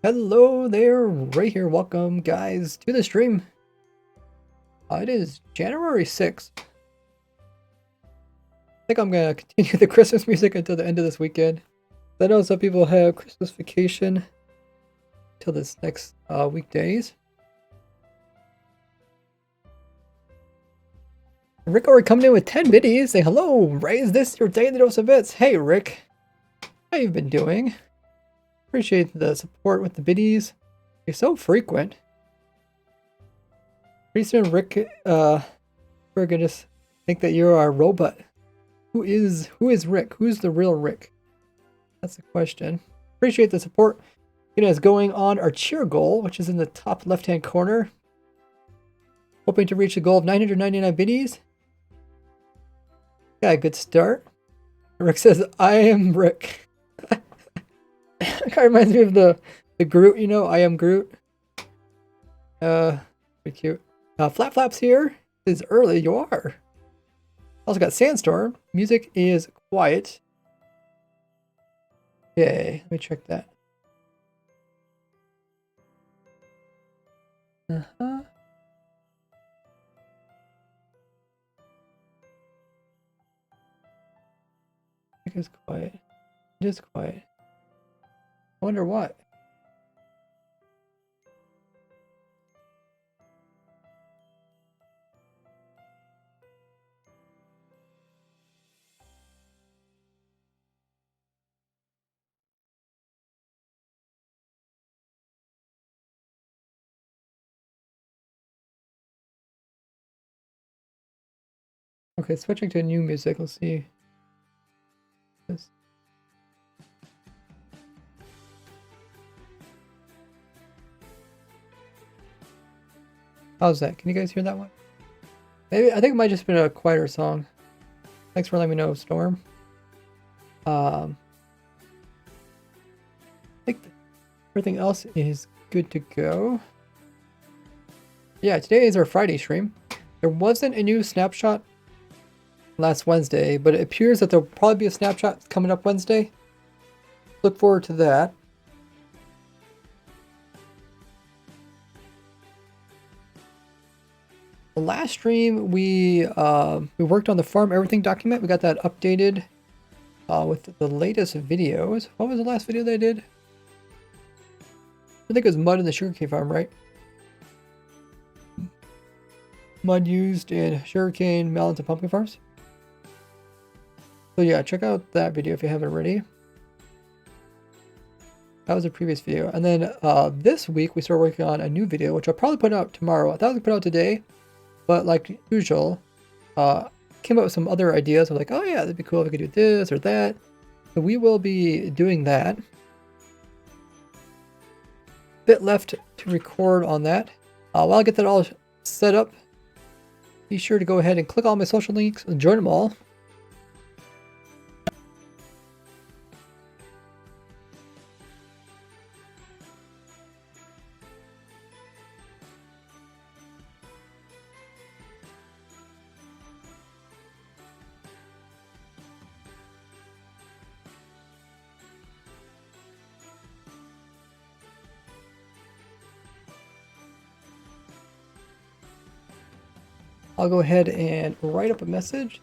Hello there, right here. Welcome, guys, to the stream. It is January 6th. I think I'm gonna continue the Christmas music until the end of this weekend. I know some people have Christmas vacation till this next weekdays. Rick already coming in with 10 biddies. Say hello, Ray. Is this your daily dose of bits? Hey, Rick. How you been doing? Appreciate the support with the biddies. You're so frequent. Pretty soon, Rick, we're gonna just think that you're our robot. Who is Rick? Who's the real Rick? That's the question. Appreciate the support. Getting us going on our cheer goal, which is in the top left-hand corner. Hoping to reach the goal of 999 biddies. Got a good start. Rick says, I am Rick. It kind of reminds me of the Groot, you know, I am Groot. Pretty cute. Flap Flaps here. It is early, you are. Also got Sandstorm. Music is quiet. Okay, let me check that. Uh-huh. Music is quiet. It is quiet. I wonder what. Okay, switching to new music. Let's see. This. How's that? Can you guys hear that one? Maybe I think it might just been a quieter song. Thanks for letting me know, Storm. I think everything else is good to go. Yeah, today is our Friday stream. There wasn't a new snapshot last Wednesday, but it appears that there'll probably be a snapshot coming up Wednesday. Look forward to that. The last stream we worked on the farm everything document. We got that updated with the latest videos. What was the last video they did? I think it was mud in the sugarcane farm, right? Mud used in sugarcane, melons, and pumpkin farms. So yeah, check out that video if you haven't already. That was a previous video. And then this week we started working on a new video, which I'll probably put out tomorrow. I thought I would put out today, but like usual, came up with some other ideas. I'm like, oh yeah, that'd be cool if we could do this or that. So we will be doing that. Bit left to record on that. While I get that all set up, be sure to go ahead and click all my social links and join them all. I'll go ahead and write up a message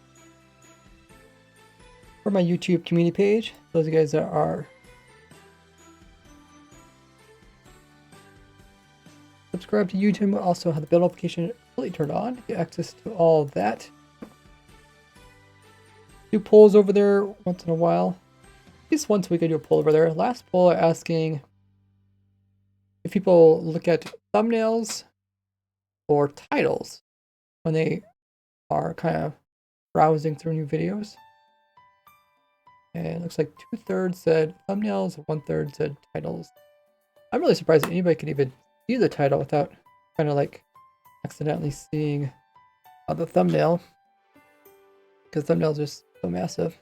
for my YouTube community page. Those of you guys that are subscribed to YouTube will also have the bell notification fully turned on. Get access to all of that. Do polls over there once in a while. At least once a week I do a poll over there. Last poll asking if people look at thumbnails or titles when they are kind of browsing through new videos. And it looks like 2/3 said thumbnails, 1/3 said titles. I'm really surprised that anybody could even see the title without kind of like accidentally seeing the thumbnail, because thumbnails are so massive.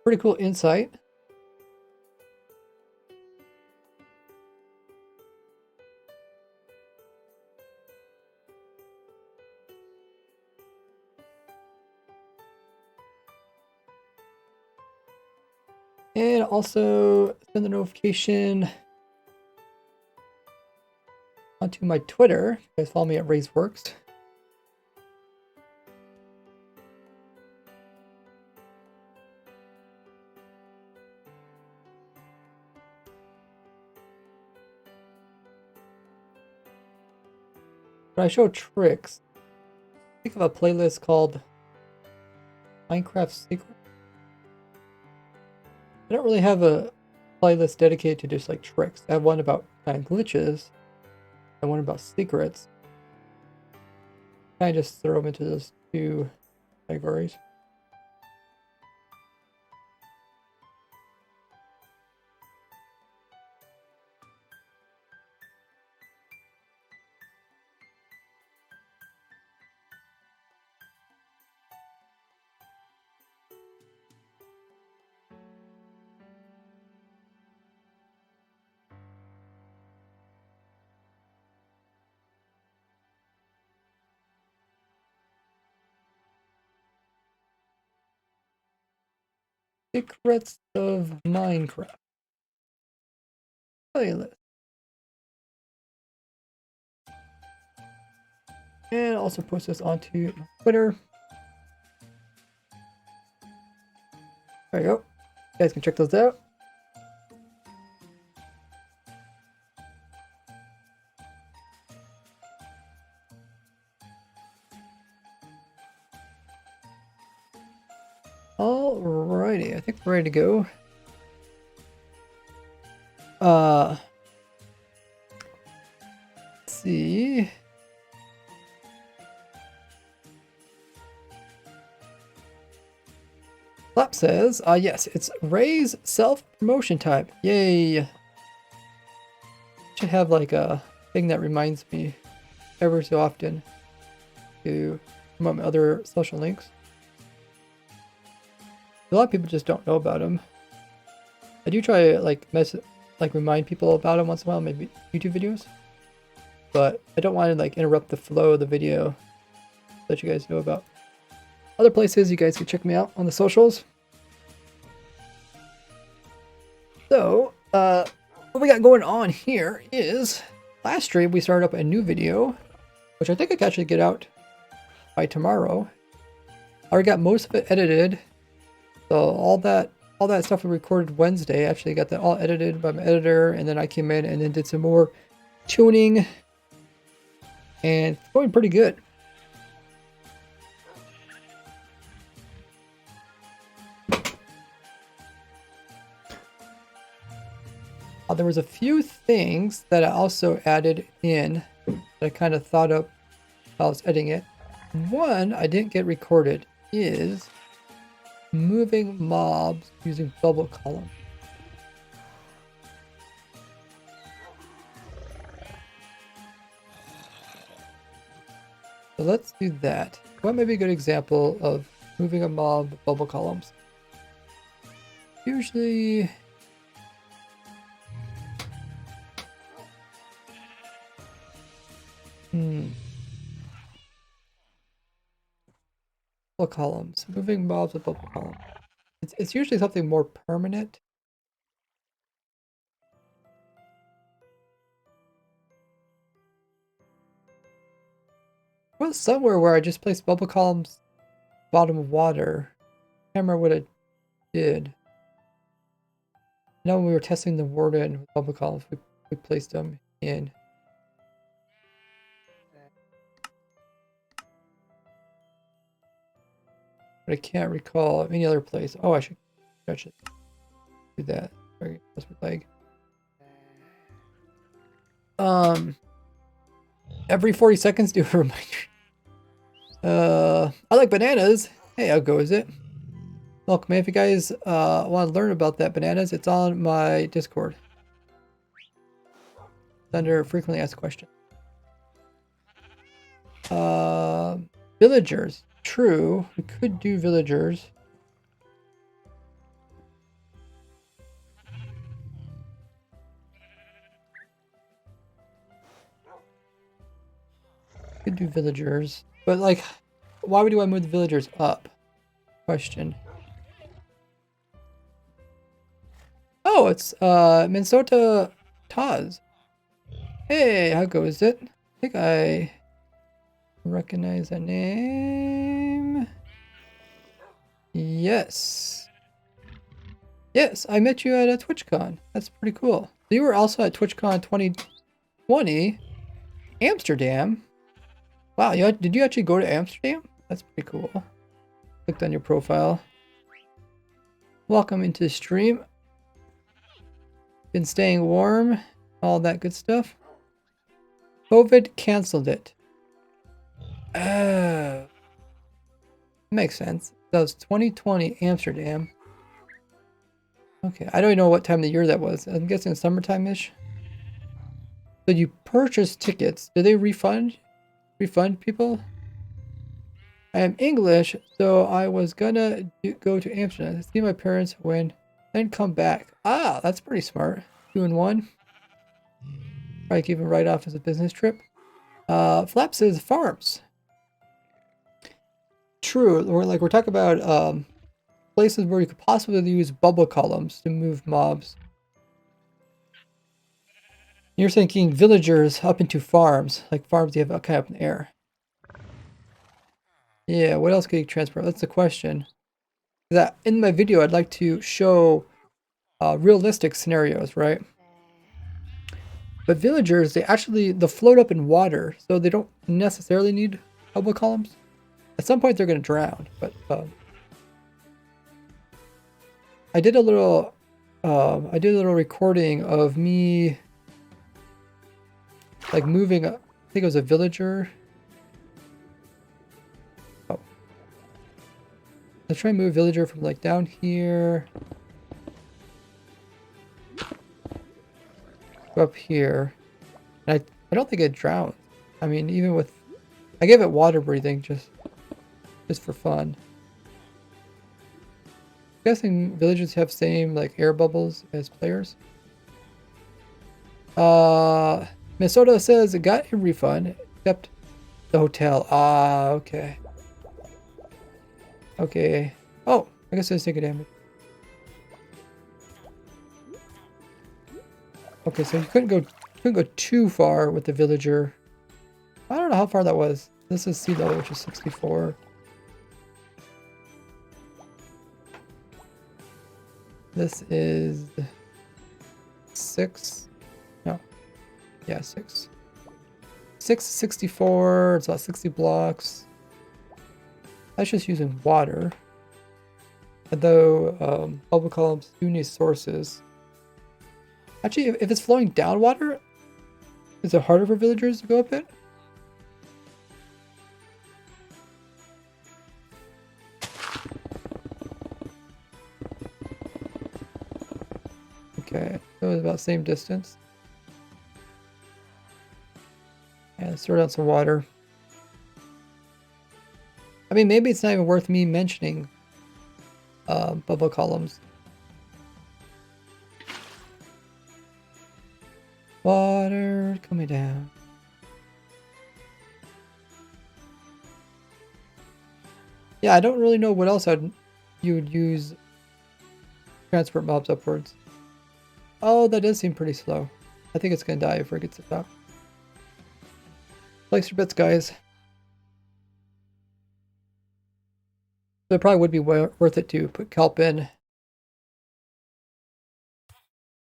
Pretty cool insight. And also send the notification onto my Twitter. You guys follow me at RaiseWorks. When I show tricks, think of a playlist called Minecraft Secret. I don't really have a playlist dedicated to just like tricks. I have one about kind of glitches and one about secrets. I just throw them into those two categories. Secrets of Minecraft playlist. And also post this onto Twitter. There you go. You guys can check those out. Alrighty, I think we're ready to go. Let's see. Flap says, yes, it's Ray's self-promotion time. Yay. Should have like a thing that reminds me ever so often to promote my other social links. A lot of people just don't know about them. I do try to like remind people about them once in a while, maybe YouTube videos. But I don't want to like interrupt the flow of the video. Let you guys know about other places you guys can check me out on the socials. So, what we got going on here is last stream we started up a new video, which I think I can actually get out by tomorrow. I already got most of it edited. So all that stuff we recorded Wednesday, actually got that all edited by my editor, and then I came in and then did some more tuning, and it's going pretty good. There was a few things that I also added in that I kind of thought up while I was editing it. One I didn't get recorded is moving mobs using bubble column. So let's do that. What may be a good example of moving a mob with bubble columns? Usually bubble columns. Moving mobs with bubble columns. It's usually something more permanent. Well, somewhere where I just placed bubble columns bottom of water. I can't remember what it did. Now when we were testing the warden with bubble columns, we placed them in. But I can't recall any other place. Oh, I should stretch it. Do that. Sorry, that's my leg. Every 40 seconds do a reminder. I like bananas. Hey, how goes it? Look, man, if you guys want to learn about that bananas, it's on my Discord. It's under frequently asked questions. Villagers. True, we could do villagers. Could do villagers, but like, why would I move the villagers up? Question. Oh, it's Minnesota Taz. Hey, how goes it? I think I recognize that name. Yes. Yes, I met you at a TwitchCon. That's pretty cool. You were also at TwitchCon 2020, Amsterdam. Wow, did you actually go to Amsterdam? That's pretty cool. Clicked on your profile. Welcome into the stream. Been staying warm, all that good stuff. COVID canceled it. Oh. Makes sense. That was 2020 Amsterdam. Okay, I don't even know what time of the year that was. I'm guessing summertime-ish. So you purchased tickets. Did they refund people? I am English, so I was gonna go to Amsterdam to see my parents when then come back. Ah, that's pretty smart. 2 in 1. Probably keep it right off as a business trip. Flap says farms. True. We're talking about places where you could possibly use bubble columns to move mobs. You're thinking villagers up into farms, like farms you have kind of up in the air. Yeah, what else could you transport? That's the question. That in my video, I'd like to show realistic scenarios, right? But villagers, they float up in water, so they don't necessarily need bubble columns. At some point, they're going to drown. But I did a little recording of me like moving. I think it was a villager. Oh, let's try and move a villager from like down here up here. And I don't think it drowned. I mean, even with I gave it water breathing just for fun. I'm guessing villagers have same like air bubbles as players. Minnesota says it got a refund except the hotel. Ah, okay. Okay. Oh, I guess I was taking damage. Okay, so you couldn't go too far with the villager. I don't know how far that was. This is sea level, which is 64. This is 6. No. Yeah, 6. 664. It's about 60 blocks. That's just using water. Although bubble columns do need sources. Actually, if it's flowing down water, is it harder for villagers to go up it? Okay, so it's about the same distance. And let's throw down some water. I mean, maybe it's not even worth me mentioning bubble columns. Water coming down. Yeah, I don't really know what else you would use transport mobs upwards. Oh, that does seem pretty slow. I think it's gonna die before it gets to the top. Place your bets, guys. So it probably would be worth it to put kelp in.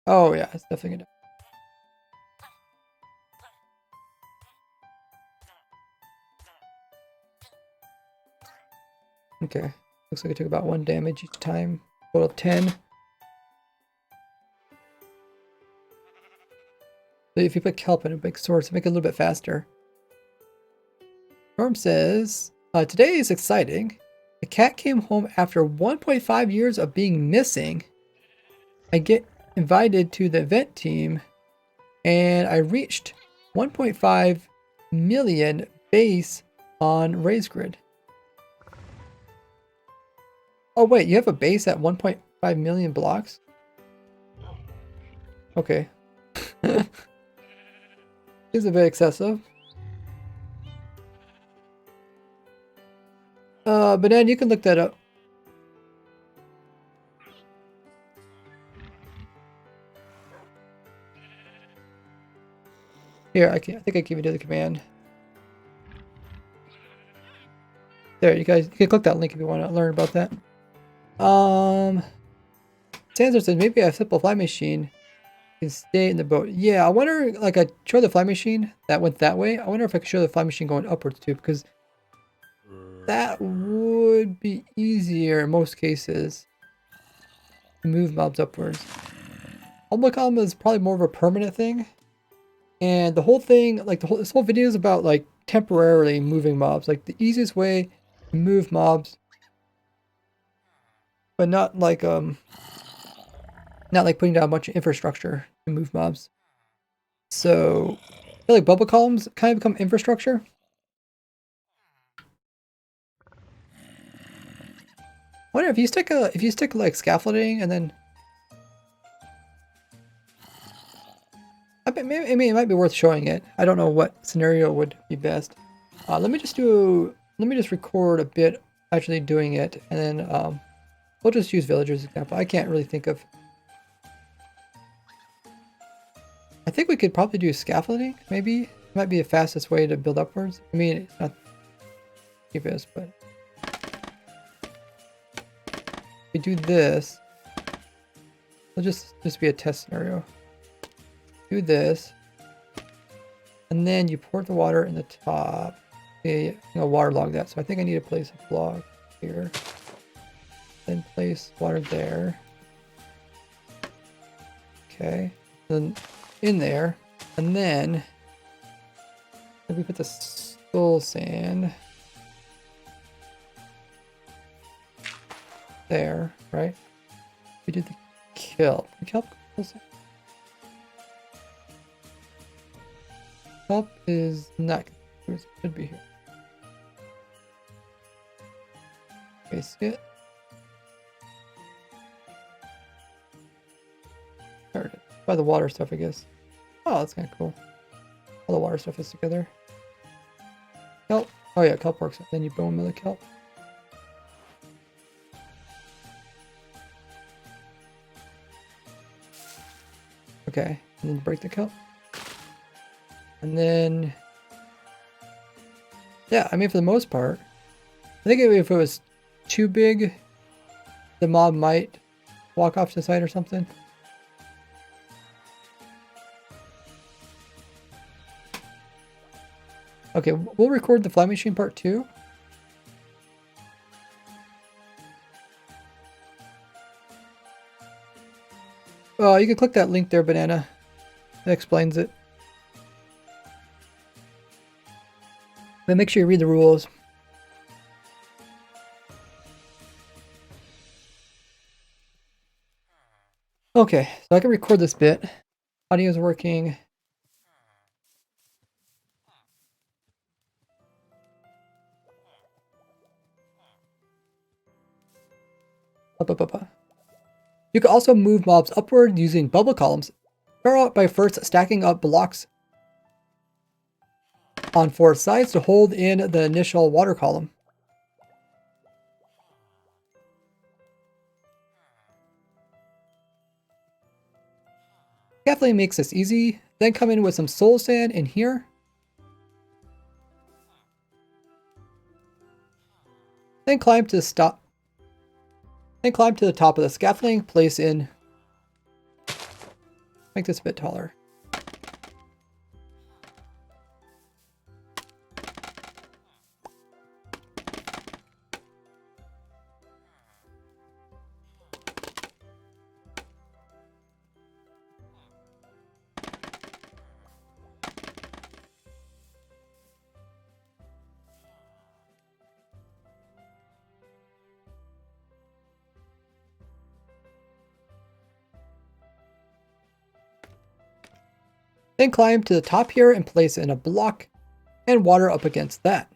Oh yeah, it's definitely gonna. Okay, looks like it took about 1 damage each time. Total of 10. So if you put kelp in a big source, make it a little bit faster. Norm says, today is exciting. The cat came home after 1.5 years of being missing. I get invited to the event team and I reached 1.5 million base on Raise Grid. Oh wait, you have a base at 1.5 million blocks? Okay. Is a bit excessive. But then you can look that up. Here, I think I can even do the command. There, you guys, you can click that link if you want to learn about that. Sansa says maybe a simple fly machine can stay in the boat. Yeah, I wonder, like, I showed the fly machine that went that way. I wonder if I could show the fly machine going upwards too, because that would be easier in most cases to move mobs upwards. Public column is probably more of a permanent thing. And the whole thing, like this whole video is about like temporarily moving mobs. Like the easiest way to move mobs, but not like putting down a bunch of infrastructure to move mobs. So I feel like bubble columns kind of become infrastructure. I wonder if you stick like scaffolding and then I mean it might be worth showing it. I don't know what scenario would be best. Let me just record a bit actually doing it, and then we'll just use villagers example. I can't really think of. I think we could probably do scaffolding. Maybe it might be the fastest way to build upwards. I mean, it's not the cheapest, but if we do this, it'll just be a test scenario. Do this, and then you pour the water in the top. Okay, waterlog that. So I think I need to place a block here. Then place water there. Okay. Then in there. And then we put the soul sand there, right? We did the kelp. The kelp is not, it should be here. Okay, see it? There it is. By the water stuff, I guess. Oh, that's kind of cool. All the water stuff is together. Kelp. Oh yeah, kelp works. Then you bone mill the kelp. Okay, and then break the kelp. And then, yeah, I mean, for the most part, I think if it was too big, the mob might walk off to the side or something. Okay, we'll record the fly machine part 2. Oh, you can click that link there, Banana. It explains it. But make sure you read the rules. Okay, so I can record this bit. Audio is working. You can also move mobs upward using bubble columns. Start out by first stacking up blocks on 4 sides to hold in the initial water column. Scaffolding makes this easy. Then come in with some soul sand in here. Then climb to the top of the scaffolding. Place in. Make this a bit taller. Then climb to the top here and place in a block and water up against that.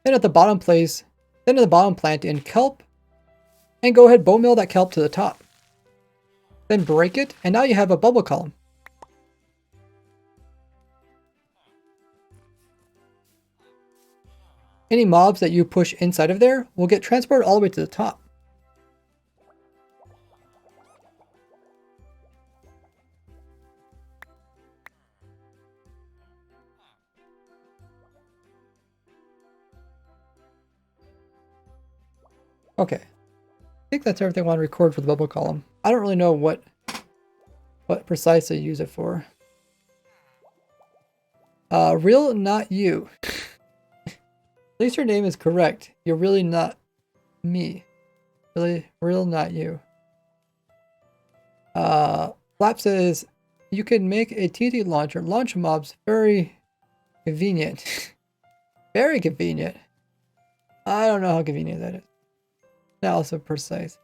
Then at the bottom plant in kelp and go ahead bone mill that kelp to the top. Then break it and now you have a bubble column. Any mobs that you push inside of there will get transported all the way to the top. Okay. I think that's everything I want to record for the bubble column. I don't really know what precisely to use it for. Real, not you. At least your name is correct. You're really not me. Really, real, not you. Flap says, you can make a TNT launcher. Launch mobs. Very convenient. Very convenient. I don't know how convenient that is. Not also precise.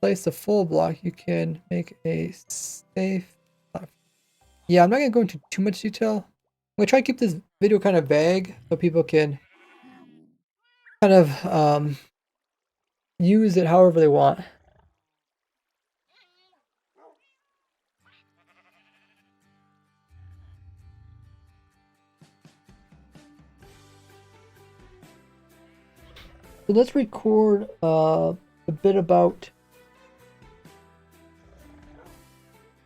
Place the full block. You can make a safe platform. Yeah, I'm not going to go into too much detail. I'm going to try to keep this video kind of vague so people can kind of use it however they want. So let's record a bit about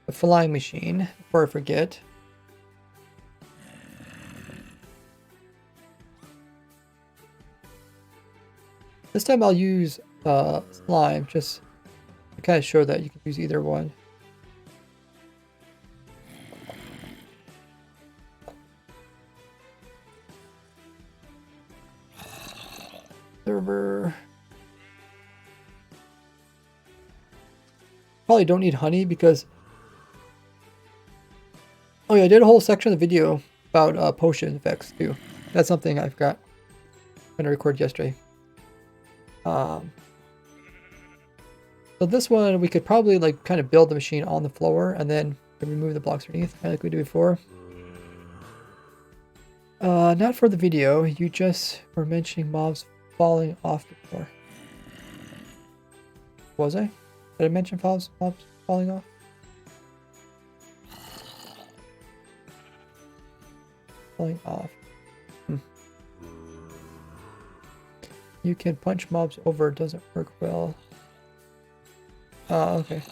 the flying machine before I forget. This time I'll use slime just to kind of show that you can use either one. Server. Probably don't need honey because... Oh yeah, I did a whole section of the video about potion effects too. That's something I forgot when I recorded yesterday. So this one we could probably like kind of build the machine on the floor and then remove the blocks underneath, kind of like we did before. Not for the video. You just were mentioning mobs falling off before. Was I? Did I mention mobs falling off? Falling off. You can punch mobs over, it doesn't work well. Okay.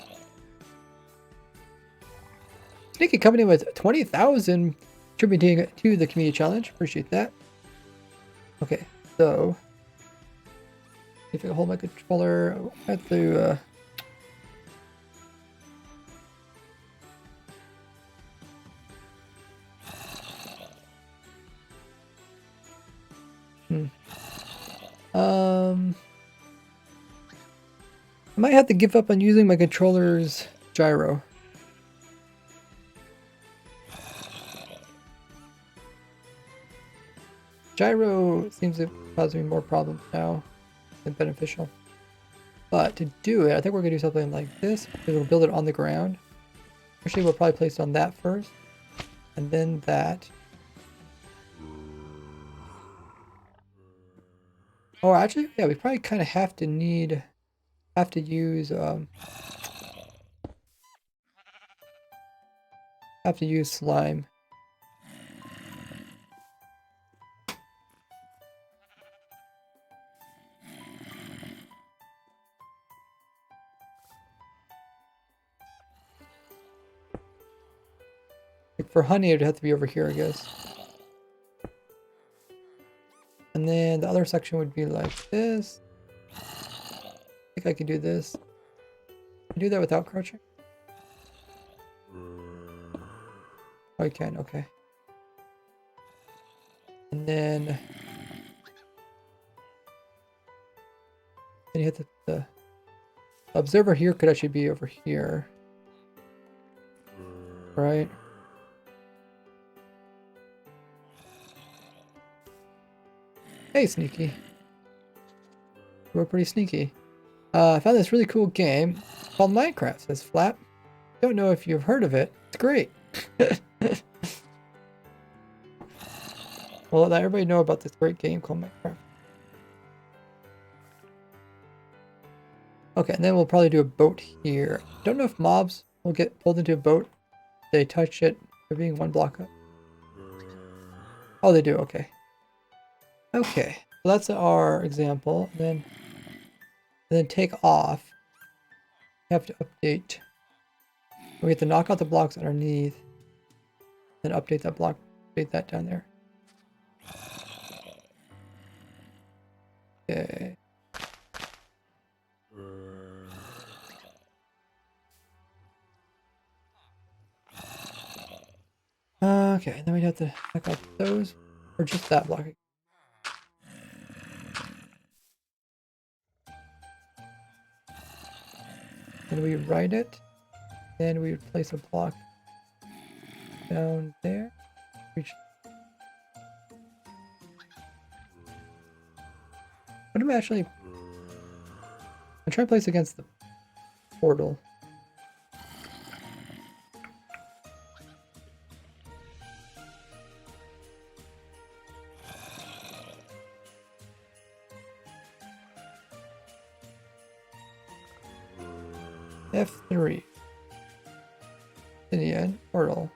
Sneaky company with 20,000 contributing to the community challenge. Appreciate that. Okay, so if I can hold my controller, I have to I might have to give up on using my controller's gyro. Gyro seems to cause me more problems now than beneficial. But to do it, I think we're going to do something like this. We'll build it on the ground. Actually, we'll probably place it on that first. And then that. Oh, actually, yeah, we probably kind of have to use slime. Like for honey, it'd have to be over here, I guess. And then the other section would be like this. I think I can do this. Can I do that without crouching? Oh, I can, okay. And then you hit the observer here could actually be over here. Right? Hey, sneaky. We're pretty sneaky. I found this really cool game called Minecraft, says Flap. Don't know if you've heard of it. It's great. Well, let everybody know about this great game called Minecraft. Okay, and then we'll probably do a boat here. Don't know if mobs will get pulled into a boat. They touch it, they're being one block up. Oh, they do, okay. Okay, so that's our example. And then take off. You have to update. We have to knock out the blocks underneath. Then update that block, update that down there. Okay. Okay, then we'd have to knock out those, or just that block. Then we write it, then we would place a block down there. Reach. What am I actually? I'm trying to place against the portal. F3. In the end, portal.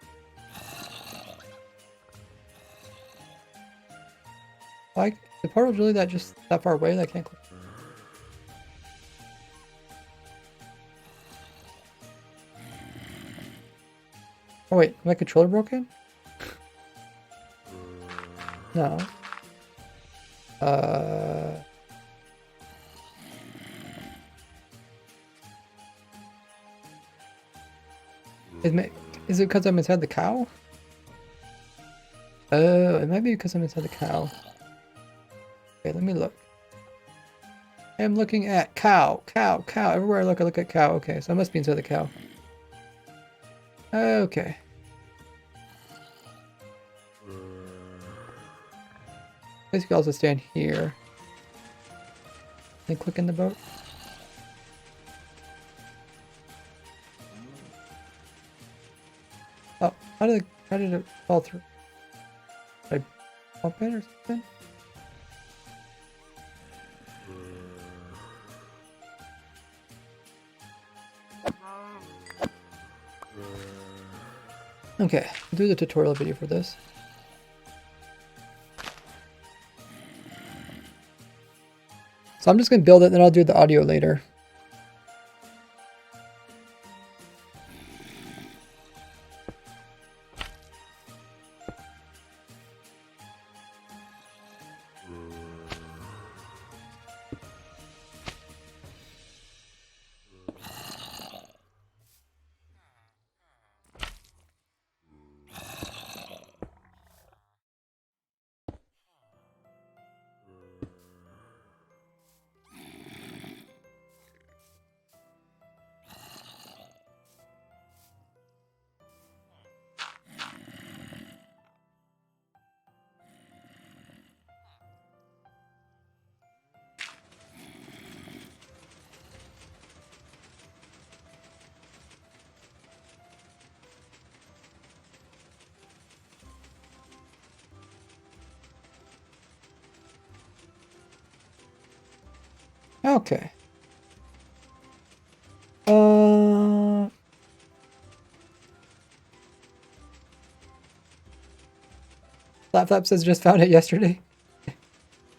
Like, the portal's really just that far away that I can't click. Oh wait, my controller broken? No. Is it because I'm inside the cow? Oh, it might be because I'm inside the cow. Okay, let me look. I'm looking at cow. Everywhere I look at cow. Okay, so I must be inside the cow. Okay. I guess you can also stand here. And click in the boat. Oh, how did it fall through? Did I bump it or something? Okay, I'll do the tutorial video for this. So I'm just going to build it, then I'll do the audio later. Okay. Flap says just found it yesterday. Did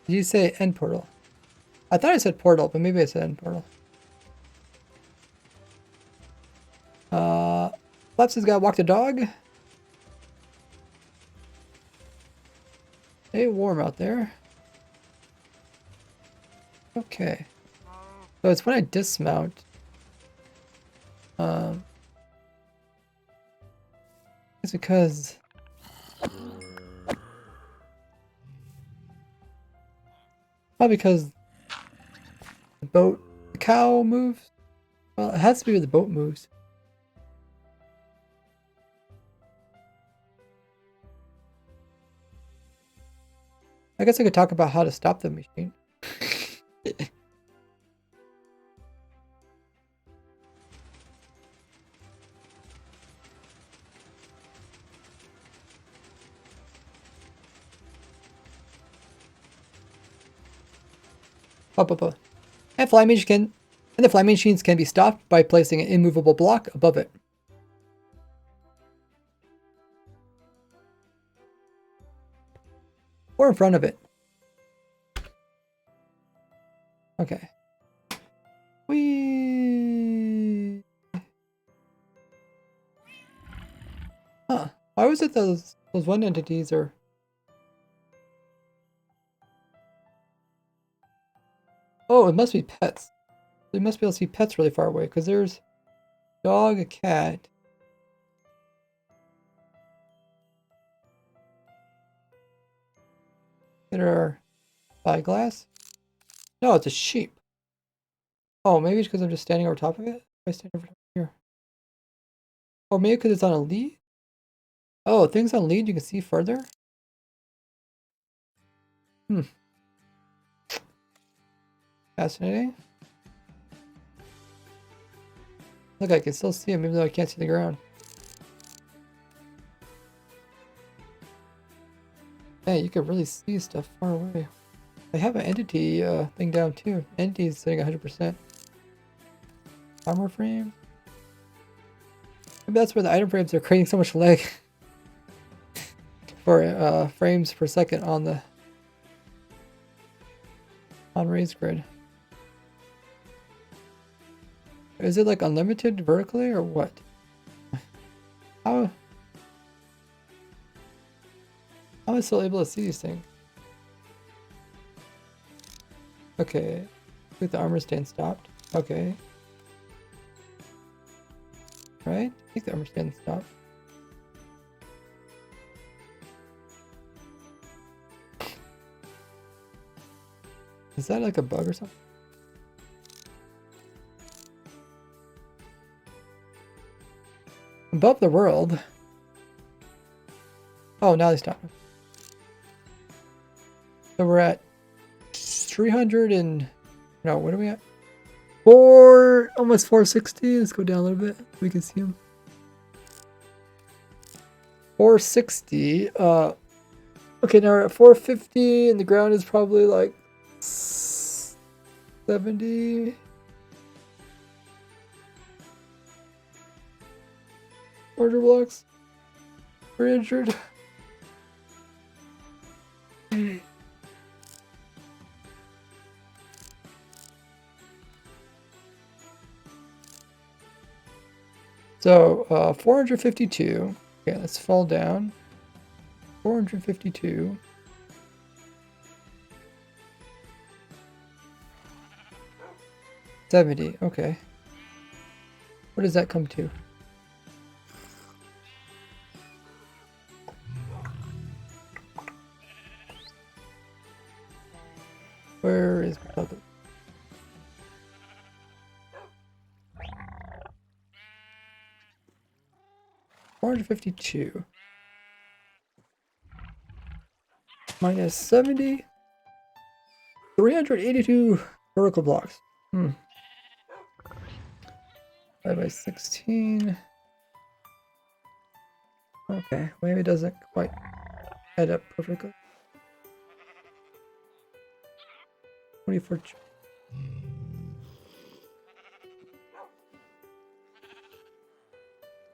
you say end portal? I thought I said portal, but maybe I said end portal. Flap says gotta walk the dog. Hey, warm out there. Okay. So it's when I dismount. It's because probably because the cow moves. Well, it has to be where the boat moves. I guess I could talk about how to stop the machine. And the flying machines can be stopped by placing an immovable block above it. Or in front of it. Okay. Huh. Why was it those one entities are... Oh, it must be pets. We must be able to see pets really far away, because there's dog, a cat. There are spyglass. No, it's a sheep. Oh, maybe it's because I'm just standing over top of it? If I stand over top here. Or maybe because it's on a lead? Oh, things on lead you can see further? Hmm. Fascinating. Look, I can still see him even though I can't see the ground. Yeah, you can really see stuff far away. I have an entity thing down too. Entity is sitting 100%. Armor frame. Maybe that's where the item frames are creating so much lag for frames per second on the raised grid. Is it like unlimited vertically or what? How am I still able to see these things? Okay. With the armor stand stopped. Okay. Right? I think the armor stand stopped. Is that like a bug or something? Above the world. Oh, now they stopped. So we're at 300 and... No, what are we at? Almost 460. Let's go down a little bit. We can see them. 460. Okay, now we're at 450 and the ground is probably like 70. 400 blocks. 300. So, 452. Okay, let's fall down. 452. $70. Okay. What does that come to? Where is public? $452 minus 70. 382 vertical blocks. Hmm. 5 by 16. Okay, maybe it doesn't quite add up perfectly. 24.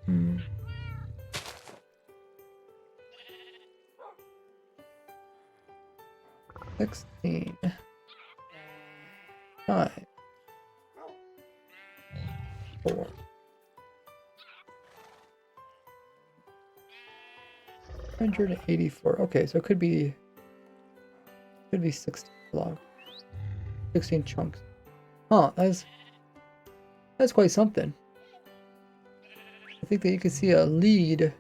Hmm. 16. 5. 4. 184. Okay, so it could be 16 blocks. 16 chunks. Huh, that's quite something. I think that you can see a lead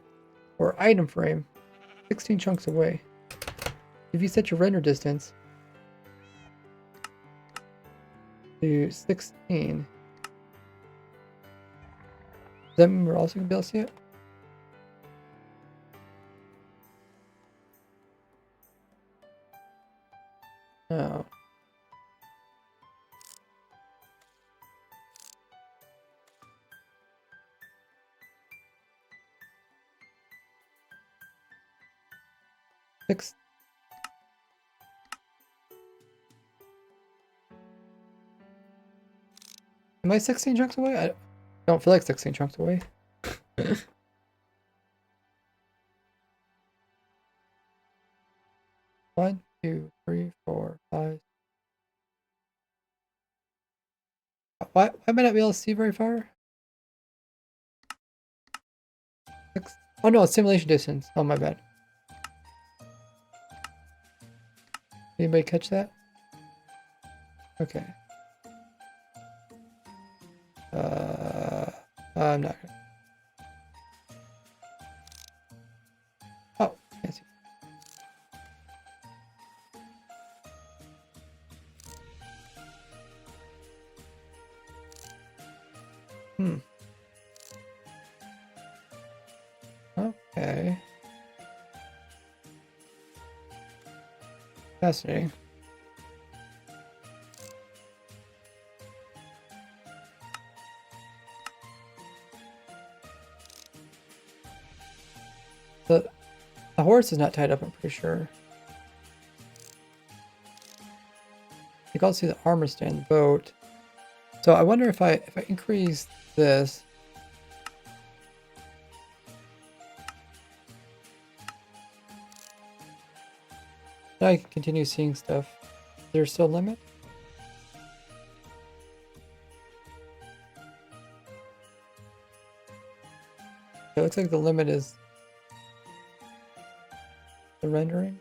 or item frame 16 chunks away. If you set your render distance to 16, does that mean we're also going to be able to see it? No. Six. Am I 16 chunks away? I don't feel like 16 chunks away. 1, 2, 3, 4, 5. Why might I not be able to see very far? 6. Oh no, it's simulation distance. Oh my bad. Anybody catch that? Okay. I'm not gonna. Oh, can't see. Okay. Fascinating. The horse is not tied up, I'm pretty sure. You can also see the armor stand boat. So I wonder if I increase this. Now I can continue seeing stuff. Is there still a limit? It looks like the limit is the rendering.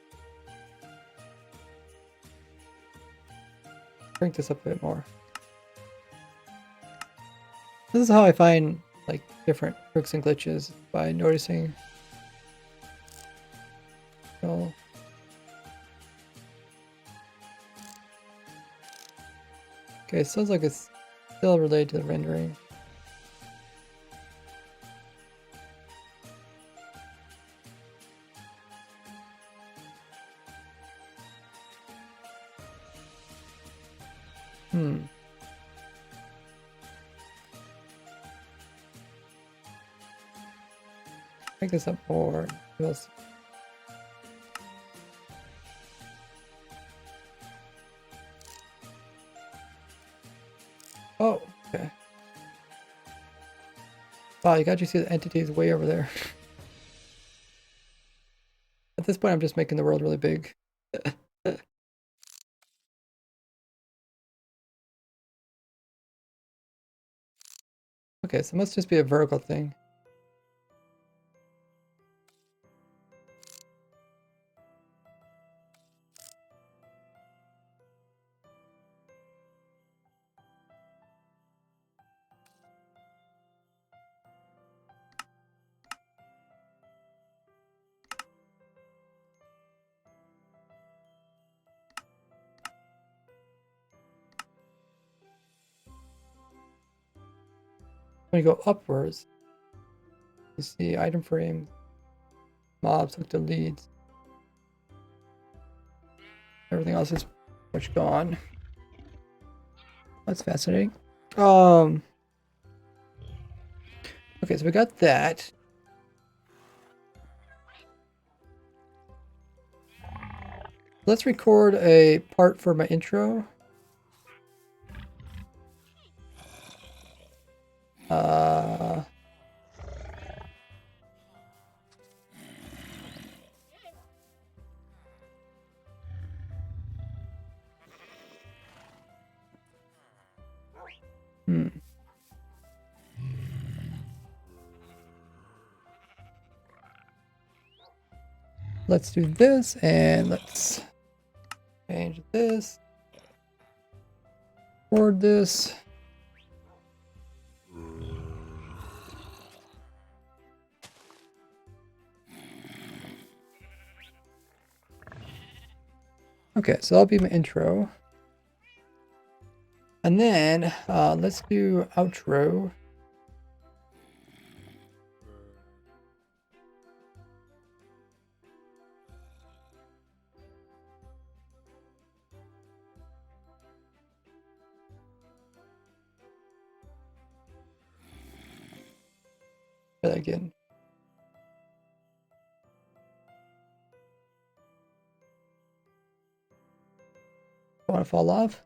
Crank this up a bit more. This is how I find like different tricks and glitches, by noticing. Oh. Okay, it sounds like it's still related to the rendering. Make this up more. Oh, okay. Wow, you can actually see the entities way over there. At this point, I'm just making the world really big. Okay, so it must just be a vertical thing. When you go upwards, you see item frame, mobs, hook to leads. Everything else is pretty much gone. That's fascinating. Okay, so we got that. Let's record a part for my intro. Let's do this, and let's change this. Record this. Okay, so that'll be my intro. And then let's do outro. Try that again. Want to fall off?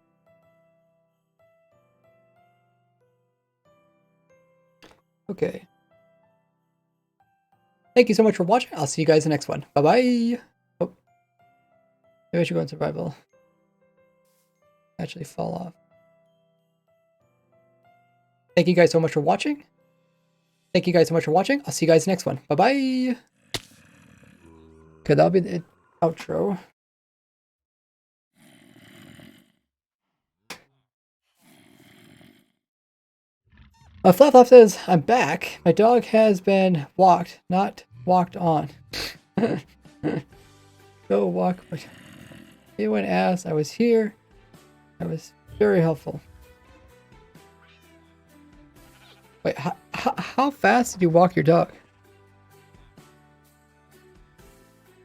Okay. Thank you so much for watching. I'll see you guys in the next one. Bye-bye. Oh. Maybe I should go in survival. Actually fall off. Thank you guys so much for watching. Thank you guys so much for watching. I'll see you guys next one. Bye-bye. Okay, that'll be the outro. Flap says, I'm back. My dog has been walked, not walked on. Go walk. Anyone asked, I was here. I was very helpful. Wait, how fast did you walk your dog?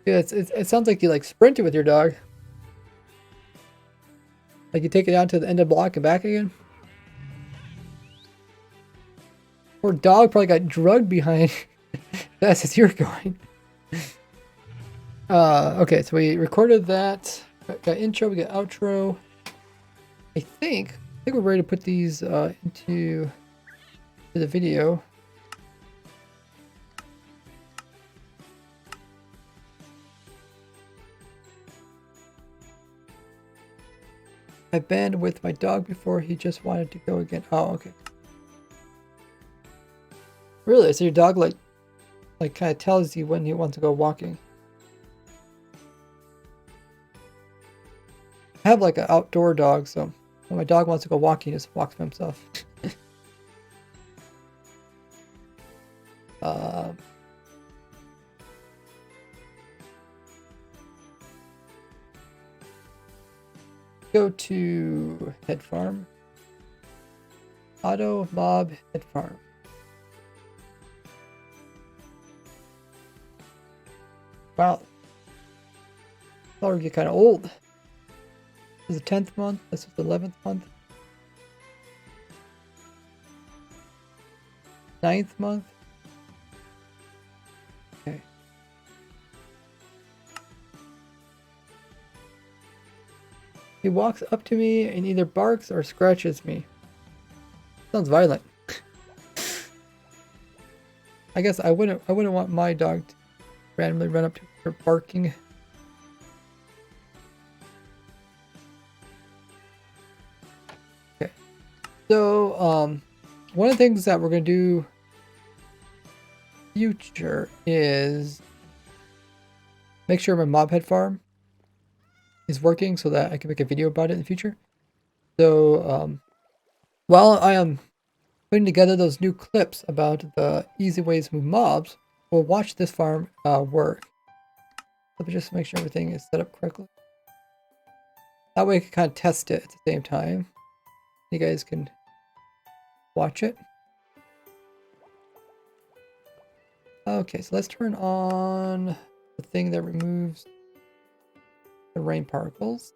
Yeah, it sounds like you like sprinted with your dog. Like you take it down to the end of the block and back again. Poor dog probably got drugged behind. That's as you're going. Okay, so we recorded that. Got intro, we got outro. I think we're ready to put these into the video. I've been with my dog before. He just wanted to go again. Oh, okay. Really? So your dog like kind of tells you when he wants to go walking. I have like an outdoor dog, so when my dog wants to go walking, he just walks by himself. Go to head farm. Auto mob head farm. Wow. Already get kind of old. This is the 10th month. This is the 11th month. 9th month. Okay. He walks up to me and either barks or scratches me. Sounds violent. I guess I wouldn't want my dog to randomly run up to her barking. Okay. So one of the things that we're gonna do future is make sure my mob head farm is working so that I can make a video about it in the future. So while I am putting together those new clips about the easy ways to move mobs, we'll watch this farm work. Let me just make sure everything is set up correctly. That way I can kind of test it at the same time. You guys can watch it. Okay, so let's turn on the thing that removes the rain particles.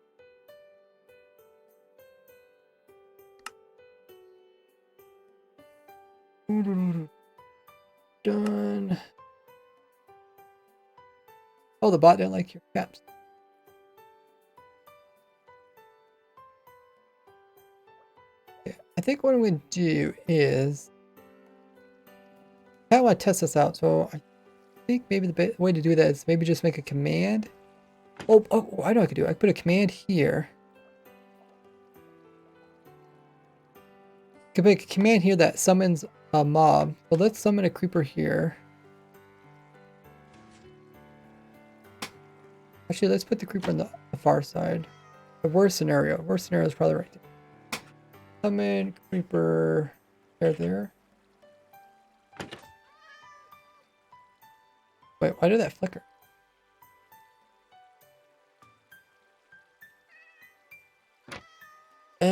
Done. Oh, the bot didn't like your caps. Okay, I think what I'm going to do is I want to test this out. So I think maybe the way to do that is maybe just make a command. Oh, I know what I could do. I could put a command here. I could make a command here that summons a mob. So let's summon a creeper here. Actually, let's put the creeper on the far side. The worst scenario. Worst scenario is probably right there. Summon creeper there. Wait, why did that flicker? Oh,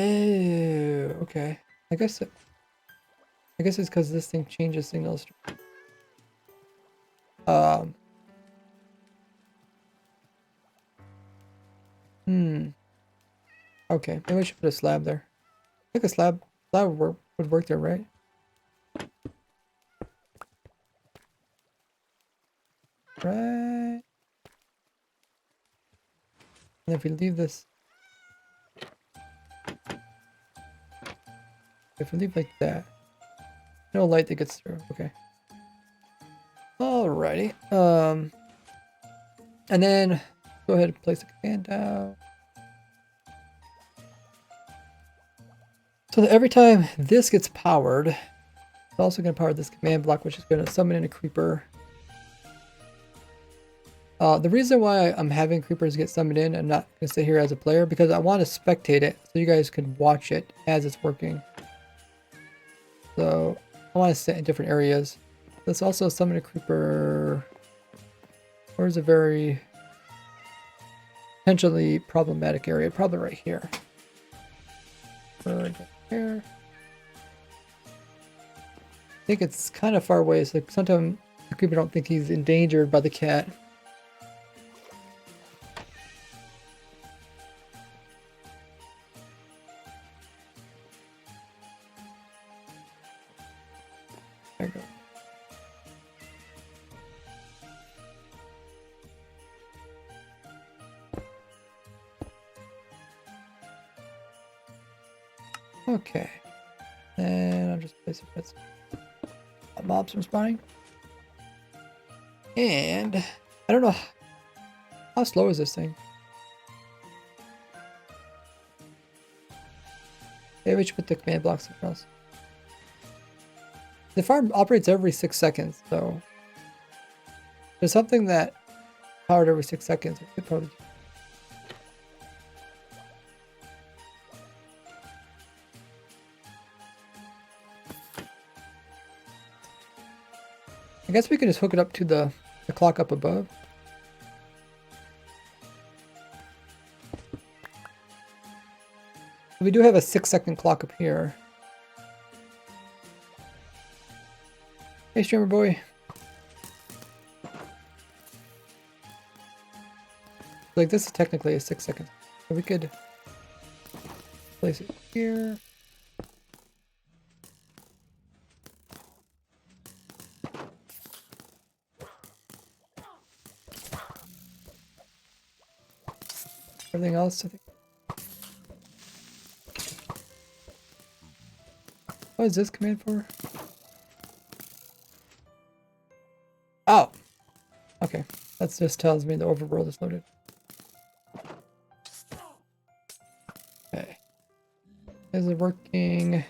okay. I guess it's because this thing changes signals. Okay, maybe we should put a slab there. I think a slab would work there, right? Right. And if we leave this, if we leave like that, no light that gets through. Okay. Alrighty. And then go ahead and place a command down. So that every time this gets powered, it's also going to power this command block, which is going to summon in a creeper. The reason why I'm having creepers get summoned in, I'm not going to sit here as a player, because I want to spectate it so you guys can watch it as it's working. So I want to sit in different areas. Let's also summon a creeper. Where's a very potentially problematic area? Probably right here. Right here. I think it's kind of far away, so sometimes the creeper don't think he's endangered by the cat. There we go. Okay. Then I'll just place it. Mobs from spawning. And I don't know how slow is this thing. Maybe we should put the command blocks across. The farm operates every 6 seconds, so there's something that powered every 6 seconds. We could probably. I guess we could just hook it up to the clock up above. We do have a 6-second clock up here. Hey, streamer boy. Like, this is technically a 6 second. So we could place it here. Everything else, I think. What is this command for? Oh! Okay. That just tells me the overworld is loaded. Okay. Is it working?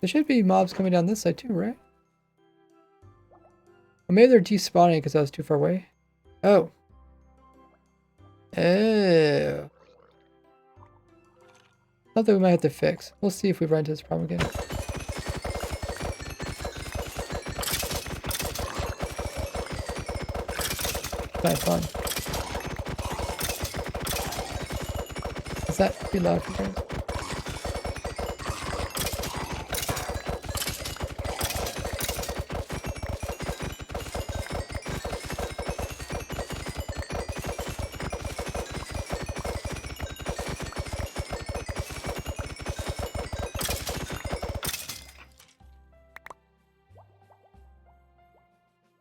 There should be mobs coming down this side too, right? Or maybe they're despawning because I was too far away. Oh. Oh. Something we might have to fix. We'll see if we run into this problem again. Kind of fun. Is that too loud for you guys?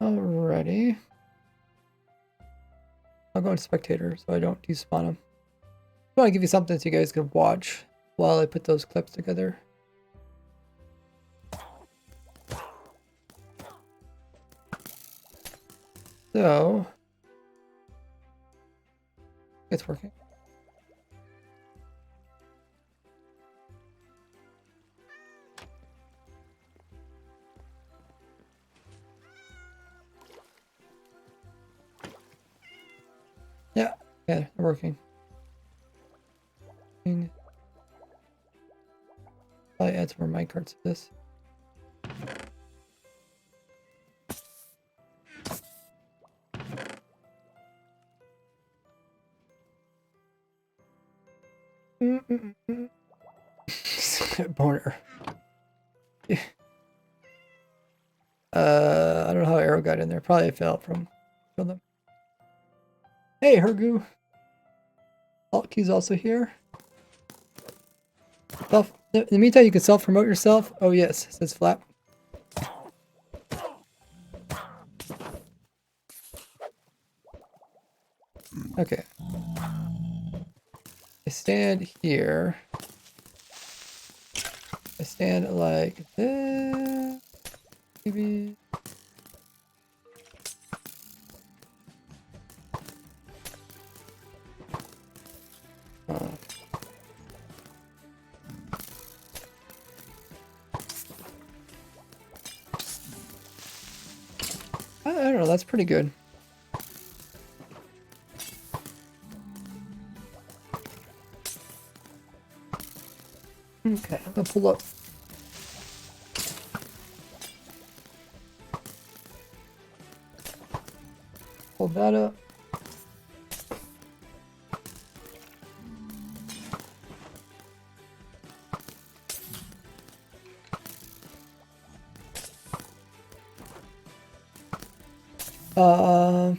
Alrighty. I'll go into spectator so I don't despawn them. I want to give you something so you guys can watch while I put those clips together. So, it's working. Yeah, they're working. Probably add some more minecarts to this. Boner. I don't know how arrow got in there. Probably fell from them. Hey, Hergu. Alt key's also here. In the meantime, you can self-promote yourself. Oh yes, it says flap. Okay. I stand here. I stand like this. Maybe. I don't know, that's pretty good. Okay, I'm gonna pull up. Pull that up.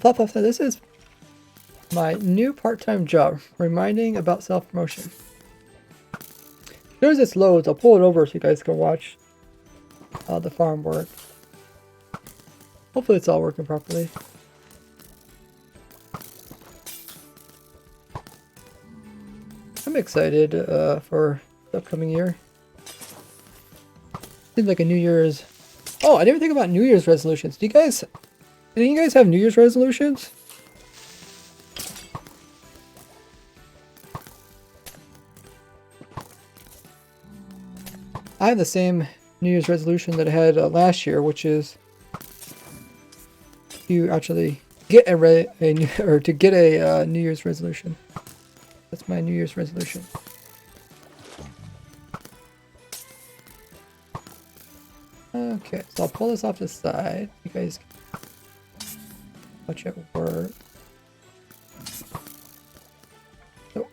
Flap. This is My new part-time job, reminding about self-promotion. As soon as this loads, I'll pull it over so you guys can watch the farm work. Hopefully it's all working properly. I'm excited for the upcoming year. Seems like a New Year's... Oh, I didn't even think about New Year's resolutions. Do you guys have New Year's resolutions? I have the same New Year's resolution that I had last year, which is to actually get a New Year's resolution. That's my New Year's resolution. Okay, so I'll pull this off the side. You guys can watch it work. Oh.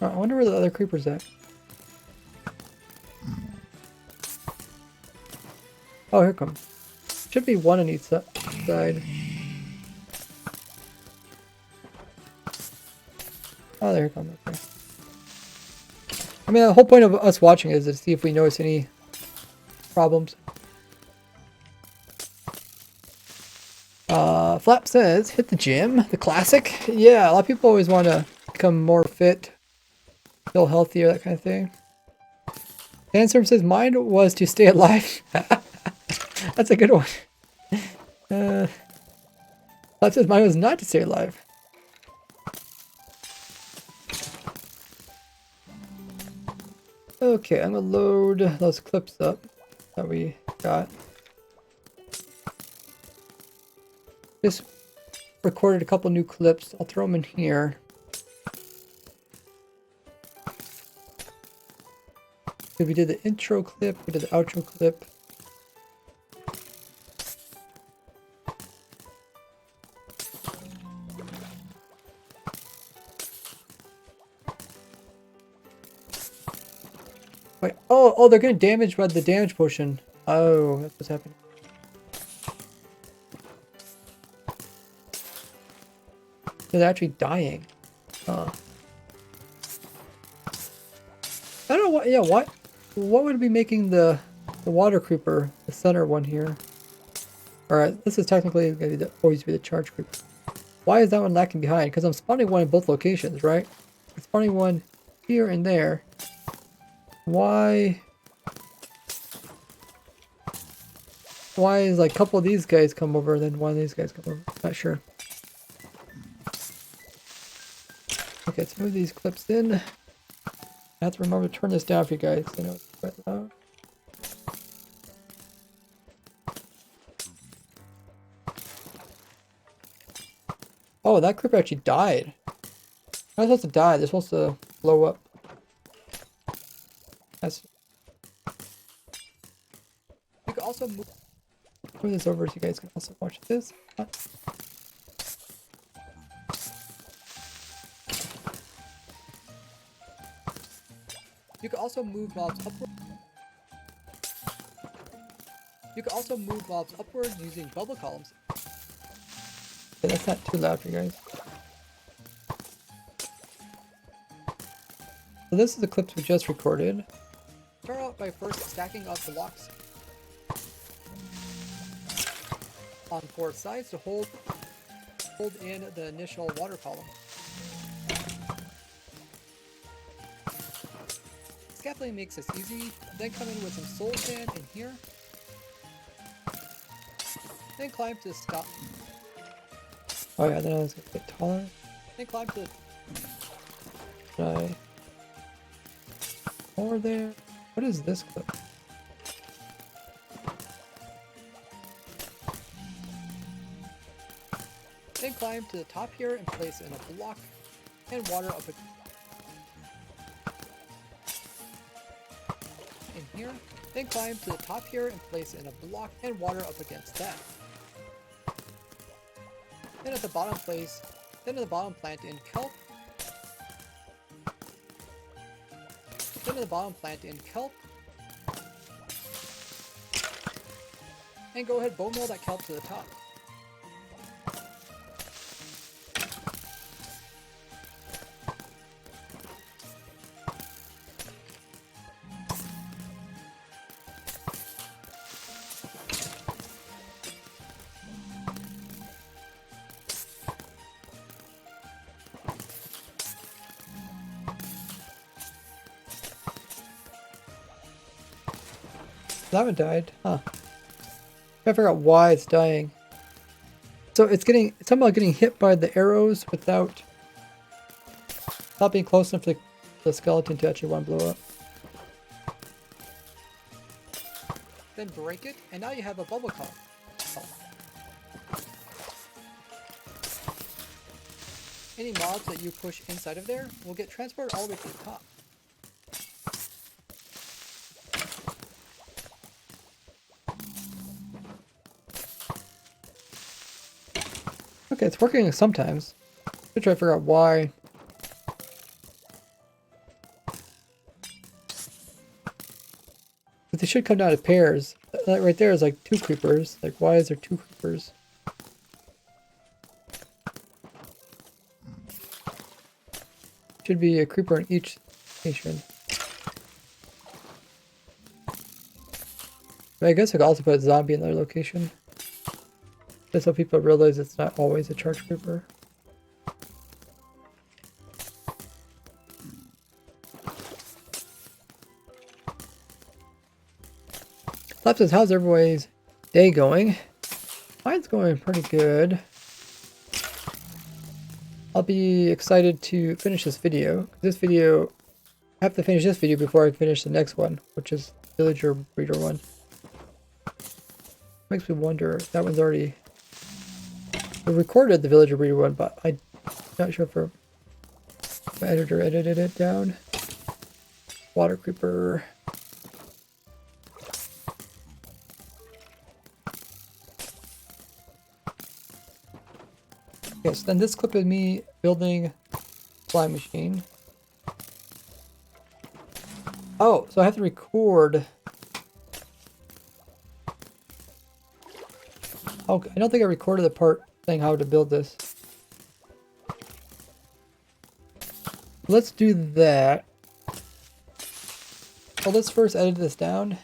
I wonder where the other creeper's at. Oh, here it comes. Should be one on each side. Oh, there it comes. Okay. I mean, the whole point of us watching is to see if we notice any problems. Flap says, hit the gym. The classic. Yeah, a lot of people always want to become more fit, feel healthier, that kind of thing. Sandstorm says, mine was to stay alive. That's a good one. Flap says, mine was not to stay alive. Okay, I'm gonna load those clips up that we got. Just recorded a couple new clips. I'll throw them in here. So we did the intro clip, we did the outro clip. Wait, oh, they're getting damaged by the damage potion. Oh, that's what's happening. They're actually dying. Huh. I don't know what, yeah, what would be making the water creeper, the center one here? Alright, this is technically going to always be the charge creeper. Why is that one lacking behind? Because I'm spawning one in both locations, right? I'm spawning one here and there. Why is like a couple of these guys come over and then one of these guys come over? Not sure. Okay, let's move these clips in. I have to remember to turn this down for you guys. I know it's quite loud. Oh, that creeper actually died. They're not supposed to die, they're supposed to blow up. That's... You can also move this over so you guys can also watch this. You can also move mobs upward. You can also move mobs upward using bubble columns. Okay, that's not too loud for you guys. So this is the clips we just recorded. Start out by first stacking up blocks on 4 sides to hold in the initial water column. Scaffolding makes this easy. Then come in with some soul sand in here. Then climb to stop. Oh yeah, then I was gonna get taller. Then climb to the... Over there. What is this clip? Then climb to the top here and place in a block and water up in here. Then climb to the top here and place in a block and water up against that. Then at the bottom plant in kelp. Then at the bottom plant in kelp. And go ahead, bone mill that kelp to the top. That one died, huh? I figure out why it's dying. So it's somehow getting hit by the arrows without not being close enough to the skeleton to actually want to blow up. Then break it, and now you have a bubble column. Any mobs that you push inside of there will get transported all the way to the top. Okay, it's working sometimes. I'm trying to figure out why. But they should come down to pairs. That right there is like 2 creepers. Like, why is there 2 creepers? Should be a creeper in each station. But I guess I could also put a zombie in their location. Just so people realize it's not always a charge creeper. Left says, how's everybody's day going? Mine's going pretty good. I'll be excited to finish this video. This video, I have to finish this video before I finish the next one, which is Villager Breeder one. Makes me wonder if that one's already... I recorded the Villager Breeder one, but I'm not sure if my editor edited it down. Water Creeper. Yes, then this clip is me building fly machine. Oh, so I have to record. Oh, I don't think I recorded the part saying how to build this. Let's do that. Well, let's first edit this down.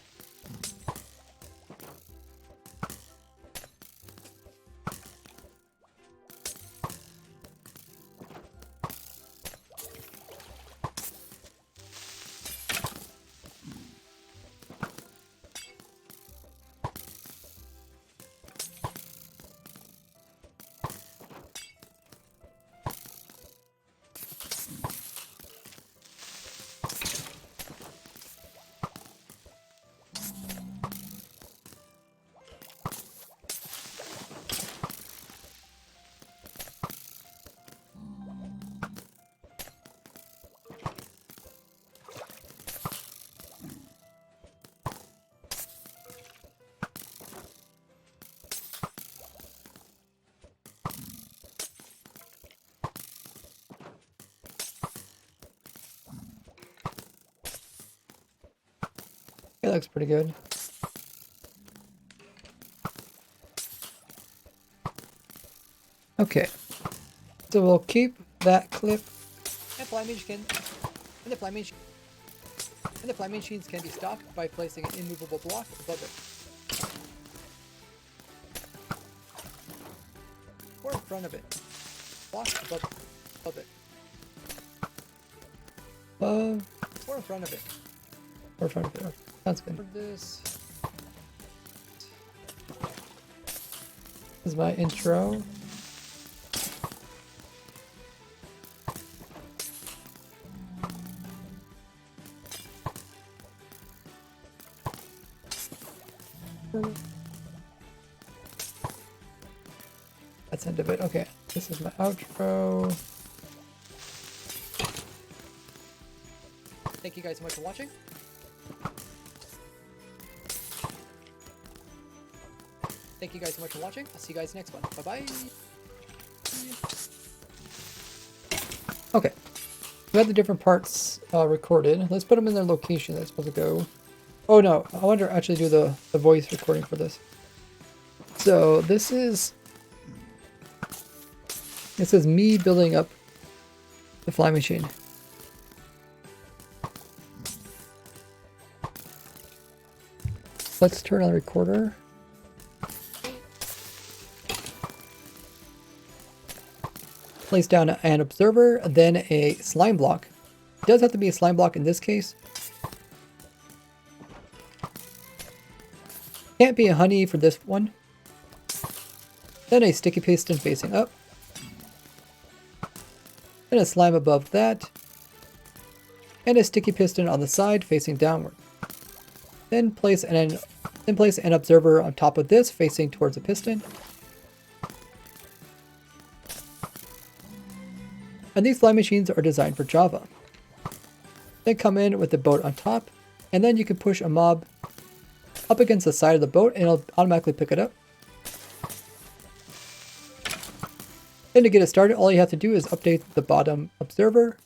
It looks pretty good. Okay, so we'll keep that clip. And the fly machines can be stopped by placing an immovable block above it, or in front of it. Block above it. Or in front of it. Or in front of it. Okay. Sounds good. For this is my intro. That's the end of it. Okay, this is my outro. Thank you guys so much for watching. Thank you guys so much for watching. I'll see you guys next one. Bye-bye. Okay. We have the different parts recorded. Let's put them in their location that's supposed to go. Oh no, I want to actually do the voice recording for this. So this is me building up the fly machine. Let's turn on the recorder. Place down an observer, then a slime block. It does have to be a slime block in this case. Can't be a honey for this one. Then a sticky piston facing up. Then a slime above that. And a sticky piston on the side facing downward. Then place an observer on top of this facing towards the piston. And these fly machines are designed for Java. Then come in with the boat on top, and then you can push a mob up against the side of the boat and it'll automatically pick it up. Then to get it started, all you have to do is update the bottom observer,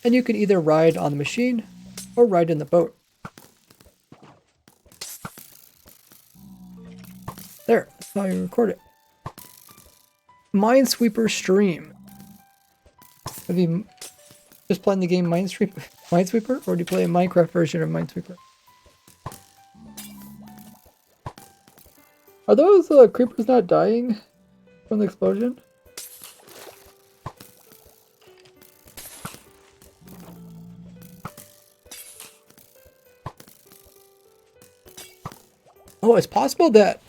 and you can either ride on the machine or ride in the boat. There, that's how you record it. Minesweeper stream. Have you just playing the game Minesweeper, or do you play a Minecraft version of Minesweeper? Are those creepers not dying from the explosion? Oh, it's possible that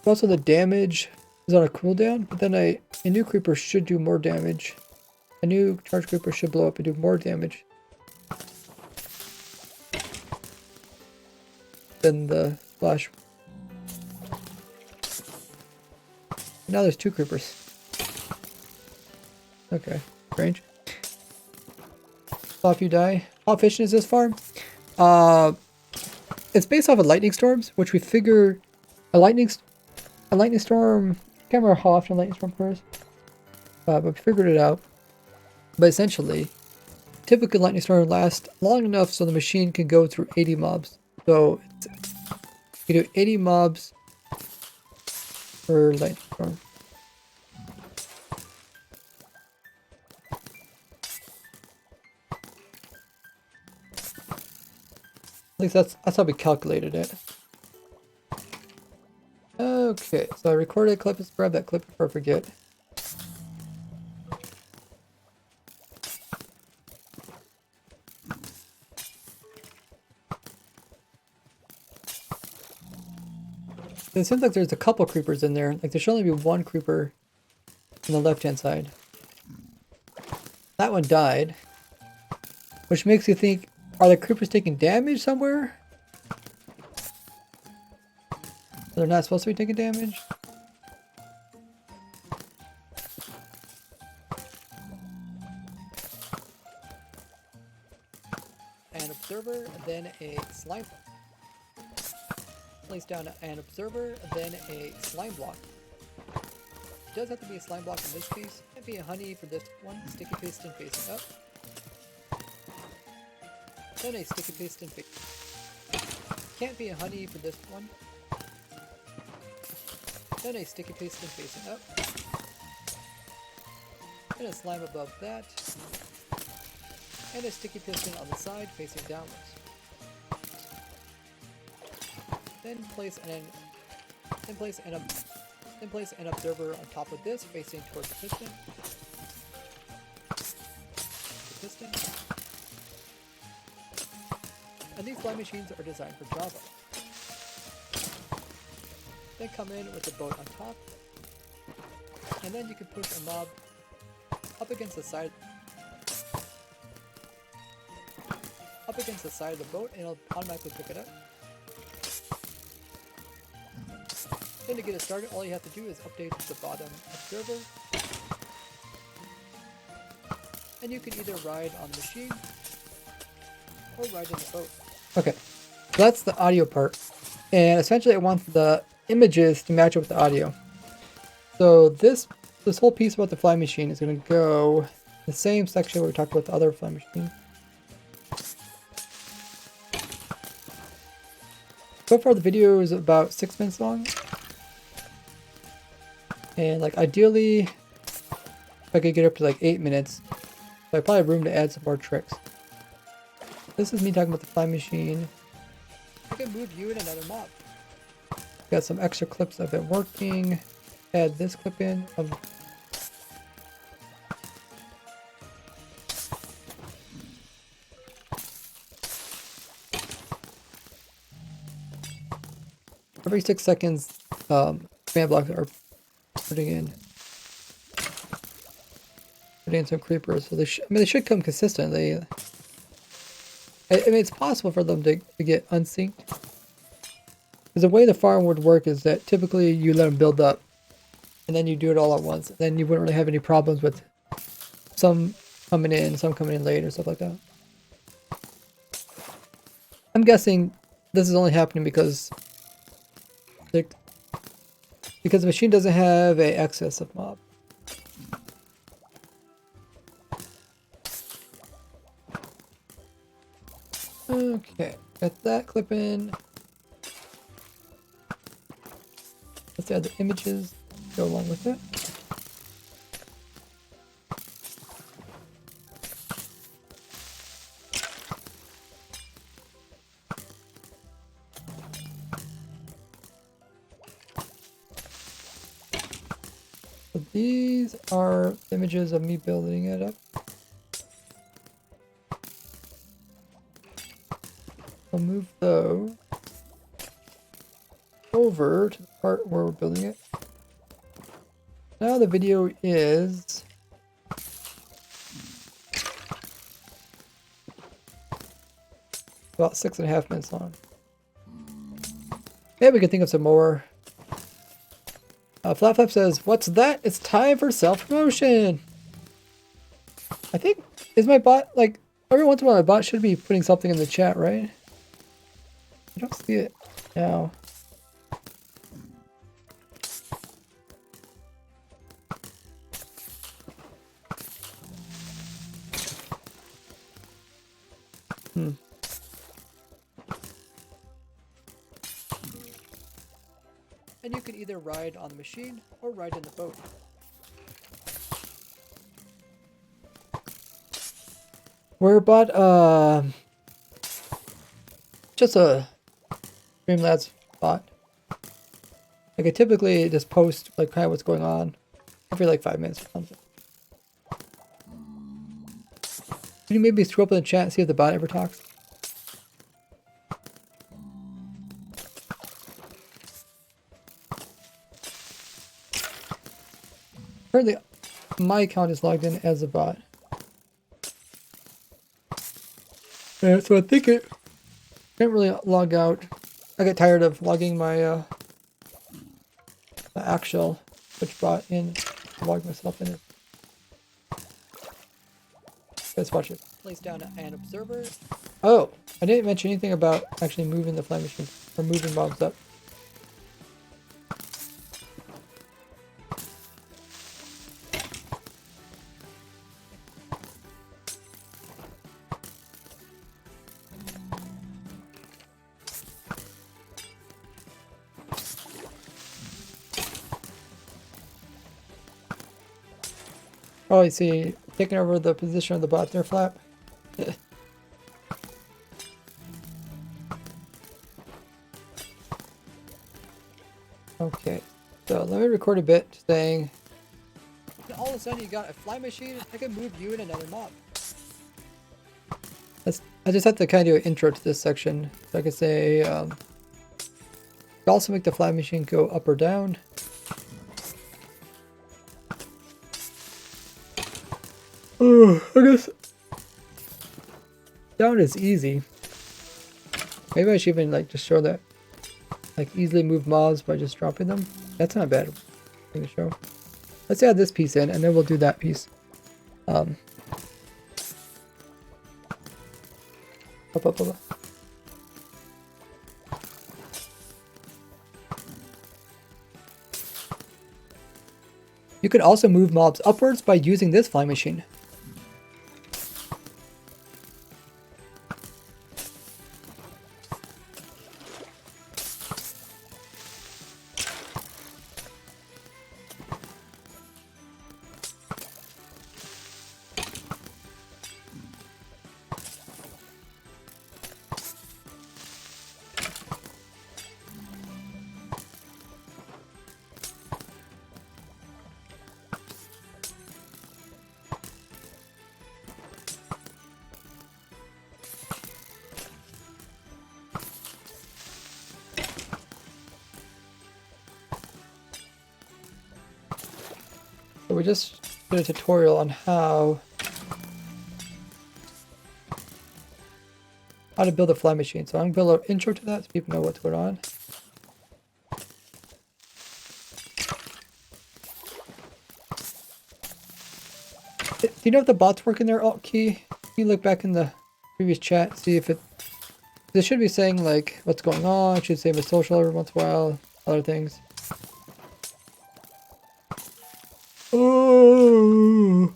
also the damage is on a cooldown, but then a new creeper should do more damage. A new charge creeper should blow up and do more damage than the flash. Now there's two creepers. Okay, strange. Stop you die. How efficient is this farm? It's based off of lightning storms, which we figure a lightning storm. I can't remember how often a lightning storm occurs, but we figured it out. But essentially, typically lightning storm lasts long enough so the machine can go through 80 mobs. So you do 80 mobs per lightning storm. At least that's how we calculated it. Okay, so I recorded a clip. Let's grab that clip before I forget. It seems like there's a couple creepers in there. Like there should only be one creeper on the left-hand side. That one died, which makes you think, are the creepers taking damage somewhere? They're not supposed to be taking damage? An observer, then a slime block. Place down an observer, then a slime block. It does have to be a slime block in this case. It might be a honey for this one. Sticky piston facing up. Then a sticky piston facing. Can't be a honey for this one. Then a sticky piston facing up. Then a slime above that. And a sticky piston on the side facing downwards. Then place an observer on top of this facing towards the piston. And these fly machines are designed for Java. Then come in with the boat on top, and then you can push a mob up against the side of the boat, and it'll automatically pick it up. Then to get it started, all you have to do is update the bottom observer, and you can either ride on the machine or ride in the boat. Okay, so that's the audio part, and essentially I want the images to match up with the audio. So this whole piece about the fly machine is going to go the same section where we talked about the other fly machine. So far the video is about 6 minutes long. And like ideally, if I could get up to like 8 minutes, so I probably have room to add some more tricks. This is me talking about the fly machine. I can move you in another mob. Got some extra clips of it working. Add this clip in of every 6 seconds, command blocks are putting in some creepers. So they they should come consistently. I mean, it's possible for them to get unsynced. Because the way the farm would work is that typically you let them build up, and then you do it all at once. Then you wouldn't really have any problems with some coming in, some coming in late, or stuff like that. I'm guessing this is only happening because the machine doesn't have a excess of mob. Okay, got that clip in. Let's add the images, go along with it. So these are images of me building it up. I'll move those over to the part where we're building it. Now the video is about 6.5 minutes long. Maybe we can think of some more. Flap Flap says, "What's that? It's time for self-promotion." I think, is my bot, like, every once in a while my bot should be putting something in the chat, right? I don't see it now. And you can either ride on the machine or ride in the boat. We're bought just a Streamlabs bot. Like I typically just post like kind of what's going on every like 5 minutes or something. Can you maybe scroll up in the chat and see if the bot ever talks? Currently, my account is logged in as a bot. Yeah, so I think it can't really log out. I get tired of logging my the actual Twitch bot in to log myself in it. Let's watch it. Place down an observer. Oh, I didn't mention anything about actually moving the fly machine or moving mobs up. Oh, I see. Taking over the position of the bot there, Flap. Okay, so let me record a bit saying, all of a sudden you got a fly machine, I can move you in another mob. I just have to kind of do an intro to this section. So I can say, you also make the fly machine go up or down. Oh, I guess down is easy. Maybe I should even like just show that, like easily move mobs by just dropping them. That's not a bad thing to show. Let's add this piece in, and then we'll do that piece. Up. You could also move mobs upwards by using this fly machine. we just did a tutorial on how to build a fly machine. So I'm going to build an intro to that so people know what's going on. Do you know if the bot's working there, Alt key? Can you look back in the previous chat, see if it... This should be saying, like, what's going on. It should say my social every once in a while. Other things. Oh!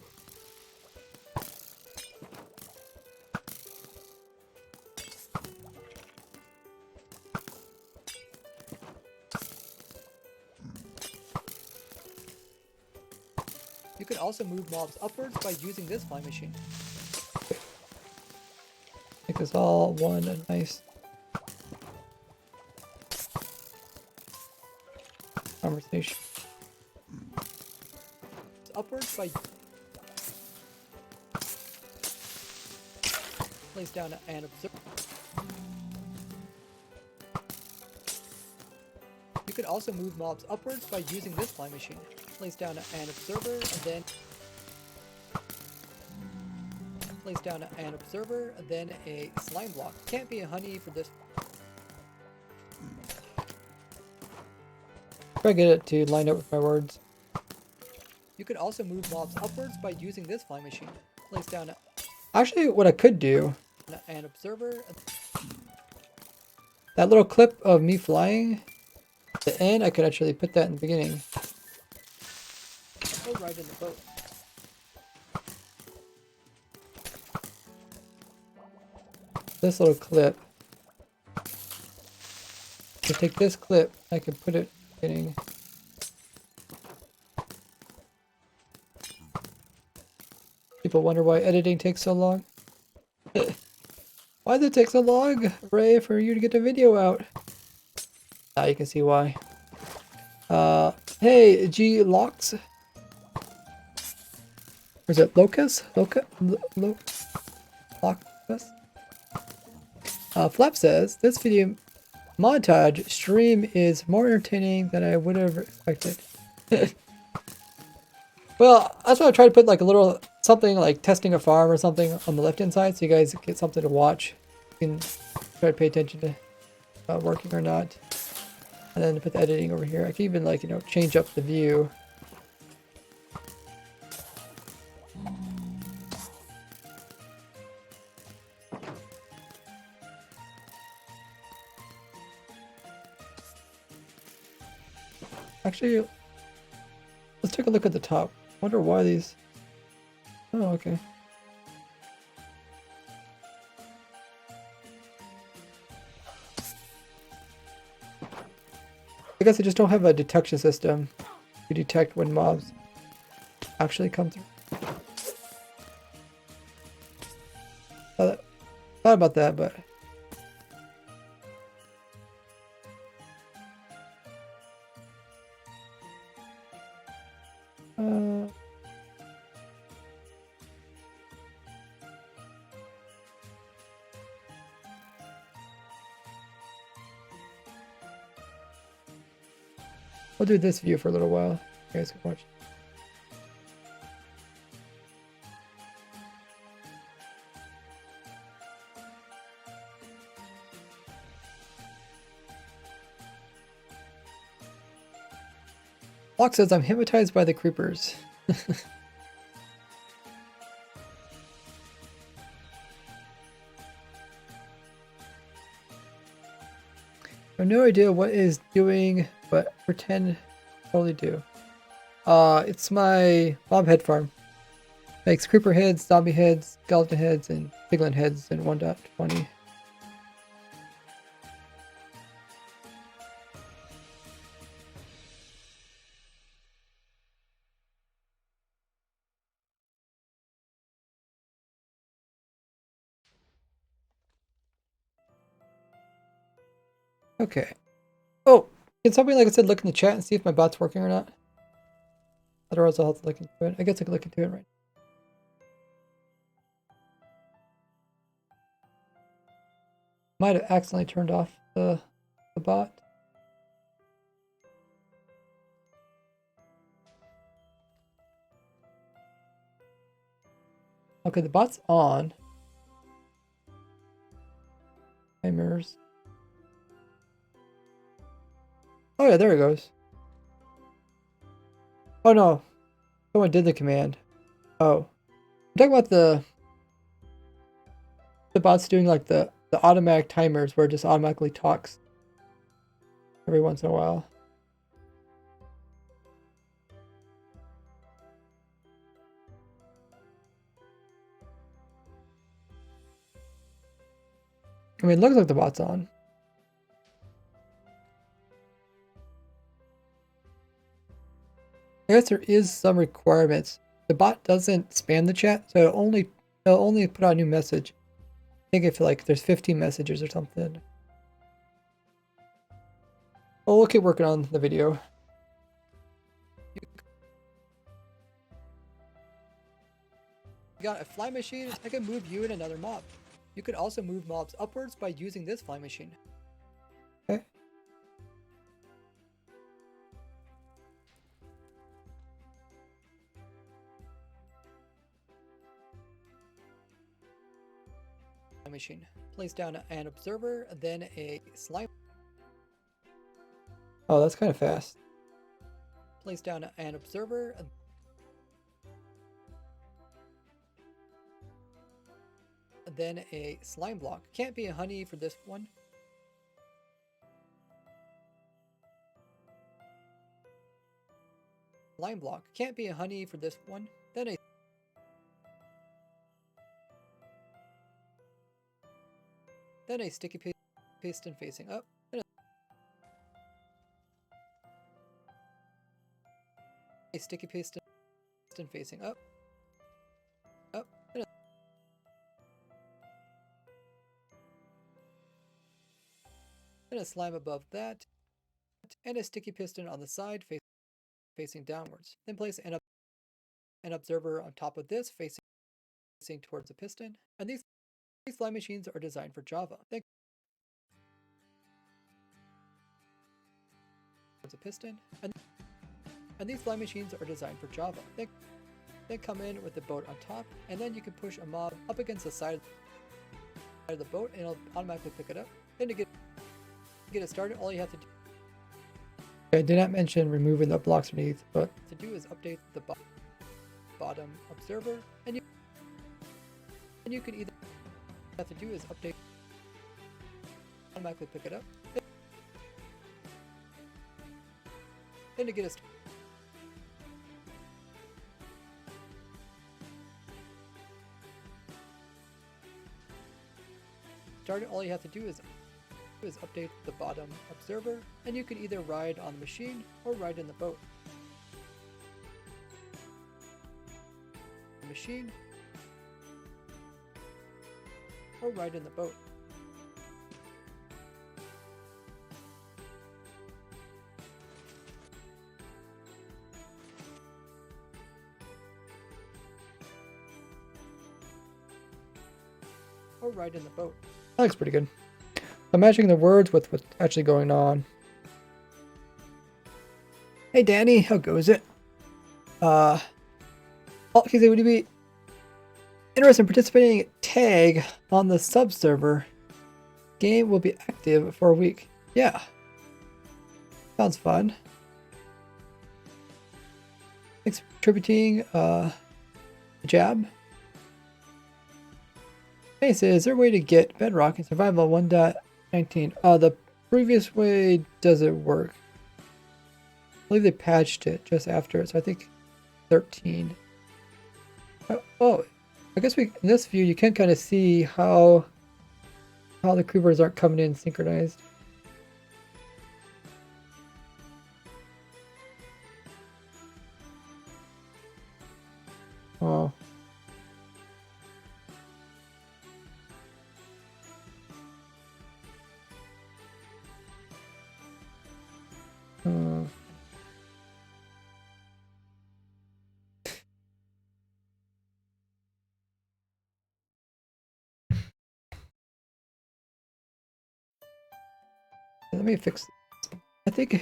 You can also move mobs upwards by using this fly machine. Make this all one nice conversation. Upwards by place down and observe. You can also move mobs upwards by using this fly machine. Place down an observer and then place down an observer and then a slime block. Can't be a honey for this. Try to get it to line up with my words. You could also move mobs upwards by using this fly machine. Place down a... Actually, what I could do... An observer... That little clip of me flying... At the end, I could actually put that in the beginning. Go right in the boat. This little clip. So take this clip, I can put it in the beginning. People wonder why editing takes so long. Why does it take so long, Ray, for you to get the video out? Now you can see why. Hey, G Locks. Or is it Locus? Locus? Flap says, this video montage stream is more entertaining than I would have expected. Well, that's why I try to put like a little something like testing a farm or something on the left-hand side so you guys get something to watch. You can try to pay attention to working or not. And then put the editing over here. I can even like, you know, change up the view. Actually, let's take a look at the top. Wonder why these... Oh, okay. I guess I just don't have a detection system to detect when mobs actually come through. Thought about that, but... We'll do this view for a little while. You guys can watch. Block says, I'm hypnotized by the creepers. I have no idea what it is doing, but pretend totally do. It's my mob head farm. Makes creeper heads, zombie heads, skeleton heads, and piglin heads in 1.20. Okay. Oh, can somebody, like I said, look in the chat and see if my bot's working or not? Otherwise, I'll have to look into it. I guess I can look into it right. Might have accidentally turned off the bot. Okay, the bot's on. Timers. Oh yeah, there it goes. Oh no, someone did the command. Oh, I'm talking about the bot's doing like the automatic timers where it just automatically talks every once in a while. I mean, it looks like the bot's on. I guess there is some requirements. The bot doesn't spam the chat, so it'll only put out a new message. I think if like there's 15 messages or something. Oh, we'll keep working on the video. You got a fly machine that can move you and another mob. You could also move mobs upwards by using this fly machine. Okay. Machine. Place down an observer, then a slime. Oh, that's kind of fast. Place down an observer. Then a slime block. Can't be a honey for this one. Slime block. Can't be a honey for this one. Then a sticky piston facing up. Then a sticky piston facing up. Up. Then a slime above that. And a sticky piston on the side facing downwards. Then place an observer on top of this facing towards the piston. And these slime machines are designed for Java. Then towards a piston. And these slime machines are designed for Java. They come in with the boat on top, and then you can push a mob up against the side of the boat, and it'll automatically pick it up. Then to get it started, all you have to do. I did not mention removing the blocks beneath, but to do is update the bottom observer, and you can either have to do is update automatically pick it up. Then to get it started, all you have to do is update the bottom observer, and you can either ride on the machine or ride in the boat. The machine or ride in the boat. Or ride in the boat. That looks pretty good. I'm matching the words with what's actually going on. Hey Danny, how goes it? He said, would you be interested in participating in tag on the sub server? Game will be active for a week. Yeah. Sounds fun. Thanks for contributing, Jab. Hey, so is there a way to get Bedrock in Survival 1.19? The previous way doesn't work. I believe they patched it just after it, so I think 13. Oh, I guess in this view you can kind of see how the creepers aren't coming in synchronized. Oh. Let me fix this. I think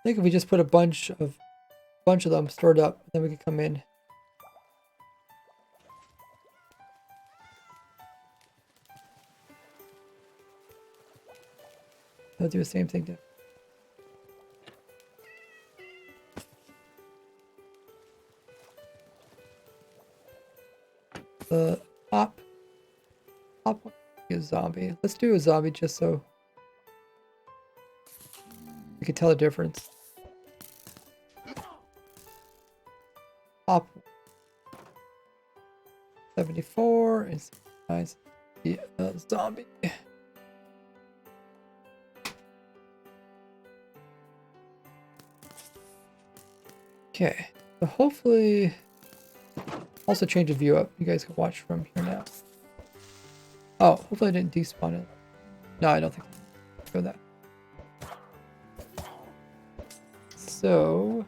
if we just put a bunch of them stored up, then we can come in. I'll do the same thing to the top one. A zombie. Let's do a zombie just so you can tell the difference. Top 74 is nice. The zombie. Okay, so hopefully also change the view up. You guys can watch from here now. Oh, hopefully I didn't despawn it. No, I don't think so. Go that. So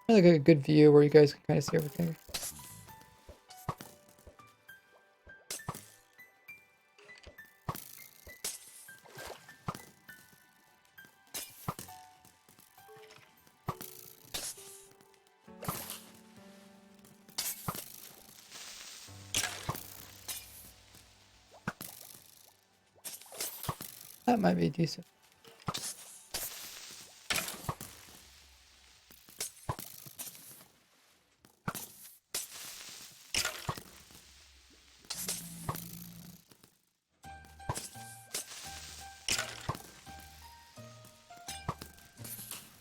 like a good view where you guys can kind of see everything. That might be decent.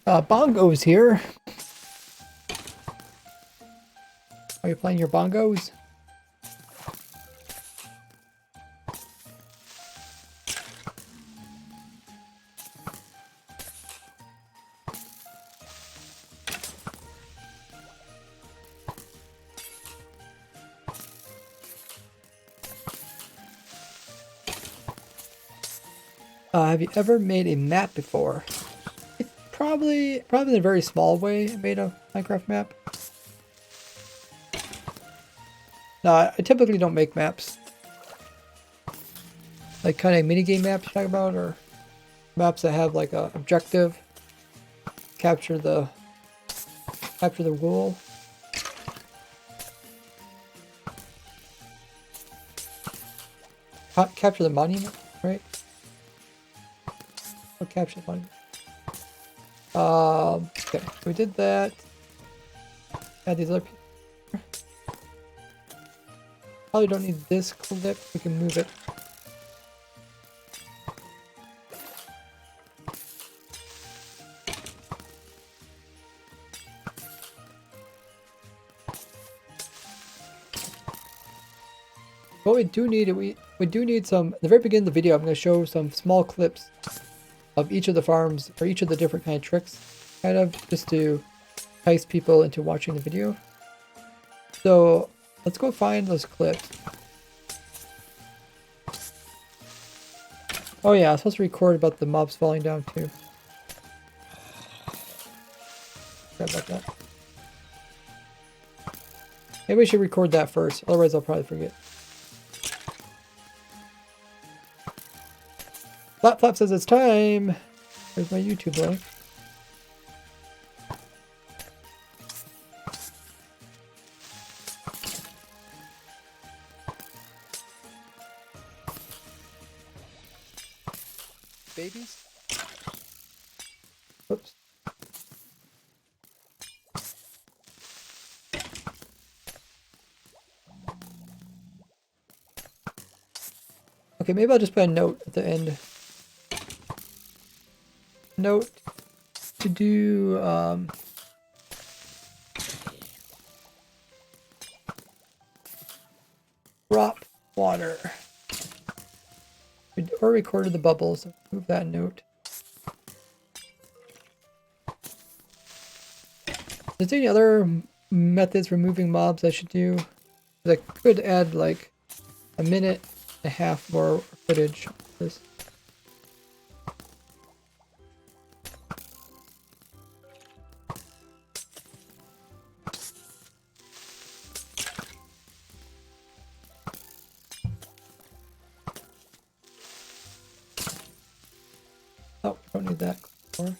Bongos here. Are you playing your bongos? Have you ever made a map before? Probably in a very small way. I made a Minecraft map. No, I typically don't make maps. Like kind of minigame maps you talk about, or maps that have like a objective. Capture the wool. Capture the monument, right? Or capture the monument. Okay, we did that. Add these other people. Probably don't need this clip. We can move it. What we do need, we do need some, at the very beginning of the video, I'm going to show some small clips of each of the farms, or each of the different kind of tricks, kind of, just to entice people into watching the video. So, let's go find those clips. Oh yeah, I was supposed to record about the mobs falling down too. Forgot about that. Maybe we should record that first, otherwise I'll probably forget. Flap Flap says it's time! There's my YouTube link. Babies? Oops. Okay, maybe I'll just put a note at the end. Note to do drop water. Or recorded the bubbles. Move that note. Is there any other methods for moving mobs I should do? I could add like a minute and a half more footage of this. Oh, don't need that. More.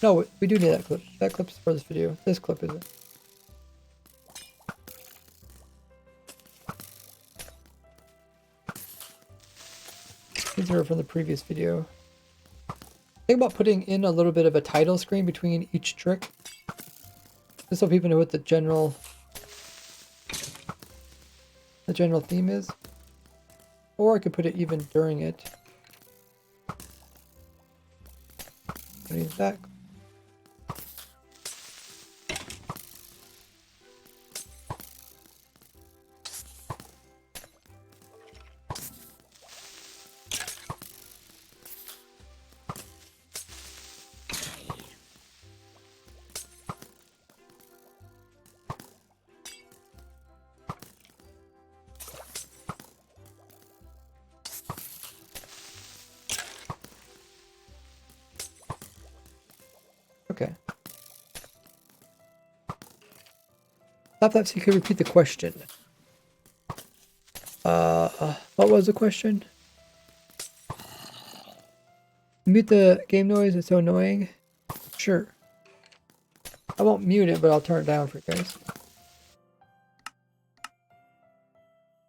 No, we do need that clip. That clip's for this video. This clip isn't. These are from the previous video. Think about putting in a little bit of a title screen between each trick, just so people know what the general theme is. Or I could put it even during it. Use that. Okay. Stop that so you can repeat the question. What was the question? Mute the game noise, it's so annoying. Sure. I won't mute it, but I'll turn it down for you guys. I'm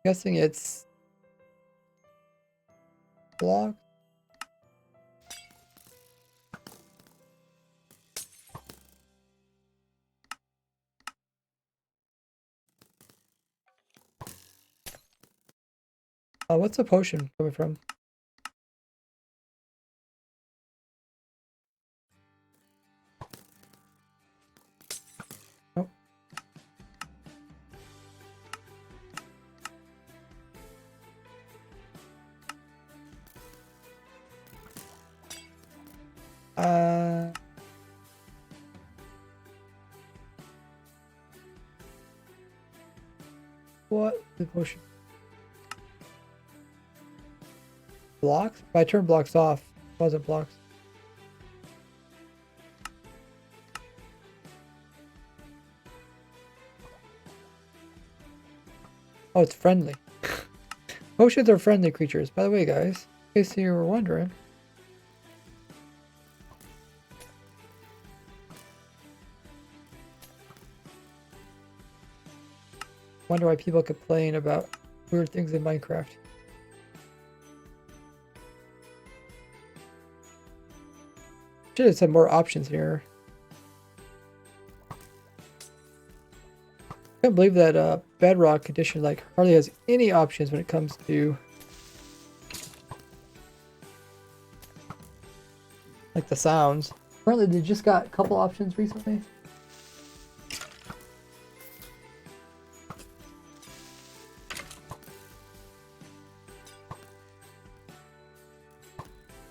guessing it's block. What's the potion coming from? Oh. What the potion? Blocks? If I turn blocks off, it wasn't blocks. Oh, it's friendly. Potions are friendly creatures, by the way, guys. In case you were wondering. Wonder why people complain about weird things in Minecraft. Should have some more options here. I can't believe that Bedrock Edition like hardly has any options when it comes to like the sounds. Apparently they just got a couple options recently.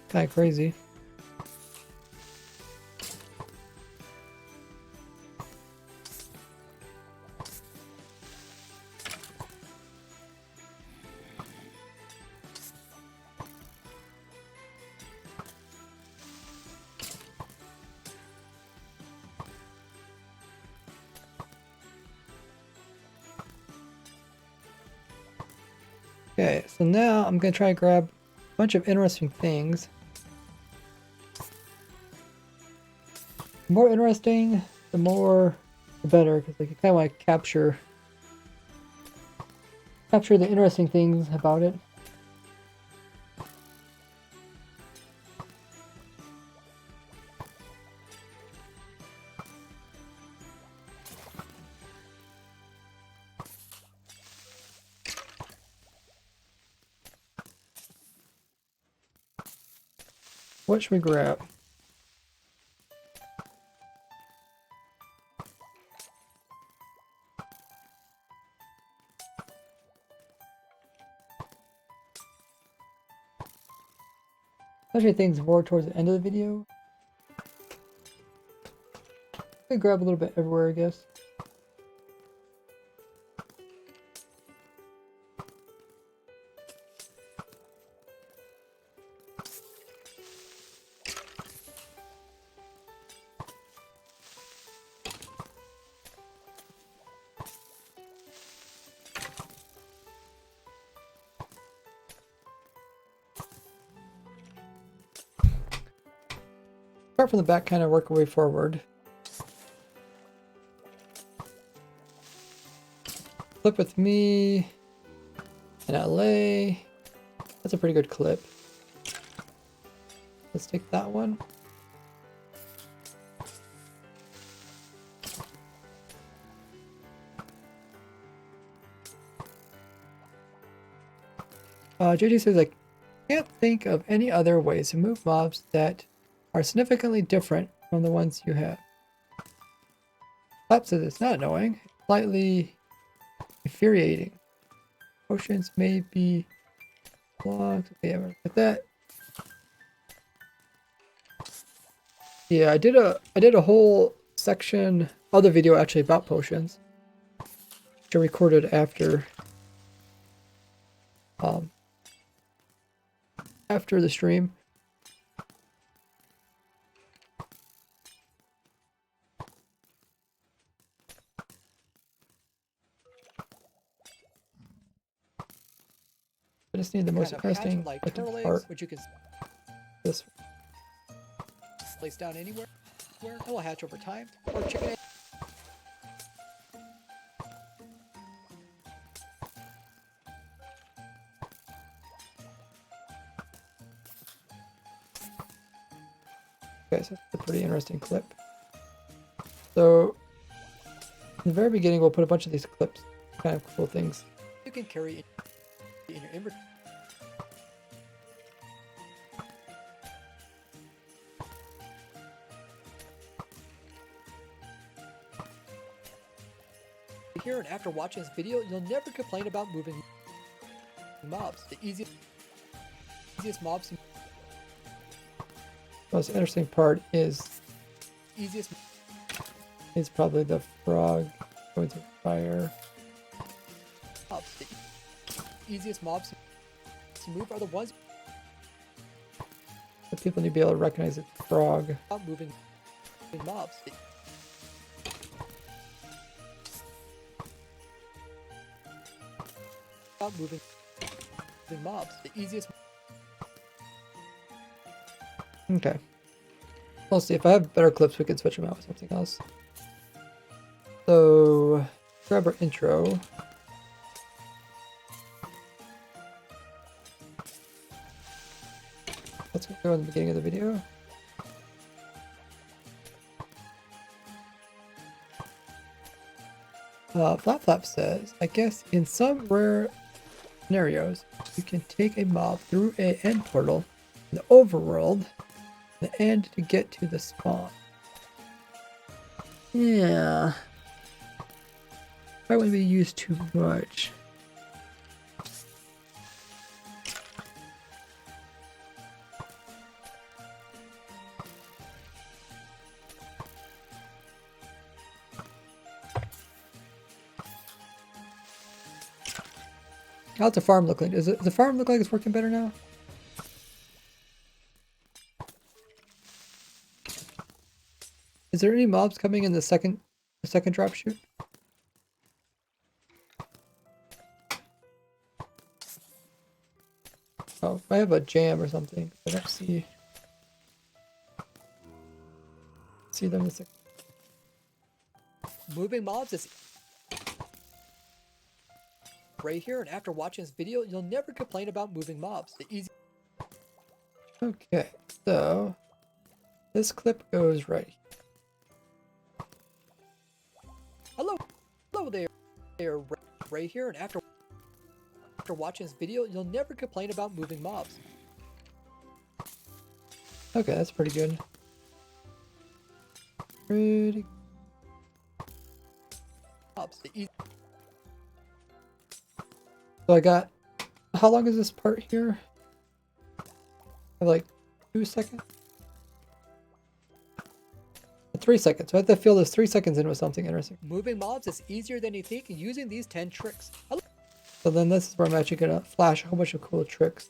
Kind of crazy. Okay, so now I'm gonna try to grab a bunch of interesting things. The more interesting, the better, because like you kind of want to capture the interesting things about it. What should we grab? Especially things more towards the end of the video. I could grab a little bit everywhere, I guess. start from the back, kind of work our way forward. Clip with me in LA. That's a pretty good clip. Let's take that one. JD says, I can't think of any other ways to move mobs that are significantly different from the ones you have. Flap says it's not annoying, it's slightly infuriating. Potions may be blocked. Okay, I'm gonna put that. Yeah, I did a whole section, other video actually about potions, which I recorded after the stream. I just need the most interesting like part. which you can This place down anywhere. It will hatch over time. Or chicken egg. Okay, so that's a pretty interesting clip. So, in the very beginning, we'll put a bunch of these clips, kind of cool things. You can carry in your inventory. Here and after watching this video, you'll never complain about moving mobs. The easiest mobs. The most interesting part is probably the frog going to fire. Mobs. The easiest mobs to move are the ones But people need to be able to recognize it's a frog. about moving mobs. About moving mobs. The easiest. Okay. We'll see. If I have better clips, we can switch them out with something else. So, grab our intro. Let's go in the beginning of the video. Flap says, I guess in some rare scenarios, you can take a mob through an end portal in the overworld, the end to get to the spawn. Yeah. Probably wouldn't be used too much. How's the farm look like? Does the farm look like it's working better now? Is there any mobs coming in the second drop shoot? Oh, I have a jam or something. I don't see them in the second. Moving mobs is right here, and after watching this video, you'll never complain about moving mobs. The easy. Okay, so this clip goes right here. Hello there, right here, and after watching this video, you'll never complain about moving mobs. Okay, that's pretty good. Pretty. Mobs. The easy. So I got. How long is this part here? I have like 2 seconds. 3 seconds. So I have to fill this 3 seconds in with something interesting. Moving mobs is easier than you think using these 10 tricks. So then this is where I'm actually gonna flash a whole bunch of cool tricks.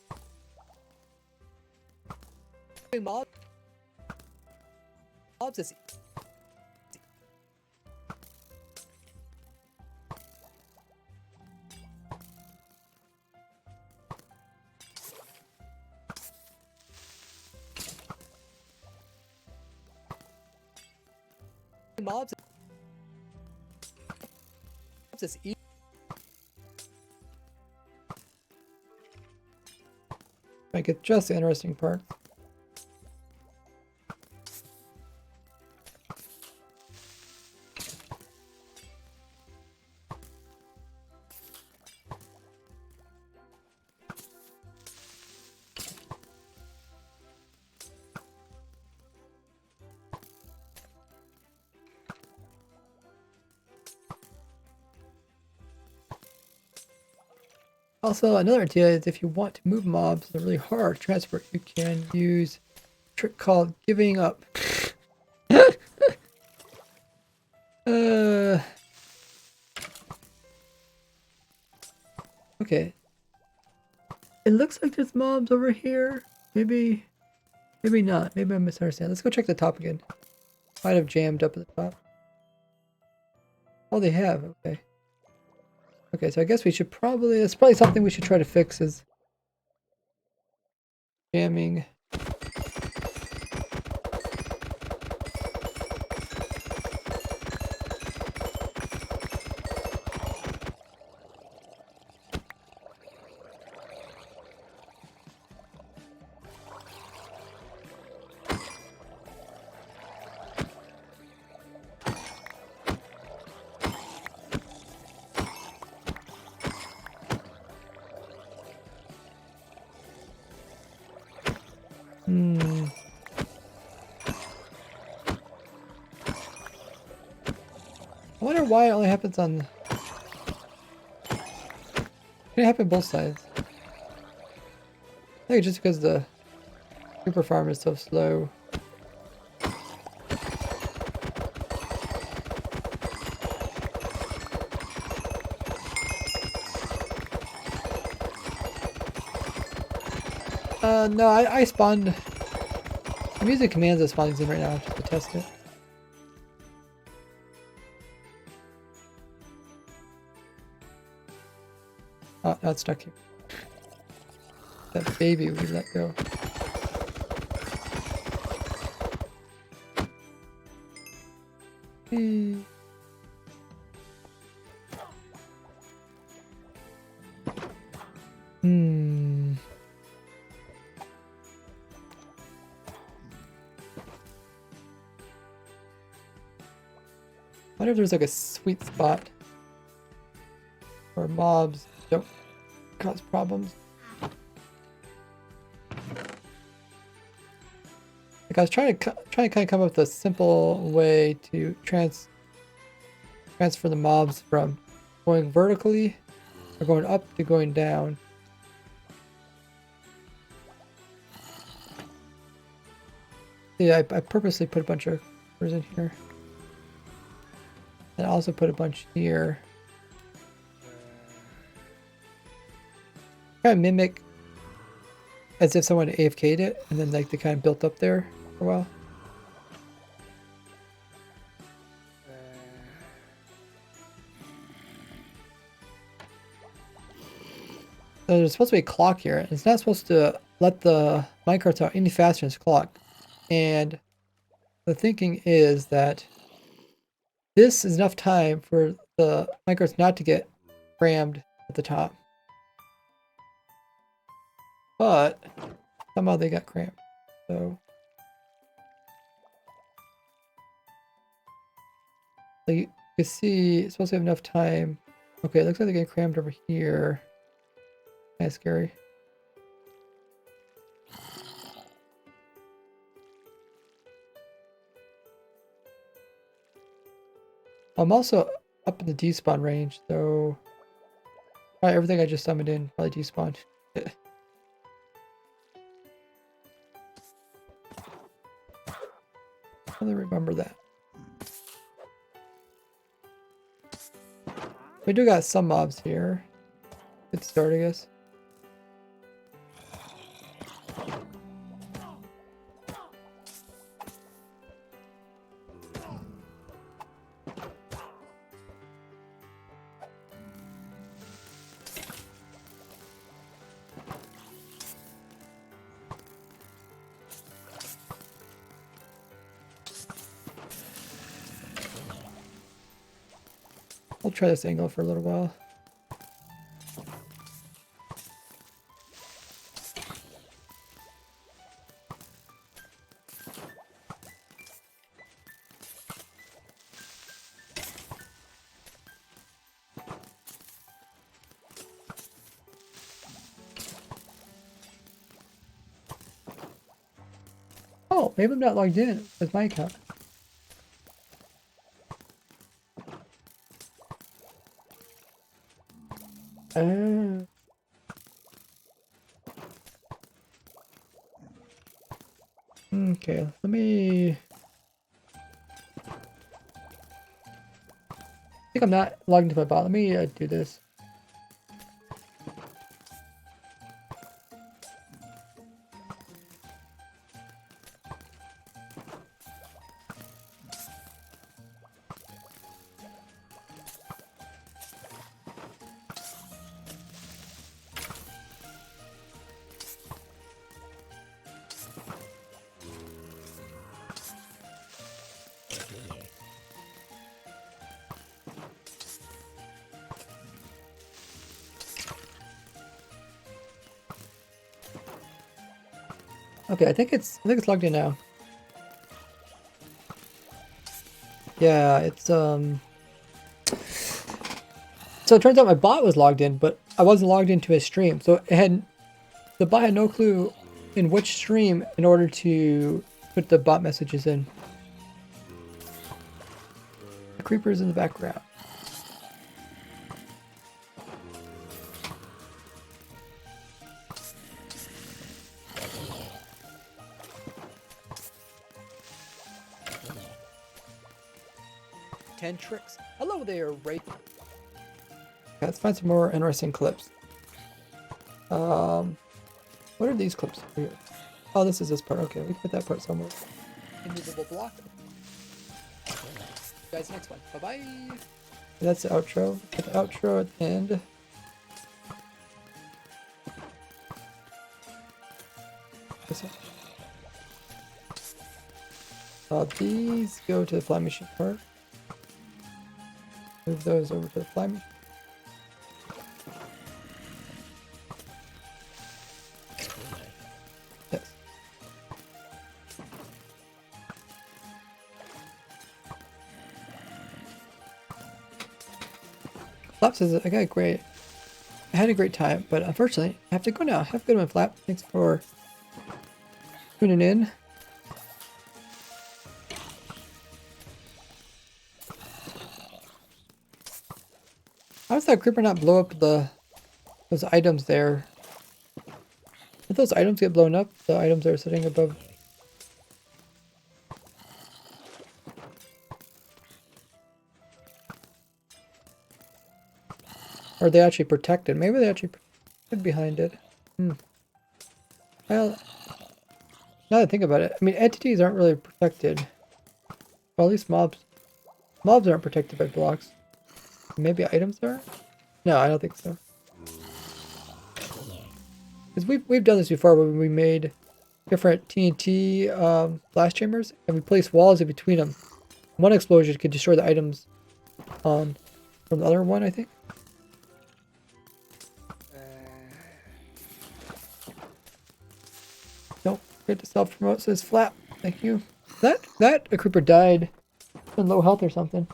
Moving mobs is mobs is easy. Make it just the interesting part. Also, another idea is if you want to move mobs that are really hard to transport, you can use a trick called giving up. Okay. It looks like there's mobs over here. Maybe not. Maybe I misunderstand. Let's go check the top again. Might have jammed up at the top. Oh, they have. Okay. Okay, so I guess we should probably... It's probably something we should try to fix is... jamming. I wonder why it only happens on... It happen both sides. I think it's just because the super farm is so slow. No, I spawned... I'm using commands as spawning in right now just to test it. Oh, now it's stuck here. That baby we let go. Hey. I wonder if there's like a sweet spot where mobs don't cause problems. Like I was trying to kind of come up with a simple way to transfer the mobs from going vertically or going up to going down. Yeah, I purposely put a bunch of numbers in here. And I also put a bunch here. Kind of mimic as if someone AFK'd it and then like they kind of built up there for a while. So there's supposed to be a clock here. And it's not supposed to let the minecarts out any faster than this clock. And the thinking is that this is enough time for the minecarts not to get rammed at the top. But somehow they got cramped. So like you can see it's supposed to have enough time. Okay, it looks like they're getting crammed over here. Kind of scary. I'm also up in the despawn range, so probably everything I just summoned in probably despawned. Really remember that. We do got some mobs here. Good start, I guess. try this angle for a little while. Oh, maybe I'm not logged in with my account. Okay, let me... I think I'm not logged into my bot. Let me do this. Okay, I think it's logged in now. Yeah, it's so it turns out my bot was logged in, but I wasn't logged into a stream. So the bot had no clue in which stream in order to put the bot messages in. The creeper's in the background. Tricks. Hello there, Ray. Okay, let's find some more interesting clips. What are these clips here? Oh, this is this part. Okay, we can put that part somewhere. Immovable block. See you guys next one. Bye bye. That's the outro. Put the outro at the end. These go to the fly machine part. Move those over to the fly machine. Yes. Flap says, I had a great time, but unfortunately, I have to go now. Have a good one, Flap. Thanks for tuning in. How does that creeper not blow up those items there? If those items get blown up, the items that are sitting above. Or are they actually protected? Maybe they actually protected behind it. Well, now that I think about it, I mean, entities aren't really protected. Well, at least mobs. Mobs aren't protected by blocks. Maybe items are? No, I don't think so. Because we've done this before when we made different TNT blast chambers and we placed walls in between them. One explosion could destroy the items from the other one, I think. Nope, great to self-promote, says Flap. Thank you. That a creeper died in low health or something.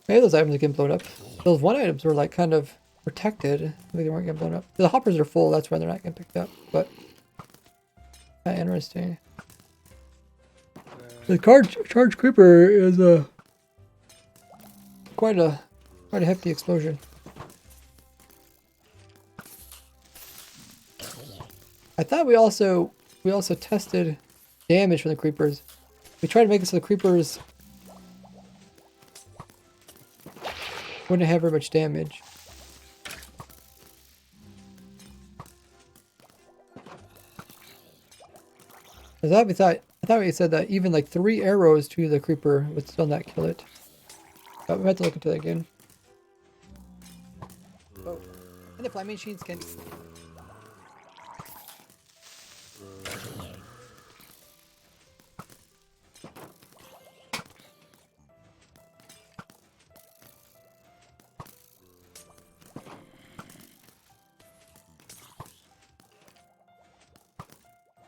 Maybe those items are getting blown up. Those one items were like kind of protected. Maybe they weren't getting blown up. The hoppers are full, that's why they're not getting picked up. But interesting. The charge creeper is quite a hefty explosion. I thought we also tested damage from the creepers. We tried to make it so the creepers wouldn't have very much damage. Because I thought thought he said that even like 3 arrows to the creeper would still not kill it. But we have to look into that again. Oh, and the flaming machines can.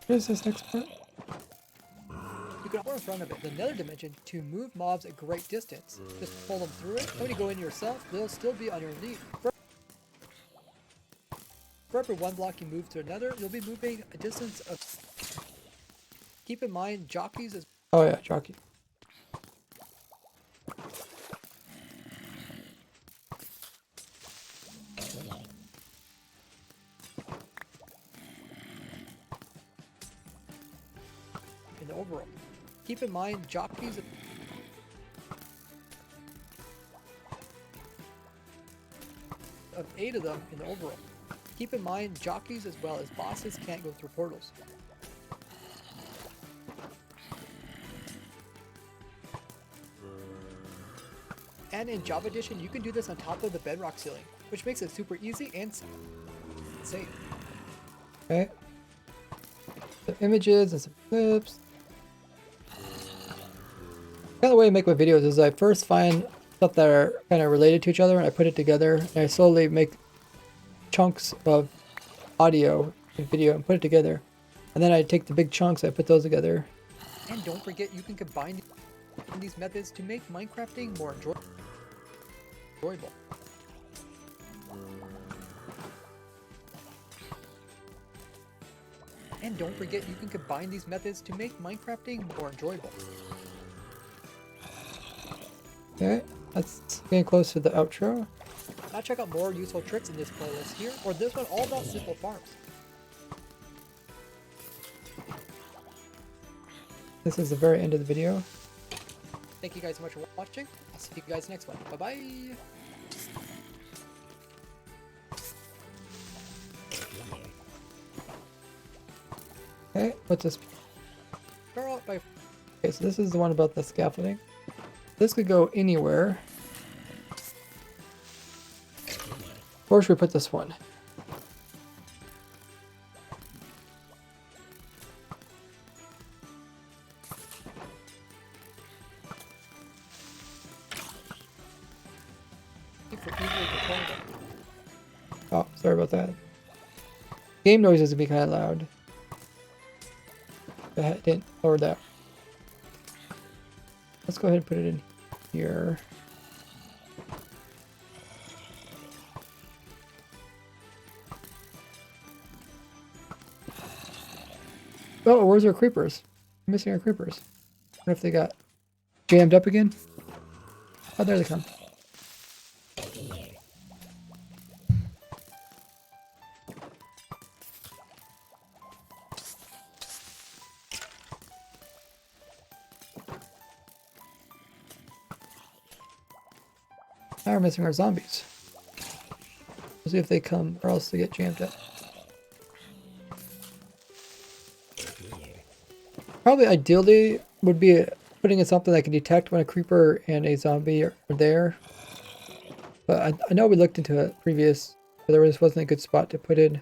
What is this next part? You can go in front of it, the nether dimension, to move mobs a great distance. Just pull them through it. When you go in yourself, they'll still be on your lead. For every 1 block you move to another, you'll be moving a distance of. Keep in mind, jockeys is. Oh yeah, jockey. In the overall. Keep in mind, jockeys of 8 of them in the overall. Keep in mind, jockeys as well as bosses can't go through portals. And in Java Edition, you can do this on top of the bedrock ceiling, which makes it super easy and safe. Okay. Some images and some clips. Kind of the way I make my videos is I first find stuff that are kind of related to each other and I put it together and I slowly make chunks of audio and video and put it together. And then I take the big chunks, I put those together. And don't forget, you can combine these methods to make Minecrafting more enjoyable. And don't forget, you can combine these methods to make Minecrafting more enjoyable. Okay, that's getting close to the outro. Now check out more useful tricks in this playlist here, or this one all about simple farms. This is the very end of the video. Thank you guys so much for watching. I'll see you guys next one. Bye-bye. Okay, what's this? Bye. Okay, so this is the one about the scaffolding. This could go anywhere. Where should we put this one? Oh, sorry about that. Game noises would be kind of loud. I didn't lower that. Let's go ahead and put it in here. Oh, where's our creepers? I'm missing our creepers. I wonder if they got jammed up again. Oh, there they come. Now we're missing our zombies. We'll see if they come or else they get jammed up. Probably ideally would be putting in something that can detect when a creeper and a zombie are there. But I know we looked into it previous, but there just wasn't a good spot to put in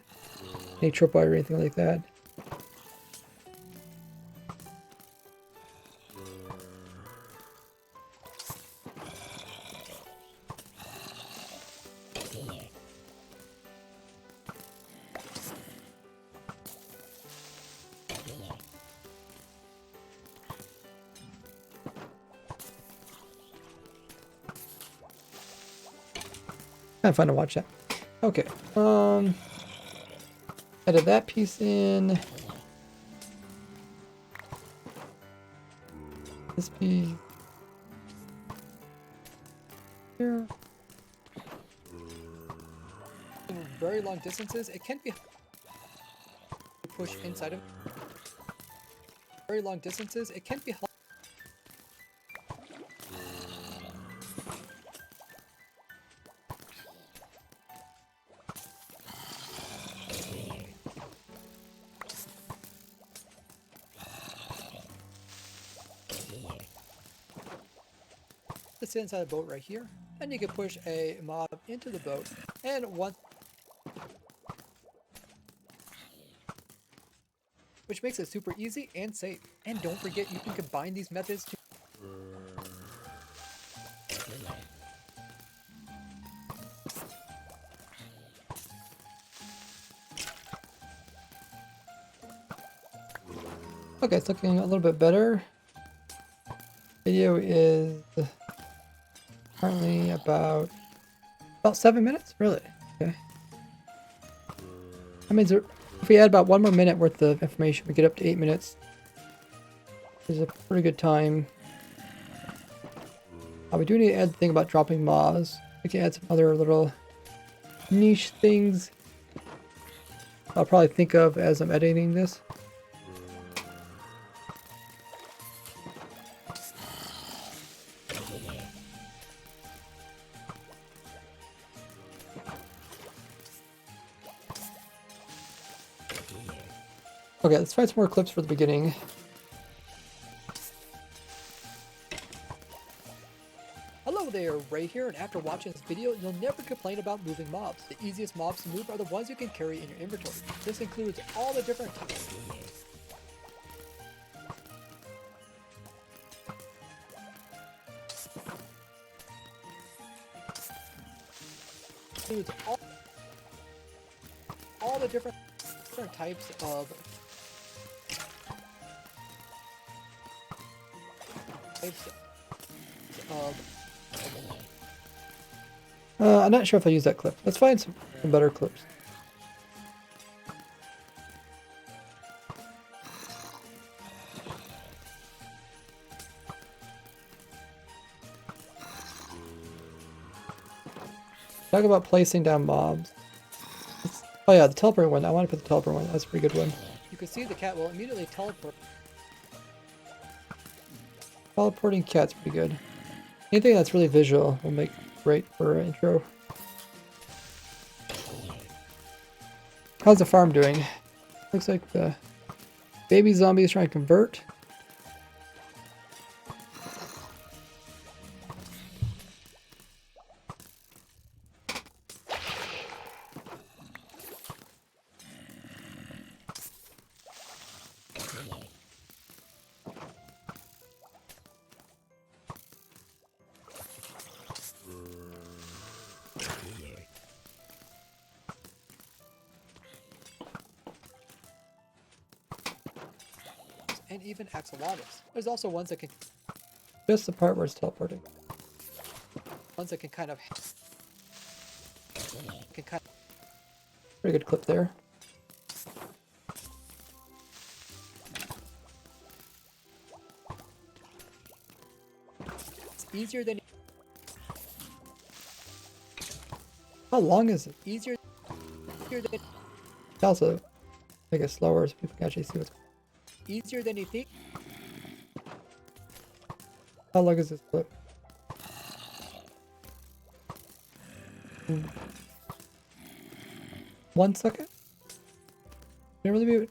any tripwire or anything like that. Kind of fun to watch that. Okay, added that piece in. This piece here. In very long distances, it can be push inside of very long distances. It can be to sit inside a boat right here, and you can push a mob into the boat, and once, which makes it super easy and safe. And don't forget, you can combine these methods to Okay, it's looking a little bit better. Video is currently about 7 minutes? Really? Okay. That means if we add about 1 more minute worth of information, we get up to 8 minutes. Which is a pretty good time. We do need to add the thing about dropping mobs. We can add some other little niche things I'll probably think of as I'm editing this. Okay, let's find some more clips for the beginning. Hello there, Ray here, and after watching this video, you'll never complain about moving mobs. The easiest mobs to move are the ones you can carry in your inventory. This includes all the different types. Includes all the different types of I'm not sure if I use that clip. Let's find some better clips. Talk about placing down mobs. Oh yeah, the teleport one. I want to put the teleport one. That's a pretty good one. You can see the cat will immediately teleport. Teleporting cat's pretty good. Anything that's really visual will make great for an intro. How's the farm doing? Looks like the baby zombie is trying to convert. And even axolotls. There's also ones that can Part where it's teleporting. kind of Pretty good clip there. it's easier than How long is it? easier than It's also make it slower so people can actually see what's going on. easier than you think. How long is this clip? 1 second? Can it really be? Is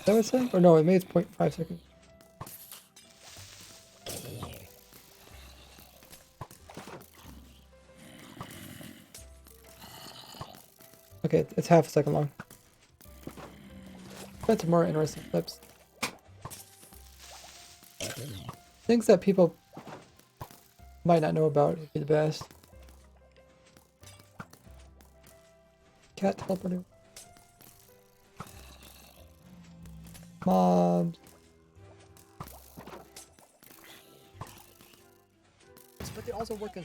that what it's saying? Or no, it made it's 0.5 seconds. Okay, it's half a second long. That's more interesting clips. Things that people might not know about would be the best. Cat teleporting. Mobs. But they also work in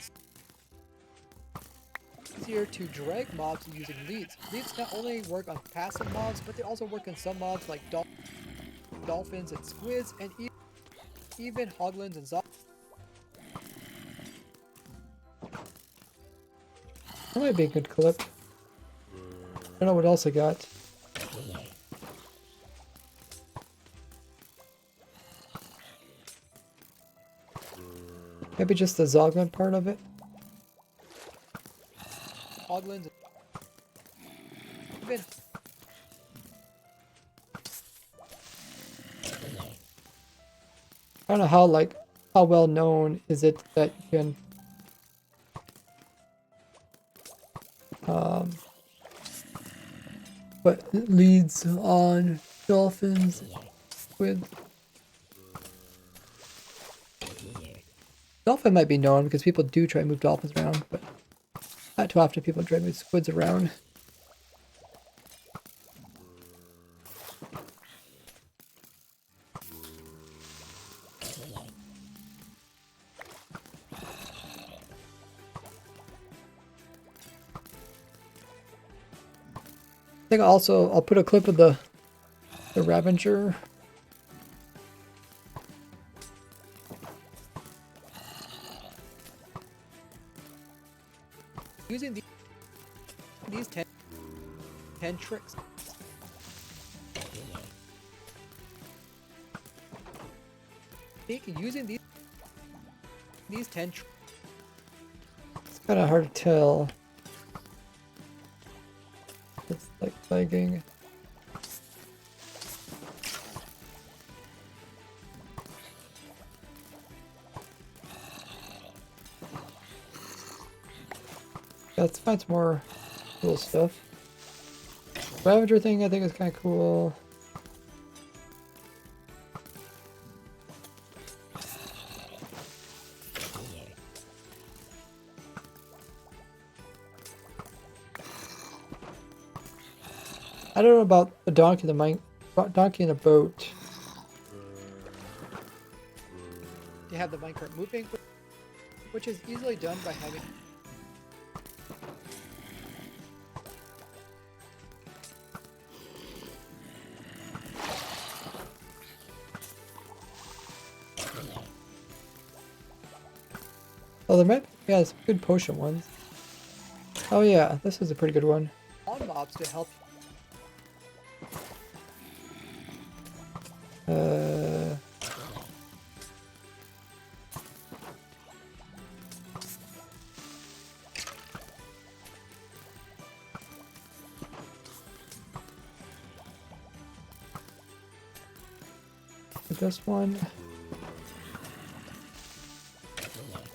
easier to drag mobs using leads. Leads not only work on passive mobs, but they also work in some mobs like dolphins and squids, and even hoglins and zombies. That might be a good clip. I don't know what else I got. Maybe just the Zogman part of it. Hoglins, even I don't know how how well known is it that you can put leads on dolphins with dolphin might be known because people do try to move dolphins around, but not too often people try to move squids around. I think I'll put a clip of the Ravager. Using these 10 tricks. Using these 10 tricks. It's kind of hard to tell. It's like lagging. Let's find some more cool stuff. Ravager thing I think is kind of cool. I don't know about a donkey in the boat. To have the minecart moving, which is easily done by having Oh, there might be, yeah, some good potion ones. Oh yeah, this is a pretty good one. on mobs to help. This one.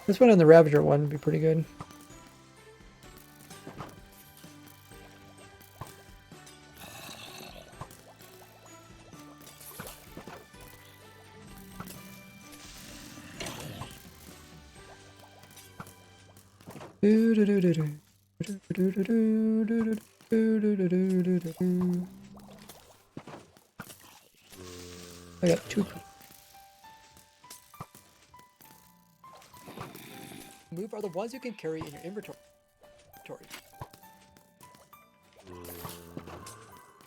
This one and the Ravager one would be pretty good. I got two. Move are the ones you can carry in your inventory.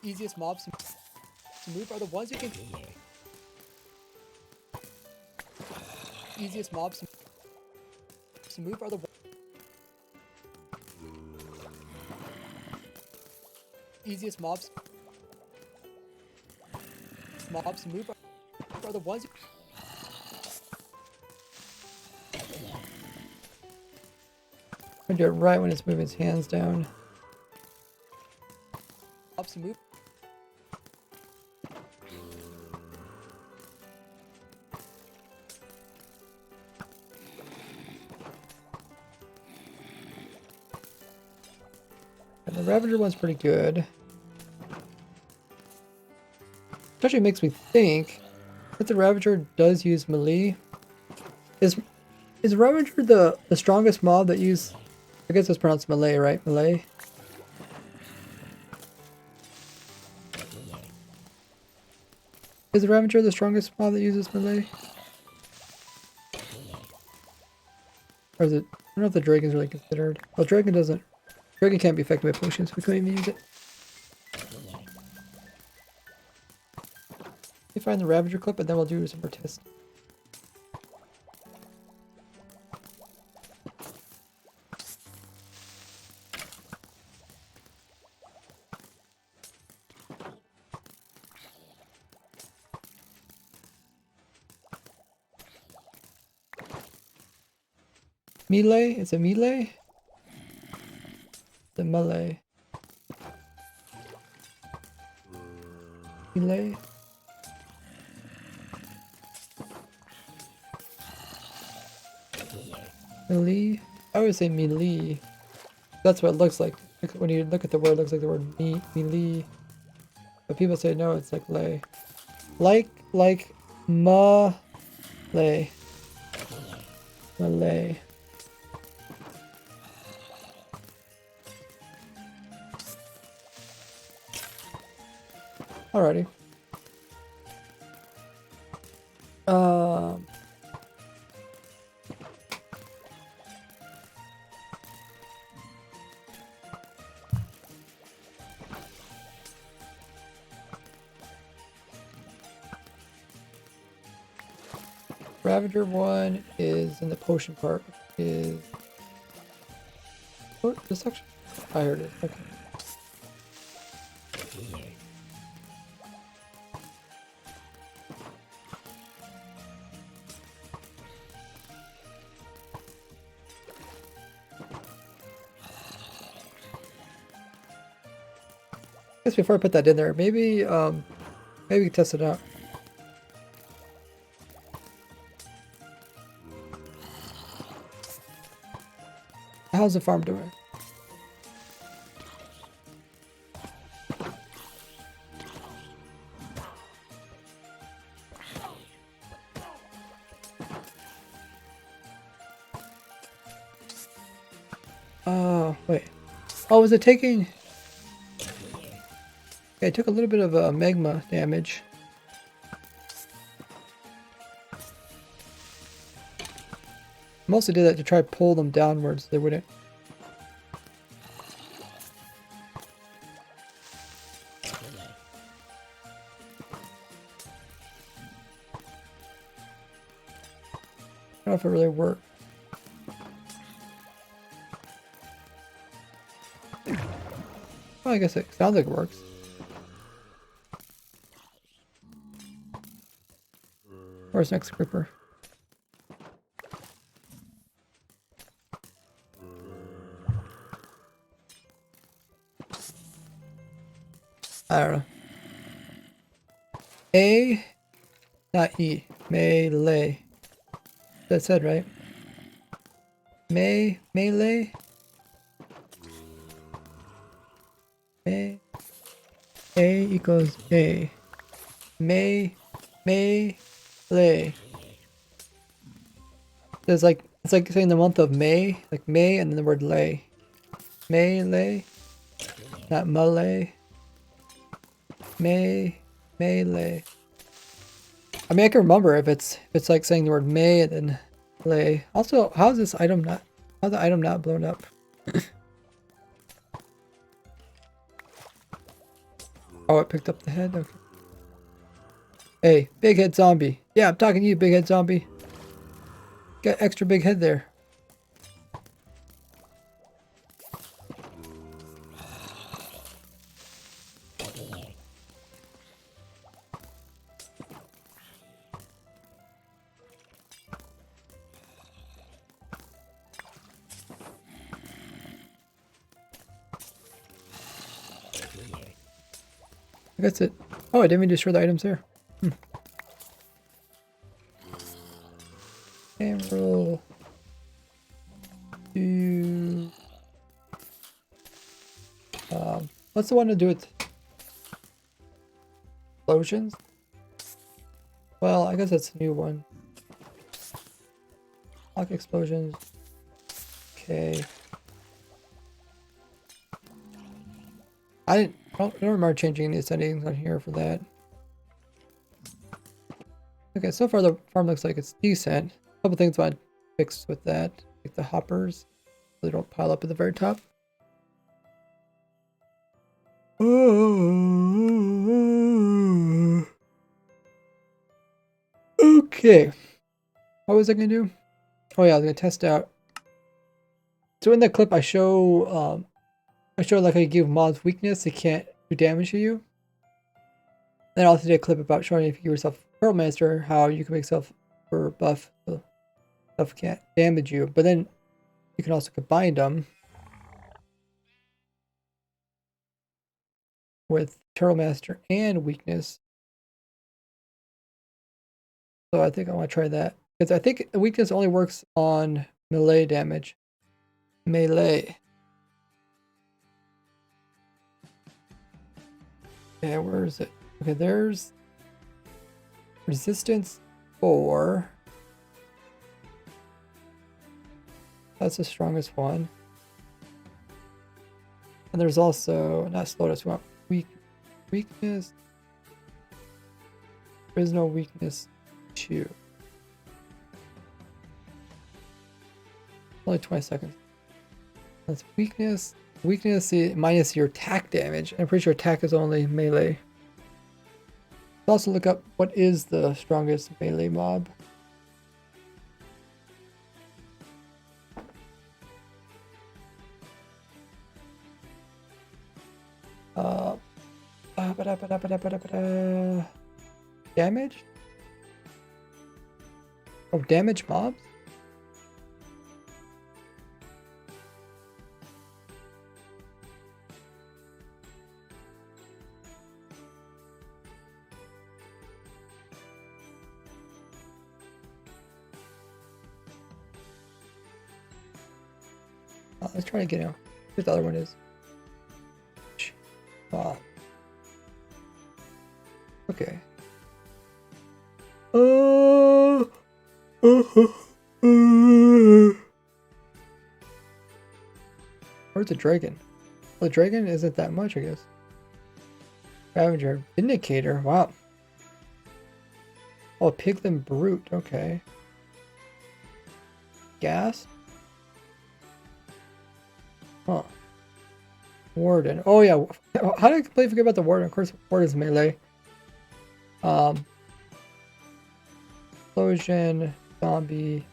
Easiest mobs to move are the ones you can. Easiest mobs to move are the. Easiest mobs to move are the ones. I do it right when it's moving its hands down. Mobs to move. And the Ravager one's pretty good. It actually makes me think that the Ravager does use melee. Is Ravager the strongest mob that use? I guess it's pronounced melee, right? Melee. Is the Ravager the strongest mob that uses melee? Or is it? I don't know if the Dragon's really considered. Well, Dragon doesn't. Dragon can't be affected by potions. We couldn't even use it. We find the Ravager clip and then we'll do some more tests. Melee? Is it melee? The melee. Melee? Melee? I always say melee. That's what it looks like. When you look at the word, it looks like the word melee. But people say no, it's like lay. Like lay. Malay. Alrighty. Um. Ravager 1 is in the potion part. Is what this section? I heard it. Okay. I guess before I put that in there, maybe maybe we can test it out. How's the farm doing? Wait. Oh, was it taking... Yeah, it took a little bit of magma damage. Mostly did that to try to pull them downwards so they wouldn't. I don't know if it really worked. Well, I guess it sounds like it works. Where's next creeper? I don't know. A, not E. Melee. That said, right? Melee? A equals A. Melee. It's like saying the month of May, like May and then the word lay. Melee, not Malay. Melee. I mean, I can remember if it's like saying the word May and then lay. Also, how's the item not blown up? Oh, it picked up the head. Okay. Hey, big head zombie. Yeah, I'm talking to you, big head zombie. Got extra big head there. That's it. Oh, I didn't even destroy the items there. And roll. Do. What's the one to do with explosions? Well, I guess that's a new one. Lock explosions. Okay. I don't remember changing any settings on here for that. Okay, so far the farm looks like it's decent. A couple things I want to fix with that, like the hoppers, so they don't pile up at the very top. Okay. What was I gonna do? Oh yeah, I was gonna test out. So in that clip, I show like I give mobs weakness; they can't do damage to you. Then I also did a clip about showing if you give yourself Pearl Master, how you can make yourself for buff so stuff can't damage you. But then you can also combine them with Turtle Master and weakness. So I think I want to try that. Because I think weakness only works on melee damage. Melee. Yeah, where is it? Okay, there's resistance 4. That's the strongest one. And there's also, not slowness, we want weakness. There is no weakness 2. Only 20 seconds. That's weakness. Weakness minus your attack damage. I'm pretty sure attack is only melee. Let's also look up what is the strongest melee mob. Damage? Oh, damage mobs? Let's try to get out. What the other one is. Okay. Where's the dragon? Well, the dragon isn't that much, I guess. Scavenger. Vindicator. Wow. Oh, Piglin Brute. Okay. Gas? Huh. Warden. Oh, yeah. How did I completely forget about the Warden? Of course, Warden's melee. Explosion. Zombie.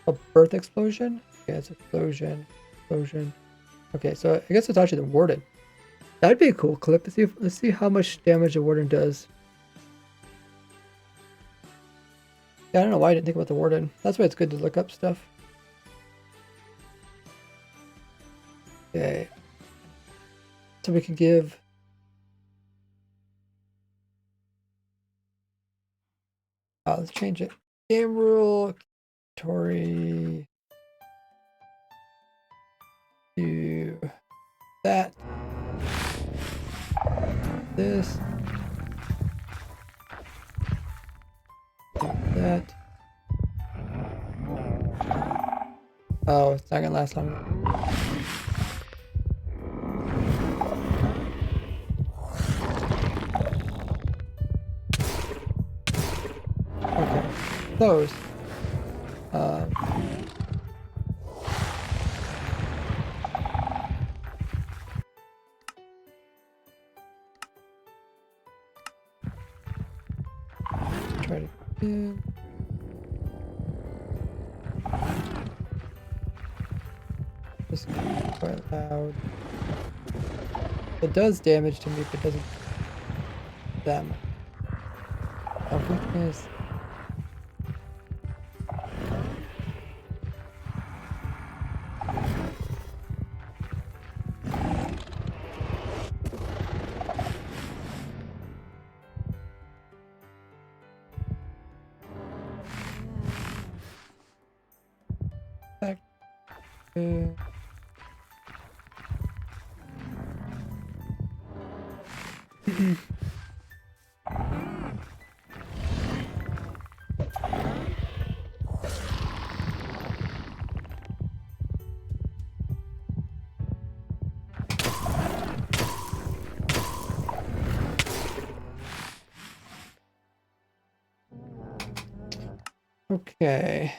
A birth explosion? Okay, it's explosion. Explosion. Okay, so I guess it's actually the Warden. That'd be a cool clip. Let's see how much damage the Warden does. Yeah, I don't know why I didn't think about the Warden. That's why it's good to look up stuff. Okay. So we can give... let's change it. Game rule. Tory. Do that. This. Do that. Oh, it's not gonna last long. Okay. Those. Try it again. This is quite loud. It does damage to me, but doesn't that much. Weakness. Back. Okay.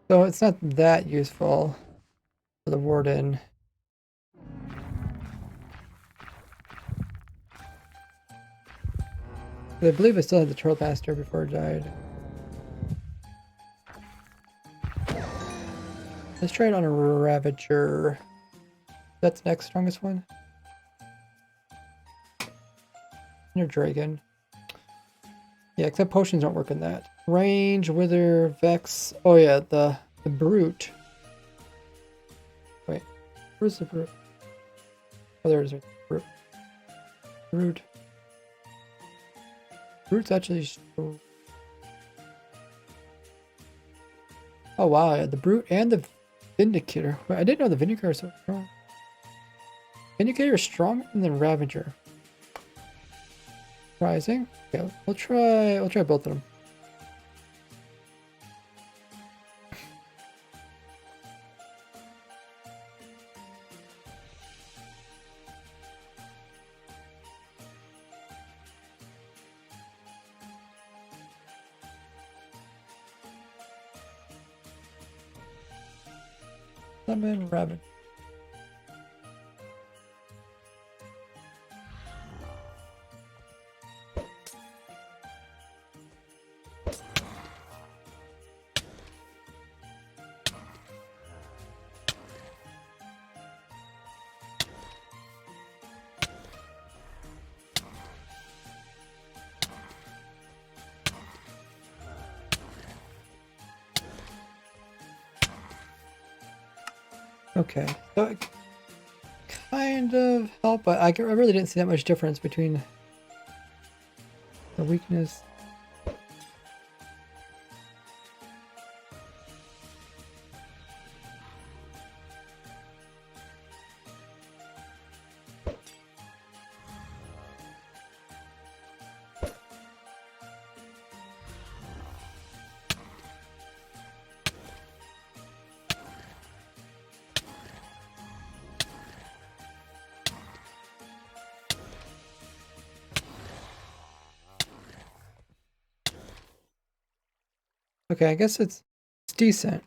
So it's not that useful for the Warden. I believe I still had the Troll Master before it died. Let's try it on a Ravager. That's the next strongest one. Your Dragon. Yeah, except potions don't work in that. Range, Wither, Vex. Oh yeah, the Brute. Wait, where's the Brute? Oh, there's a Brute. Brute. Brute's actually strong. Oh wow, yeah, the Brute and the Vindicator. Wait, I didn't know the Vindicator was so strong. Vindicator is stronger than the Ravager. Surprising. Okay, we'll try both of them. Summon Rabbit. Okay, so it kind of helped, but I really didn't see that much difference between the weakness. Okay, I guess it's decent.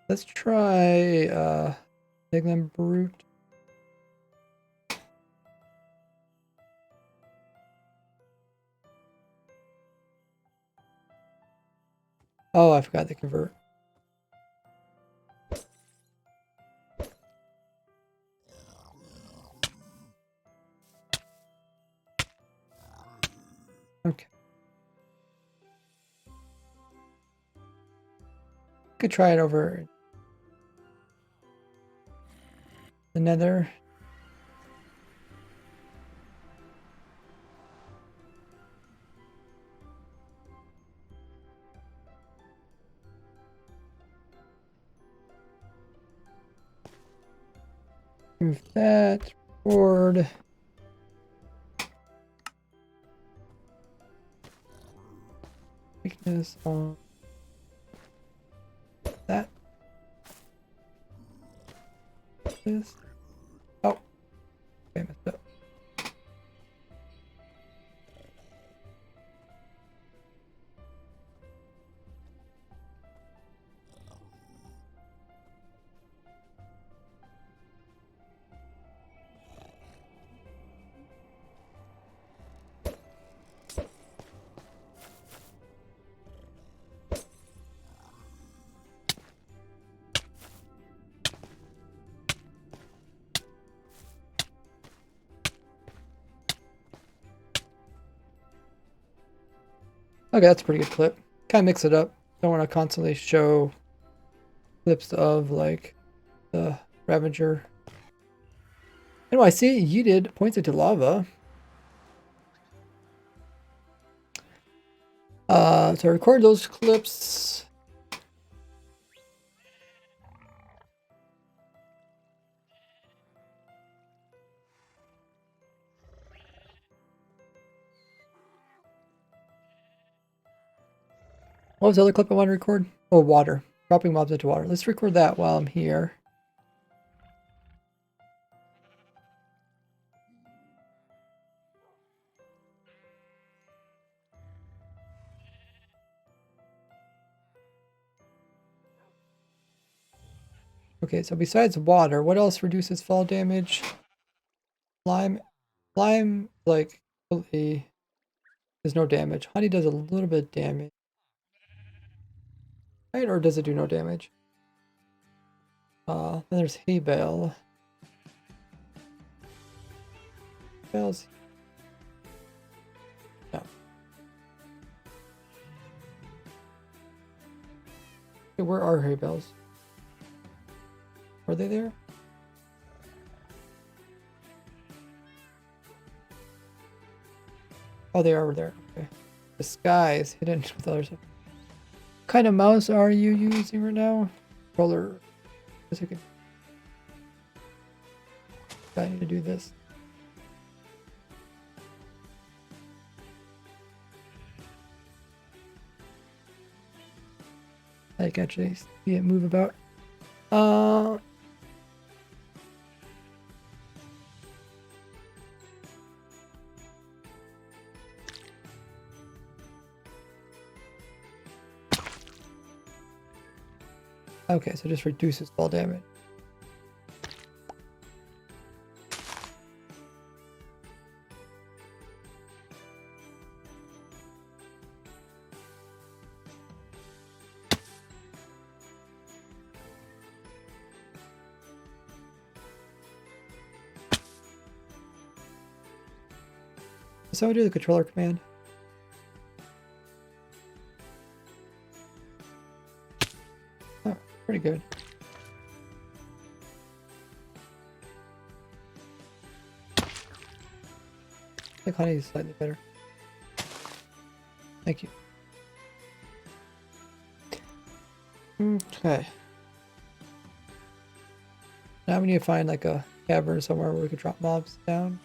Let's try Diglin Brute. Oh, I forgot to convert. Okay. Could try it over the Nether. Move that forward. Weakness on that. This. Oh, okay, messed up. Okay, that's a pretty good clip. Kind of mix it up. Don't want to constantly show clips of like the Ravager. Anyway, I see you did pointed to lava. So I record those clips. What was the other clip I want to record? Oh, water. Dropping mobs into water. Let's record that while I'm here. Okay, so besides water, what else reduces fall damage? Lime. Lime, like, completely does no damage. Honey does a little bit of damage. Right? Or does it do no damage? Then there's hay bale. Bales. No. Okay, where are hay bales? Are they there? Oh, they are over there. Okay. Disguise hidden with others. What kind of mouse are you using right now? Controller. I need to do this. I can actually see it move about. Okay, so just reduces fall damage. So I do the controller command. Oh, pretty good. I think honey is slightly better. Thank you. Okay. Now we need to find like a cavern somewhere where we could drop mobs down.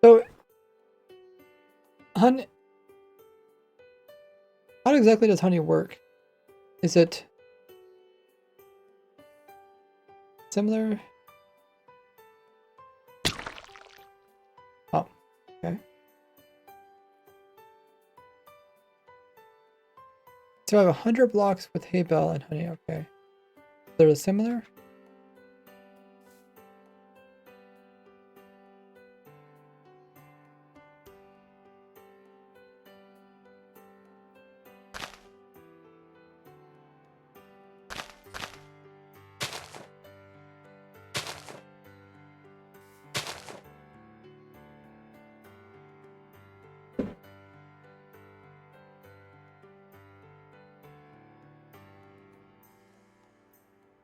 So, honey, how exactly does honey work? Is it similar? Oh, okay. So I have 100 blocks with hay bale and honey. Okay. They're similar?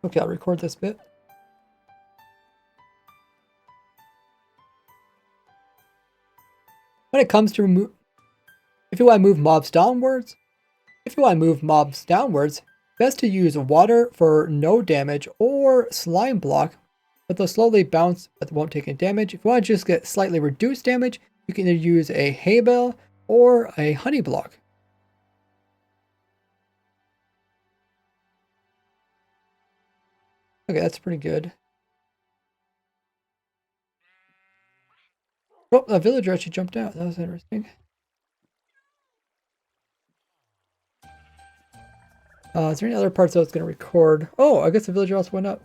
Okay, I'll record this bit. When it comes to if you want to move mobs downwards, best to use water for no damage or slime block, but they'll slowly bounce but won't take any damage. If you want to just get slightly reduced damage, you can either use a hay bale or a honey block. Okay, that's pretty good. Oh, a villager actually jumped out. That was interesting. Is there any other parts I was going to record? Oh, I guess the villager also went up.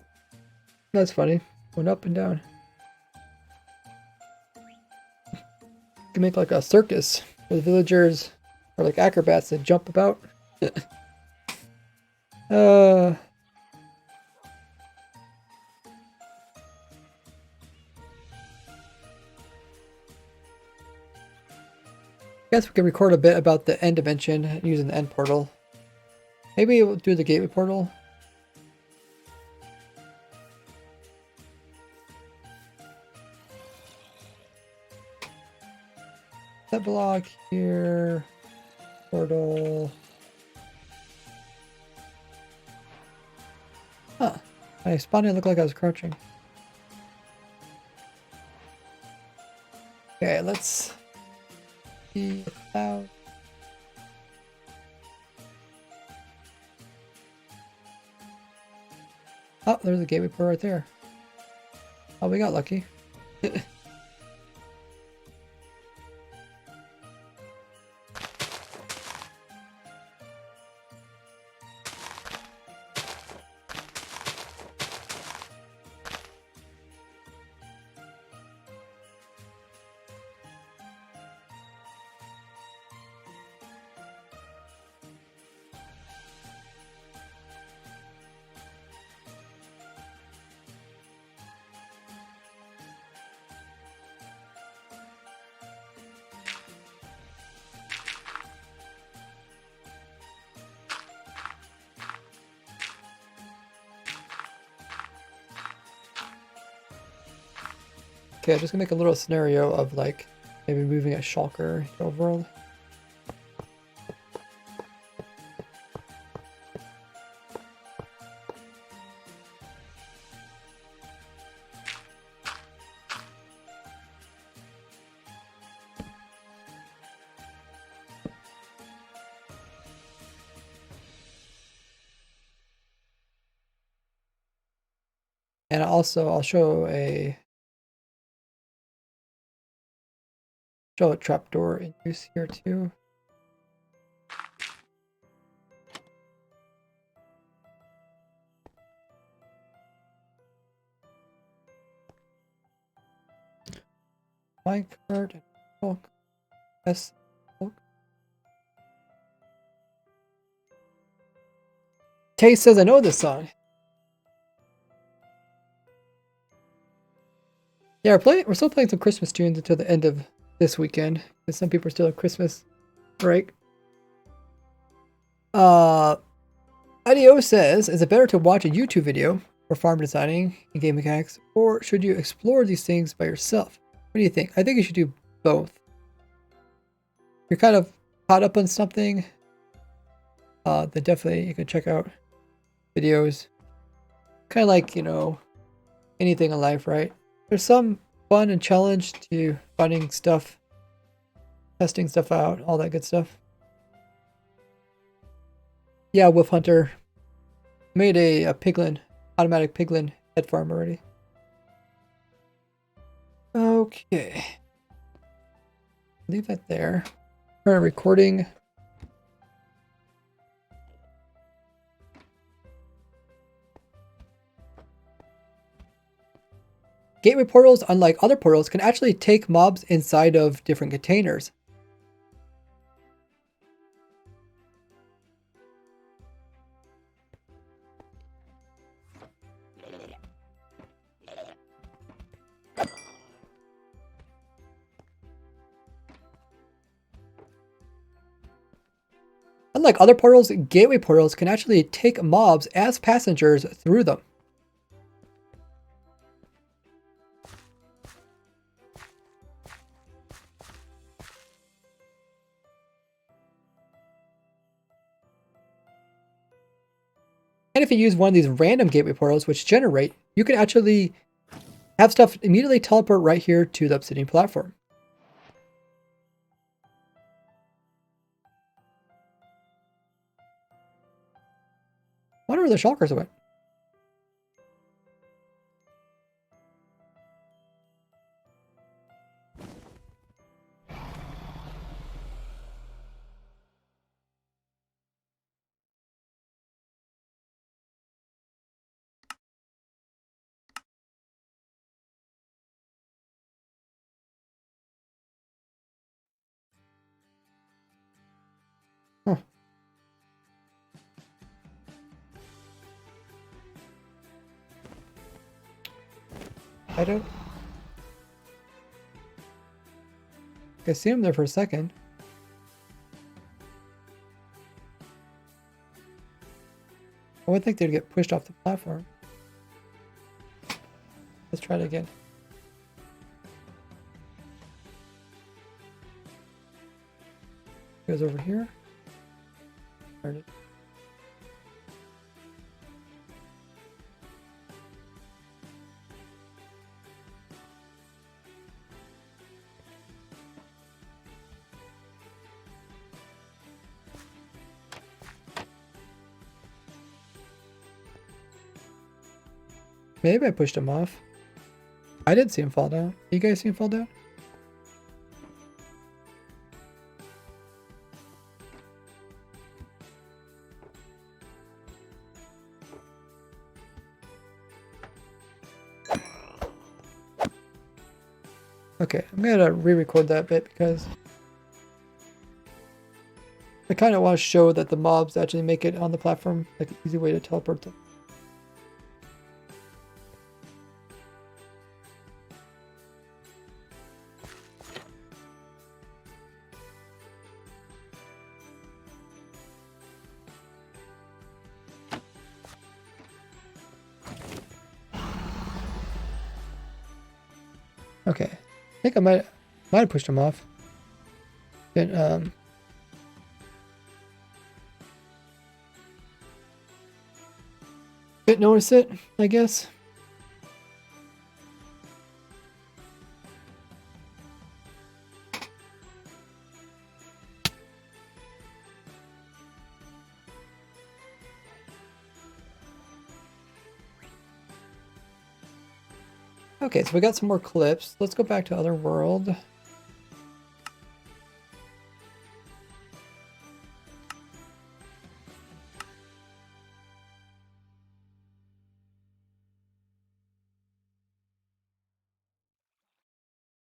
That's funny. Went up and down. You can make like a circus where the villagers are like acrobats that jump about. Guess we can record a bit about the end dimension using the end portal. Maybe we'll do the gateway portal. That block here. Portal. Huh. I spawned and looked like I was crouching. Okay, let's see out. Oh, there's a gateway port right there. Oh, we got lucky. Okay, I'm just gonna make a little scenario of like maybe moving a shulker over. And also I'll show a trapdoor in use here too. Minecart and bulk. S bulk. Tay says I know this song. Yeah, we're still playing some Christmas tunes until the end of this weekend. Because some people are still on Christmas break. IDO says, is it better to watch a YouTube video for farm designing and game mechanics, or should you explore these things by yourself? What do you think? I think you should do both. If you're kind of caught up on something, then definitely you can check out videos. Kind of like, you know, anything in life, right? There's some fun and challenge to finding stuff, testing stuff out, all that good stuff. Yeah, Wolf Hunter made a piglin, automatic piglin head farm already. Okay. Leave that there. Current recording. Gateway portals, unlike other portals, can actually take mobs inside of different containers. Unlike other portals, gateway portals can actually take mobs as passengers through them. And if you use one of these random gateway portals which generate, you can actually have stuff immediately teleport right here to the Obsidian platform. Wonder where the shulkers went. Huh. I don't. I see him there for a second. I would think they'd get pushed off the platform. Let's try it again. Goes over here. There it is. Maybe I pushed him off. I did see him fall down. You guys see him fall down? Okay, I'm gonna re-record that bit because I kind of want to show that the mobs actually make it on the platform, like an easy way to teleport them. Okay, I think I might have pushed him off. Didn't notice it, I guess. Okay, so we got some more clips. Let's go back to Other World.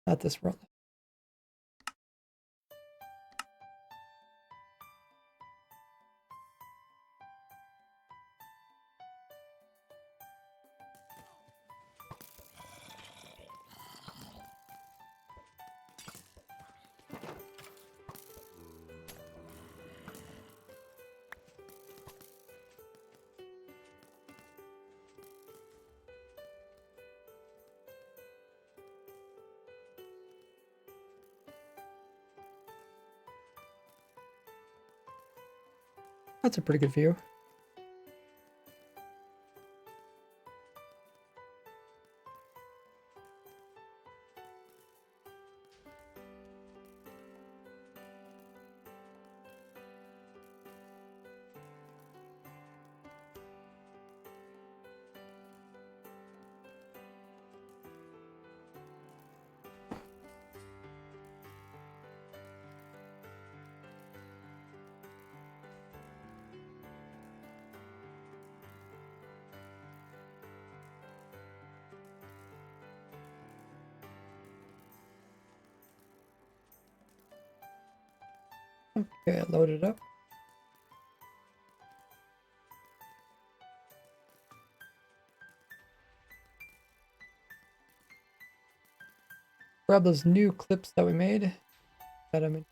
Not this world. That's a pretty good view. Okay, load it up. Grab those new clips that we made. That I'm in.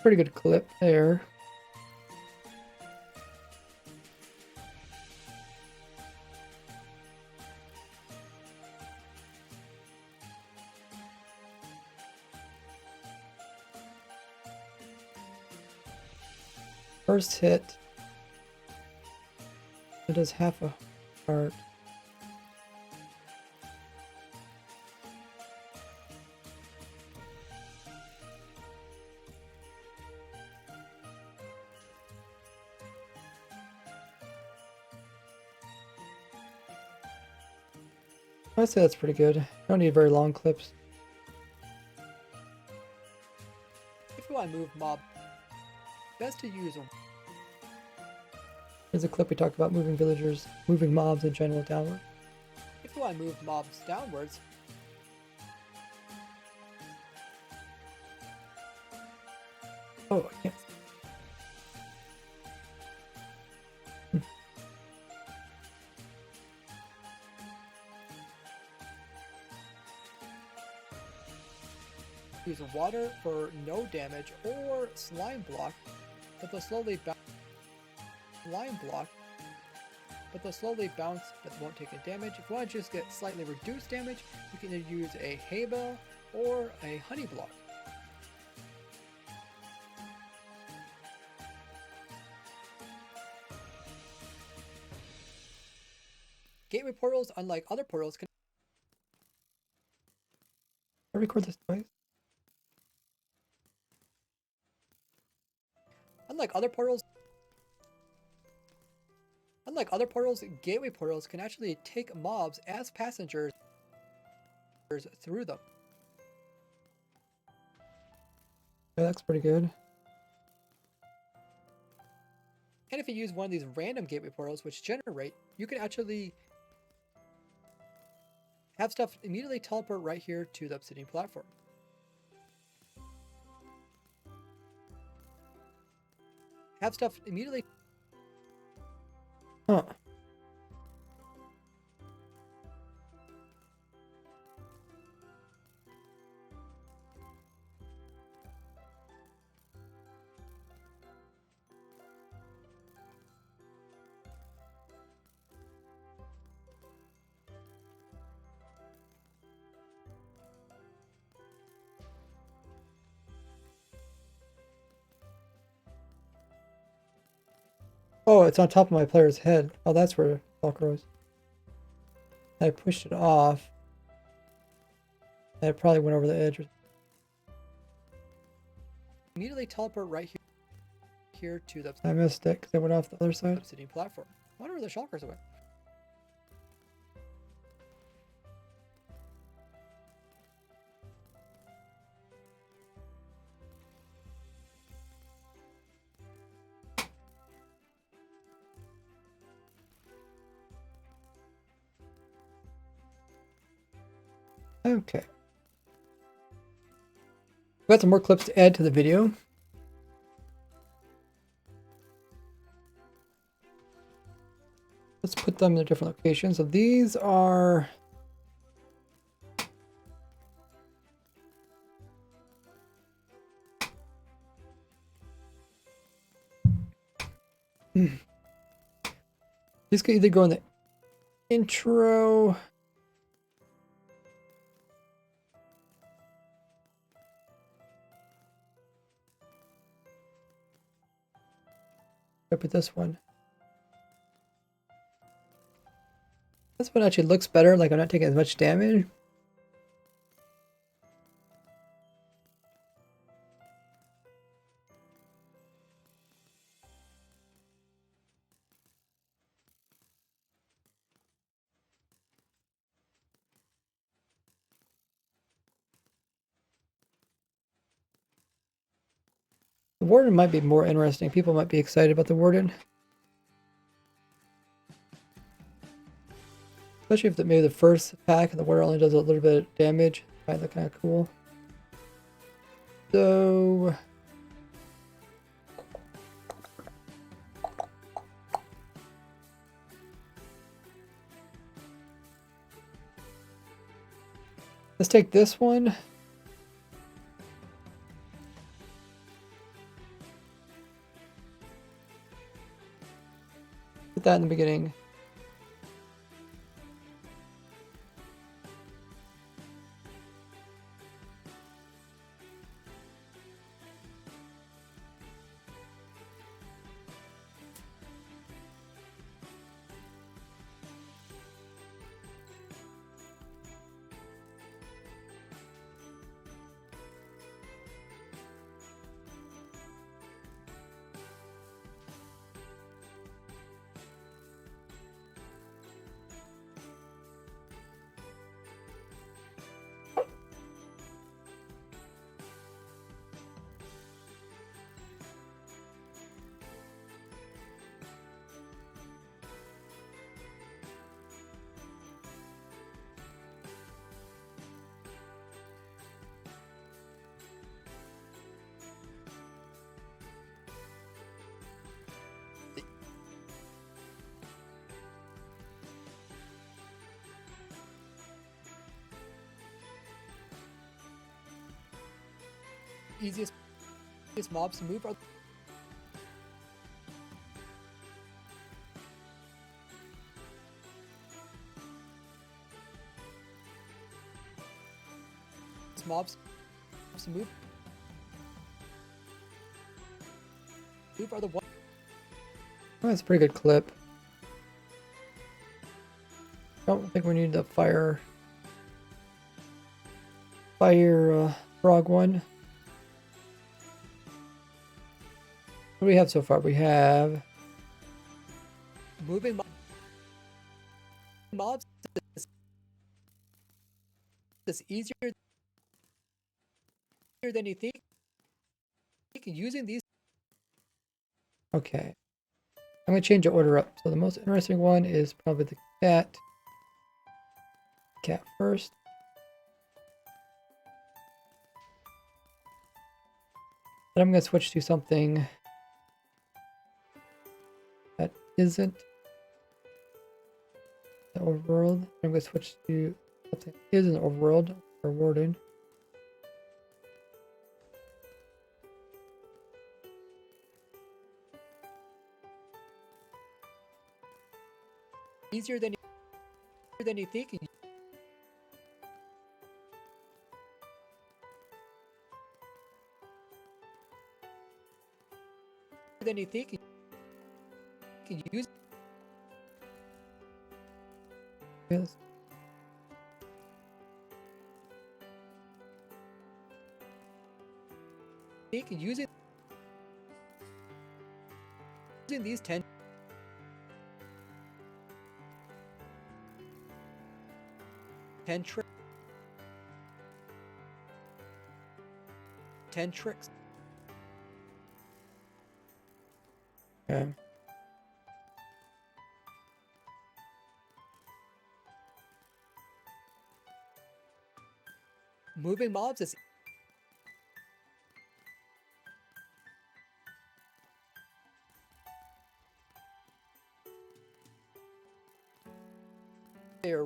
Pretty good clip there. First hit. It does half a heart. I'd say that's pretty good. Don't need very long clips. If you want to move mob, best to use them. There's a clip we talked about moving villagers, moving mobs in general downward. If you want to move mobs downwards, Oh, I can't. use water for no damage or slime block, but they'll slowly bounce. Slime block, but they'll slowly bounce, but won't take any damage. If you want to just get slightly reduced damage, you can either use a hay bale or a honey block. Gateway portals, unlike other portals, can I record this twice. Unlike other portals, gateway portals can actually take mobs as passengers through them. Yeah, that's pretty good. And if you use one of these random gateway portals which generate, you can actually have stuff immediately teleport right here to the obsidian platform. Have stuff immediately. Huh. Oh, it's on top of my player's head. Oh, that's where Velcro is. I pushed it off. And it probably went over the edge. Immediately teleport right here to the I missed it because I went off the other side. obsidian platform. I wonder where the shulkers went. Okay. We've got some more clips to add to the video. Let's put them in their different locations. So these are... These could either go in the intro... I put this one. This one actually looks better, like I'm not taking as much damage. The Warden might be more interesting. People might be excited about the Warden. Especially if maybe the first pack and the Warden only does a little bit of damage. Might look kind of cool. So... let's take this one. Put that in the beginning. easiest mobs to move are mobs to move are the one. Oh, that's a pretty good clip. Don't think we need the fire frog one. What do we have so far? We have moving mobs is easier than you think. Using these. Okay. I'm gonna change the order up. So the most interesting one is probably the cat. Cat first. Then I'm gonna switch to something that isn't the overworld. I'm gonna switch to something that is an overworld for warden. Easier than you think. Than you think. You can use. Yes. Using these 10 tricks. 10 tricks. Okay. Moving mobs is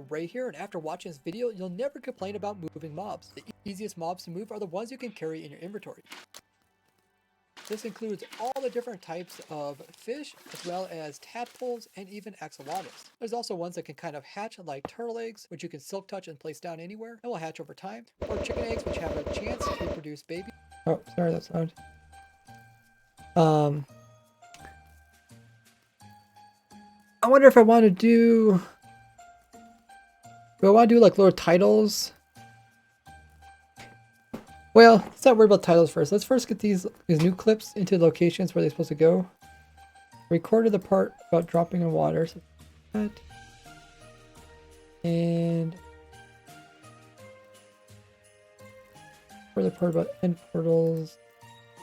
right here, and after watching this video, you'll never complain about moving mobs. The easiest mobs to move are the ones you can carry in your inventory. This includes all the different types of fish, as well as tadpoles and even axolotls. There's also ones that can kind of hatch like turtle eggs, which you can silk touch and place down anywhere, and will hatch over time, or chicken eggs, which have a chance to produce babies. Oh, sorry, that's loud. I wonder if I want to do... Do I want to do like little titles? Well, let's not worry about titles first. Let's first get these new clips into locations where they're supposed to go. Recorded the part about dropping in water. So that. And for the part about end portals.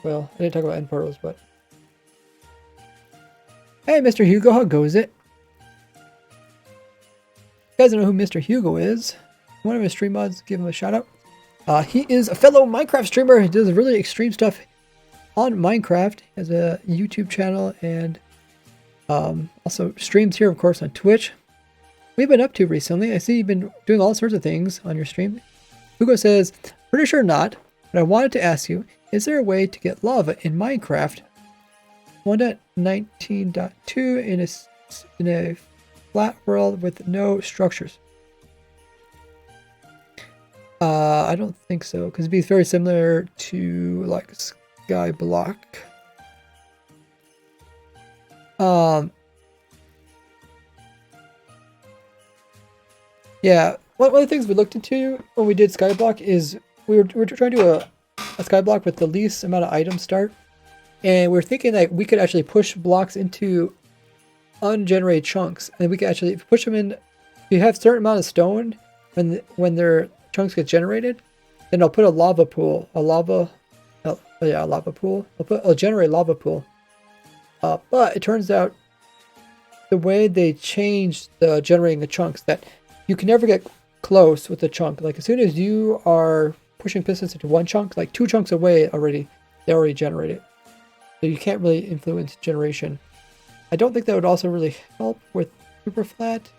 Well, I didn't talk about end portals, but hey, Mr. Hugo, how goes it? You guys don't know who Mr. Hugo is. One of his stream mods, give him a shout out. He is a fellow Minecraft streamer. He does really extreme stuff on Minecraft. He has a YouTube channel and also streams here, of course, on Twitch. What have you been up to recently? I see you've been doing all sorts of things on your stream. Hugo says, pretty sure not, but I wanted to ask you, is there a way to get lava in Minecraft 1.19.2 in a flat world with no structures? I don't think so, because it'd be very similar to like Skyblock. Yeah, one of the things we looked into when we did Skyblock is we were trying to do a Skyblock with the least amount of items start, and we're thinking that we could actually push blocks into ungenerated chunks, and we could actually push them in. If you have a certain amount of stone, when their chunks get generated, then I'll put a lava pool, a lava pool. I'll generate lava pool. But it turns out the way they changed the generating the chunks, that you can never get close with the chunk. Like as soon as you are pushing pistons into one chunk, like 2 chunks away already, they already generated. So you can't really influence generation. I don't think that would also really help with super flat.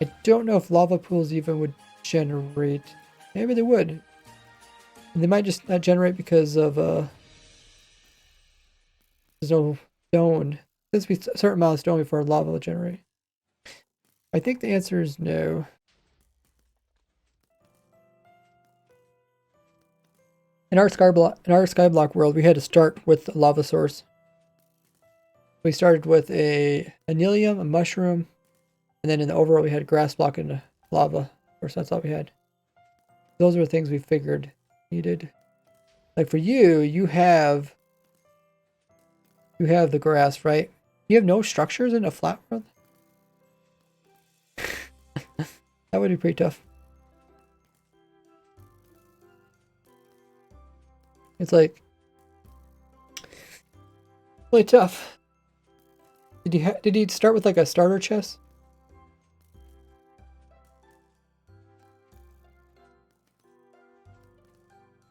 I don't know if lava pools even would generate. Maybe they would. And they might just not generate because of There's no stone. Since we a certain amount of stone before lava will generate. I think the answer is no. In our skyblock world, we had to start with the lava source. We started with a anilium, a mushroom, and then in the overworld we had a grass block and a lava. Of course, that's all we had. Those are the things we figured needed. Like for you, you have the grass, right? You have no structures in a flat world? That would be pretty tough. It's like really tough. Did you start with like a starter chest?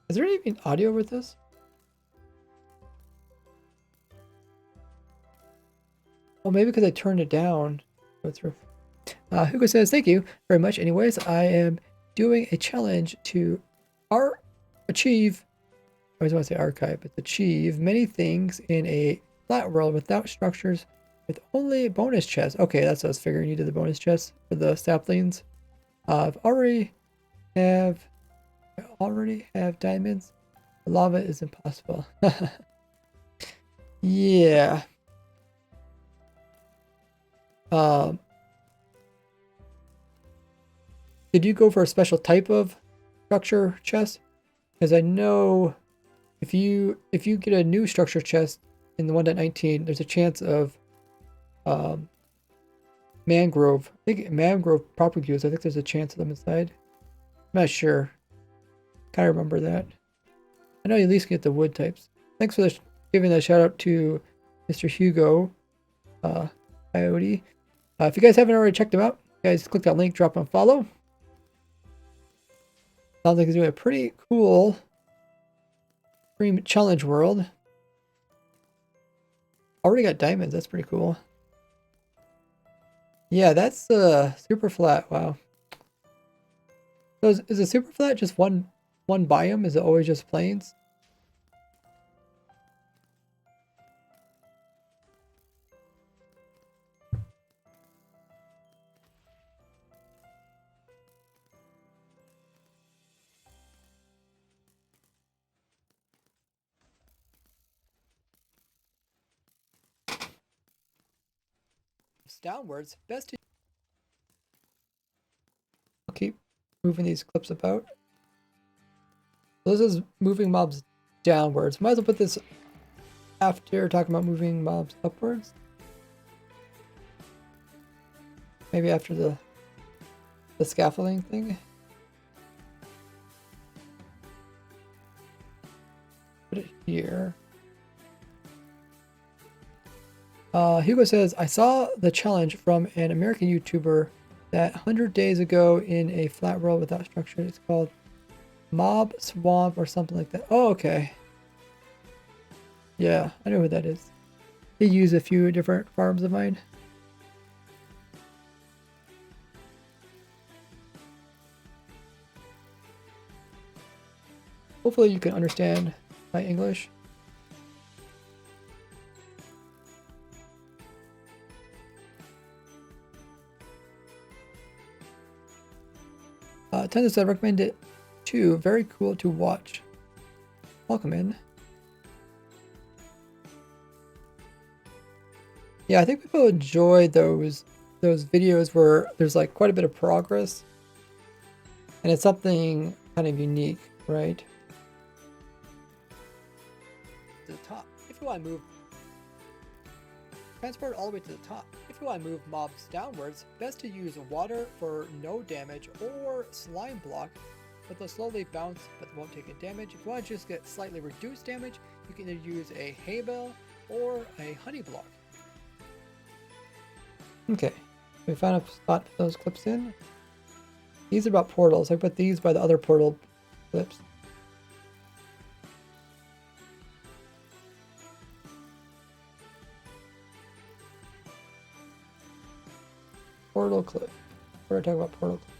Is there even audio with this? Well, maybe because I turned it down. Go through. Hugo says, thank you very much. Anyways, I am doing a challenge to achieve, I always want to say archive, but achieve many things in a flat world without structures, with only bonus chests. Okay, that's what I was figuring. You did the bonus chests for the saplings. I already have diamonds. The lava is impossible. Yeah. Did you go for a special type of structure chest? Because I know if you get a new structure chest in the 1.19, there's a chance of mangrove. I think mangrove propagules. I think there's a chance of them inside. I'm not sure. Kind of remember that. I know you at least get the wood types. Thanks for giving that shout out to Mr. Hugo Coyote. If you guys haven't already checked him out, guys click that link, drop him a follow. Sounds like he's doing a pretty cool challenge world. Already got diamonds. That's pretty cool. Yeah, that's super flat. Wow. So is it super flat just one biome? Is it always just plains? Downwards, best to I'll keep moving these clips about. So this is moving mobs downwards. Might as well put this after talking about moving mobs upwards. Maybe after the scaffolding thing. Put it here. Hugo says, I saw the challenge from an American YouTuber that 100 days ago in a flat world without structure. It's called Mob Swamp or something like that. Oh, okay. Yeah, I know who that is. He used a few different farms of mine. Hopefully you can understand my English. Tender said, recommend it too. Very cool to watch. Welcome in. Yeah, I think people enjoy those videos where there's like quite a bit of progress, and it's something kind of unique, right? the top. If you want to move, transport all the way to the top. If you want to move mobs downwards, best to use water for no damage or slime block, but they'll slowly bounce but won't take any damage. If you want to just get slightly reduced damage, you can either use a hay bale or a honey block. Okay, we found a spot to put those clips in. These are about portals. I put these by the other portal clips. Portal clip. We're talking about portal clip.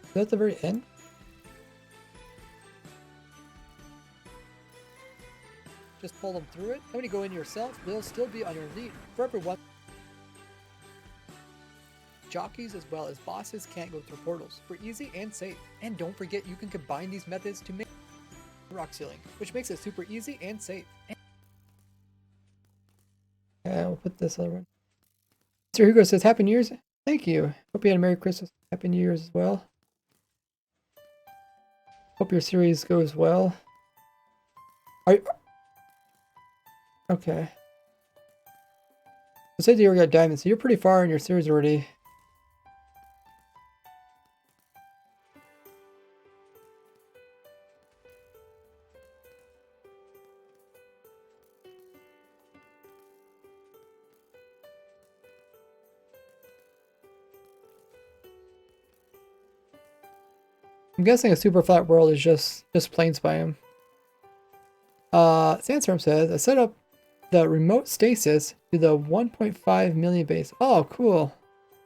Is that at the very end? just pull them through it. And when you go in yourself, they'll still be on your lead. For everyone, jockeys as well as bosses can't go through portals. For easy and safe. And don't forget, you can combine these methods to make rock ceiling, which makes it super easy and safe. Yeah, we'll put this other one. Mr. Hugo says, Happy New Year's. Thank you. Hope you had a Merry Christmas. Happy New Year's as well. Hope your series goes well. Okay. You said you already got diamonds, so you're pretty far in your series already. I'm guessing a super flat world is just plains biome. Sandstorm says, I set up the remote stasis to the 1.5 million base. Oh, cool.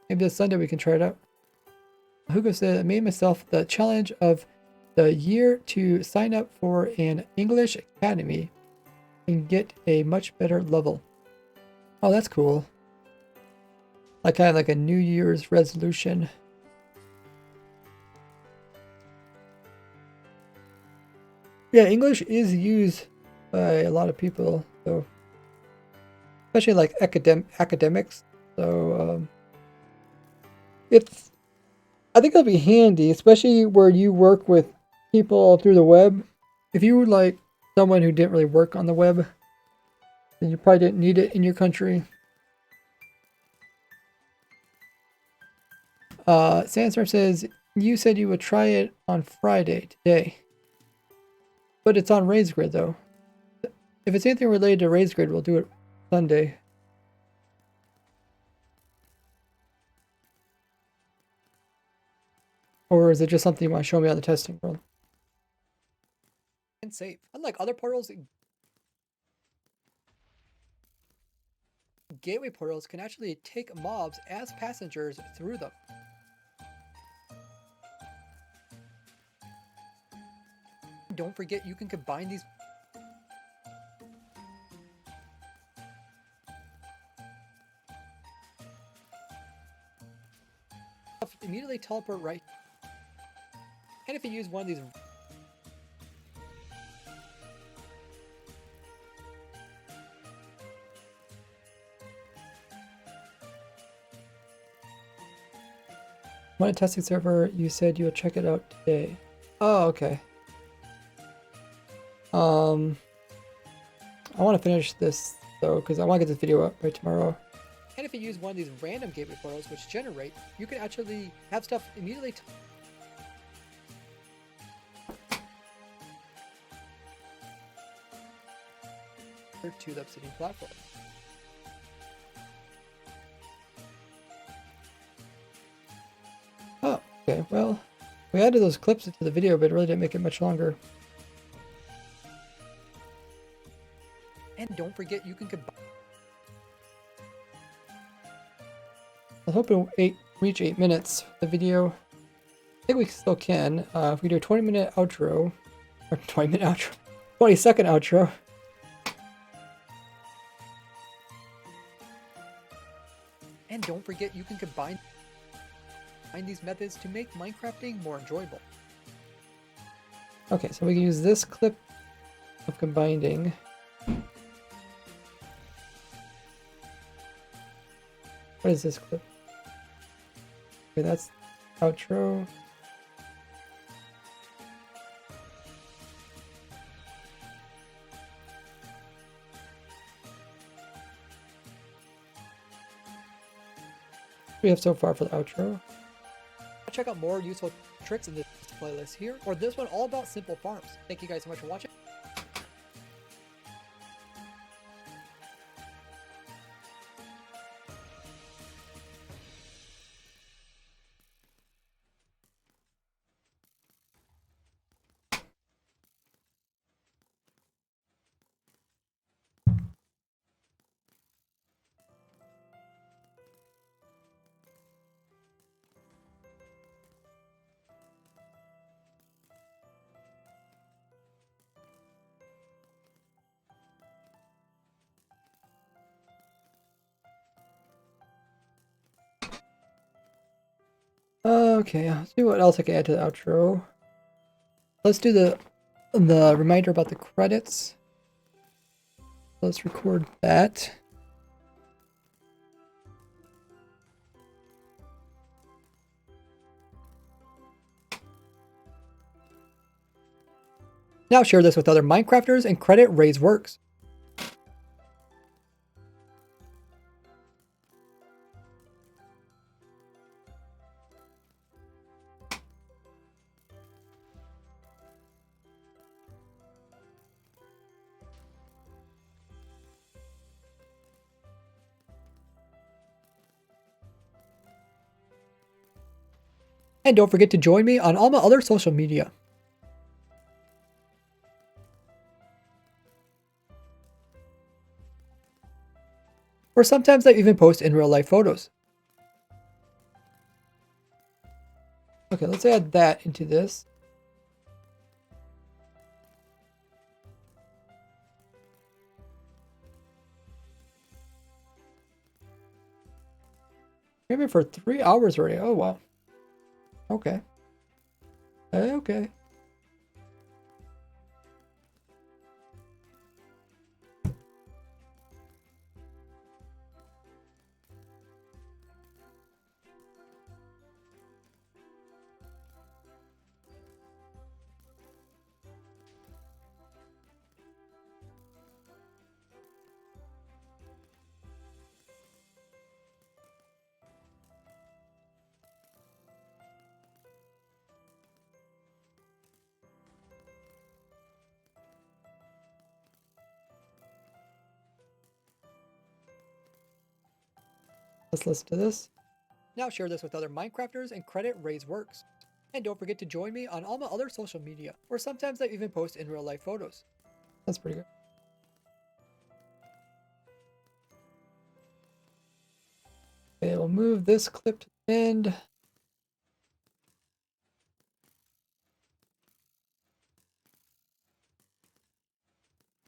Maybe this Sunday we can try it out. Hugo said, I made myself the challenge of the year to sign up for an English academy and get a much better level. Oh, that's cool. Like kind of like a New Year's resolution. Yeah, English is used by a lot of people, so especially like academics. So I think it'll be handy, especially where you work with people through the web. If you were like someone who didn't really work on the web, then you probably didn't need it in your country. Sandstorm says, you said you would try it on Friday today. But it's on Raise Grid though. If it's anything related to Raise Grid, we'll do it Sunday. Or is it just something you want to show me on the testing world? And safe. Unlike other portals, gateway portals can actually take mobs as passengers through them. Don't forget, you can combine these immediately teleport right. And if you use one of these On a testing server, you said you would check it out today. Oh, okay. I want to finish this though, because I want to get this video up by tomorrow. And if you use one of these random gateway portals which generate, you can actually have stuff immediately to the obsidian platform. Oh, okay. Well, we added those clips into the video, but it really didn't make it much longer. And don't forget, you can combine. I was hoping to reach 8 minutes for the video. I think we still can. If we do a 20-minute outro, or 20-minute outro, 20-second outro. And don't forget, you can combine these methods to make Minecrafting more enjoyable. Okay, so we can use this clip of combining. What is this clip? Okay, that's outro. We have so far for the outro. Check out more useful tricks in this playlist here, or this one all about simple farms. Thank you guys so much for watching. Okay, let's see what else I can add to the outro. Let's do the reminder about the credits. Let's record that. Now share this with other Minecrafters and credit Ray's works. And don't forget to join me on all my other social media. Or sometimes I even post in real life photos. Okay, let's add that into this. Maybe for 3 hours already. Oh, wow. Okay. Okay. Let's listen to this. Now share this with other Minecrafters and credit Ray's works. And don't forget to join me on all my other social media. Or sometimes I even post in real life photos. That's pretty good. Okay, we'll move this clip to the end.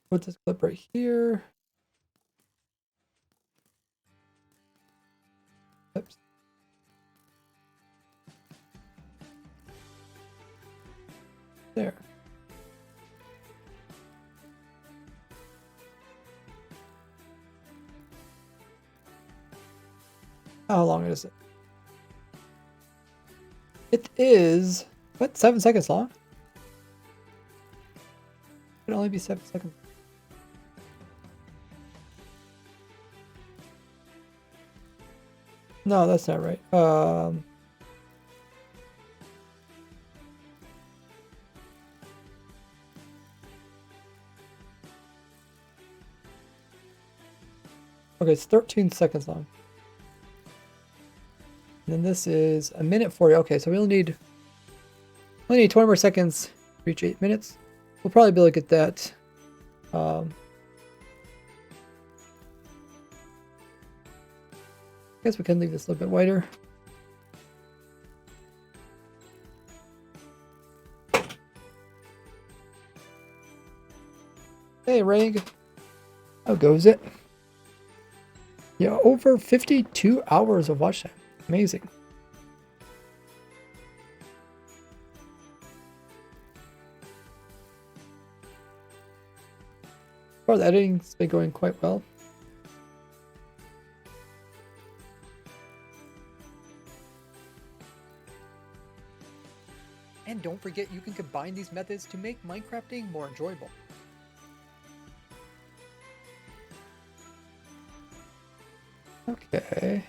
Put this clip right here. Oops. There. How long is it? It is, what, 7 seconds long? It can only be 7 seconds. No, that's not right. Okay, it's 13 seconds long. And then this is 1:40. Okay, so we only need 20 more seconds to reach 8 minutes. We'll probably be able to get that. I guess we can leave this a little bit wider. Hey, Rig. How goes it? Yeah, over 52 hours of watch time. Amazing. Well, the editing's been going quite well. And don't forget, you can combine these methods to make Minecrafting more enjoyable. Okay.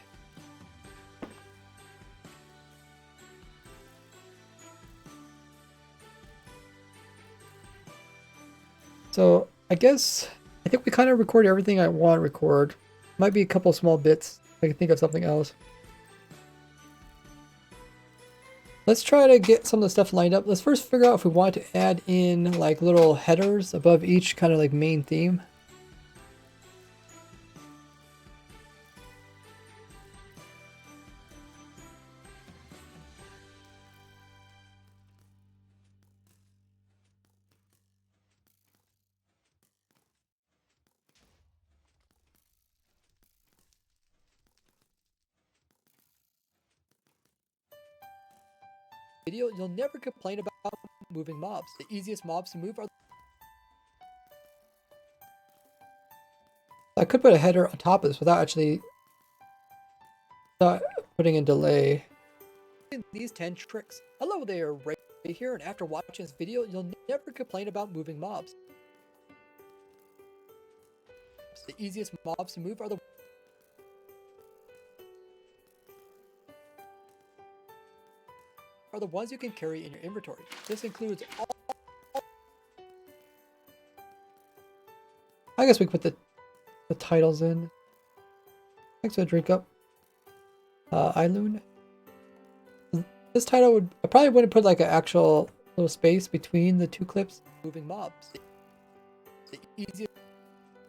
So I think we kind of recorded everything I want to record. Might be a couple small bits. I can think of something else. Let's try to get some of the stuff lined up. Let's first figure out if we want to add in like little headers above each kind of like main theme. video, you'll never complain about moving mobs. The easiest mobs to move are... I could put a header on top of this without actually putting in delay. These 10 tricks. Hello there, Ray here, and after watching this video, you'll never complain about moving mobs. The easiest mobs to move are the ones you can carry in your inventory. This includes all... I guess we could put the titles in. Thanks for the drink up. Eiloon. This title would... I probably wouldn't put like an actual little space between the two clips. Moving mobs. The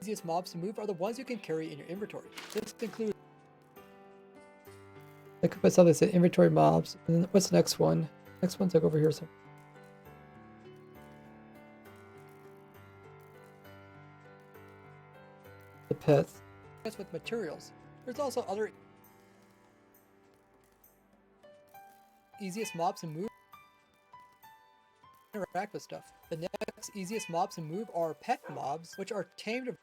easiest mobs to move are the ones you can carry in your inventory. This includes... I could put something that said inventory mobs. And then what's the next one? Next one's like over here. So the pets. with materials. There's also other easiest mobs to move. Interact with stuff. The next easiest mobs to move are pet mobs, which are tamed.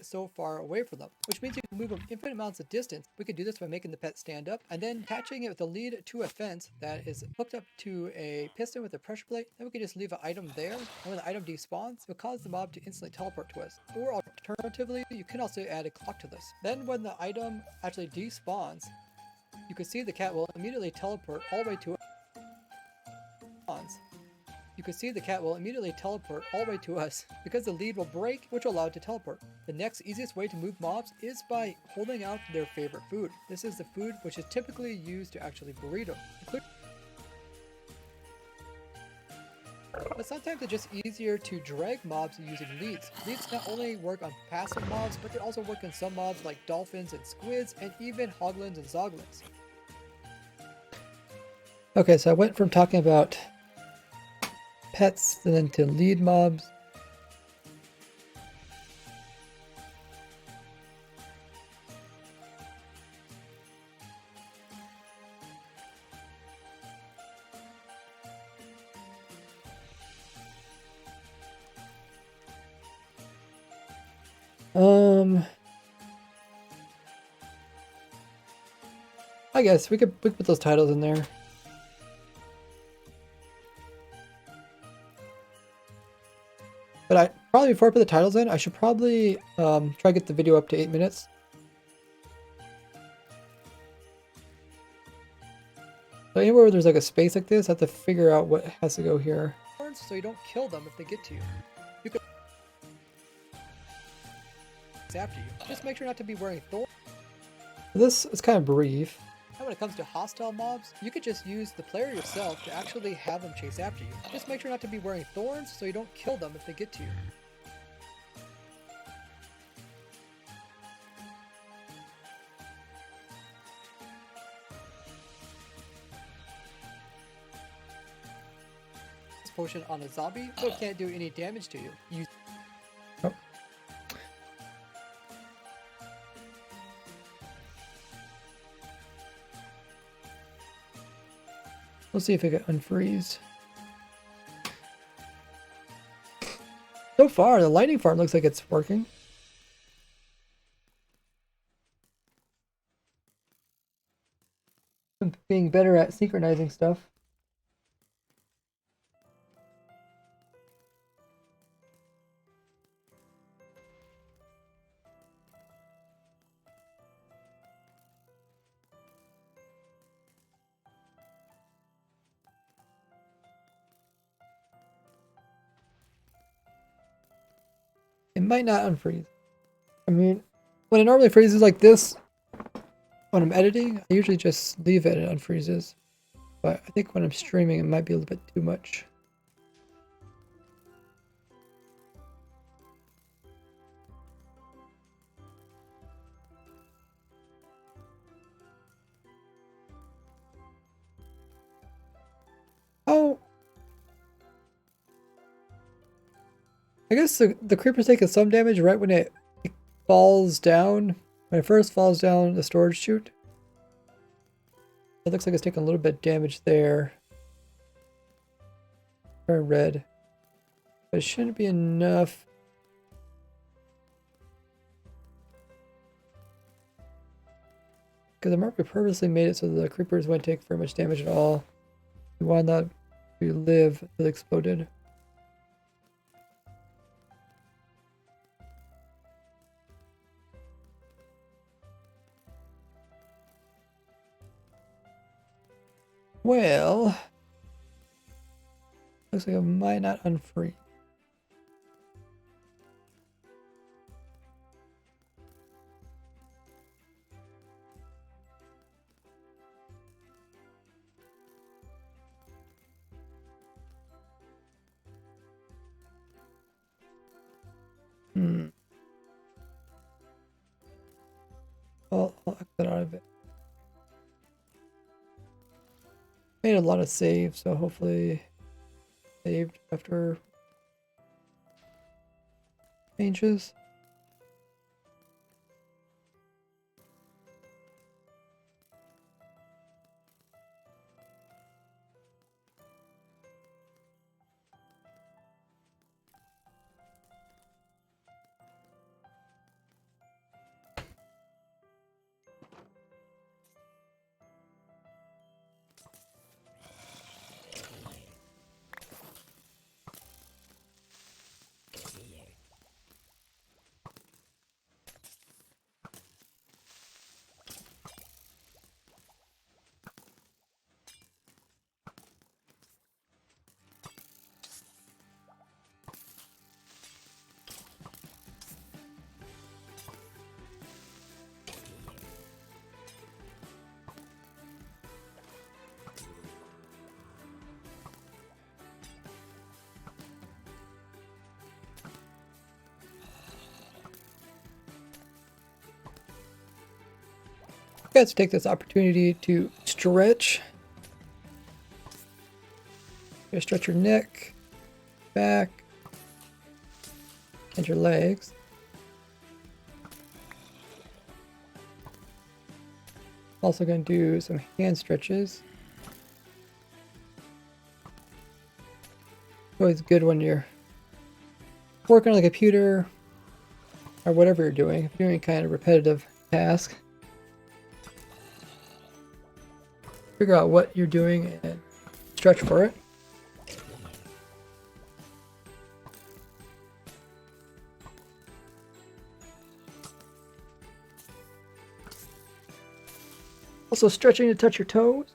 So far away from them, which means you can move them infinite amounts of distance. We could do this by making the pet stand up and then attaching it with a lead to a fence that is hooked up to a piston with a pressure plate. Then we can just leave an item there, and when the item despawns, it will cause the mob to instantly teleport to us. Or alternatively, you can also add a clock to this. Then when the item actually despawns, you can see the cat will immediately teleport all the way to us because the lead will break, which will allow it to teleport. The next easiest way to move mobs is by holding out their favorite food. This is the food which is typically used to actually breed them. But sometimes it's just easier to drag mobs using leads. Leads not only work on passive mobs, but they also work on some mobs like dolphins and squids, and even hoglins and zoglins. Okay, so I went from talking about pets and then to lead mobs. I guess we could put those titles in there. But probably before I put the titles in, I should probably try to get the video up to 8 minutes. So anywhere where there's like a space like this, I have to figure out what has to go here. So you don't kill them if they get to you. You can after you. Just make sure not to be wearing thorns. This is kind of brief. And when it comes to hostile mobs, you could just use the player yourself to actually have them chase after you. Just make sure not to be wearing thorns so you don't kill them if they get to you. This potion on a zombie, so it can't do any damage to you. Oh. We'll see if it can unfreeze. So far, the lightning farm looks like it's working. I'm being better at synchronizing stuff. It might not unfreeze. I mean, when it normally freezes like this, when I'm editing, I usually just leave it and it unfreezes. But I think when I'm streaming, it might be a little bit too much. Oh, I guess the creeper's taking some damage right when it falls down. When it first falls down the storage chute. It looks like it's taking a little bit of damage there. Very red. But it shouldn't be enough. Because the marker purposely made it so the creepers wouldn't take very much damage at all. We wanted that to live until it exploded. Well, looks like it might not unfree. I'll exit out of it. Made a lot of saves, so hopefully saved after changes. Let's take this opportunity to stretch. You stretch your neck, back, and your legs. Also going to do some hand stretches. Always good when you're working on the computer or whatever you're doing. If you're doing kind of repetitive task, figure out what you're doing and stretch for it. Also stretching to touch your toes.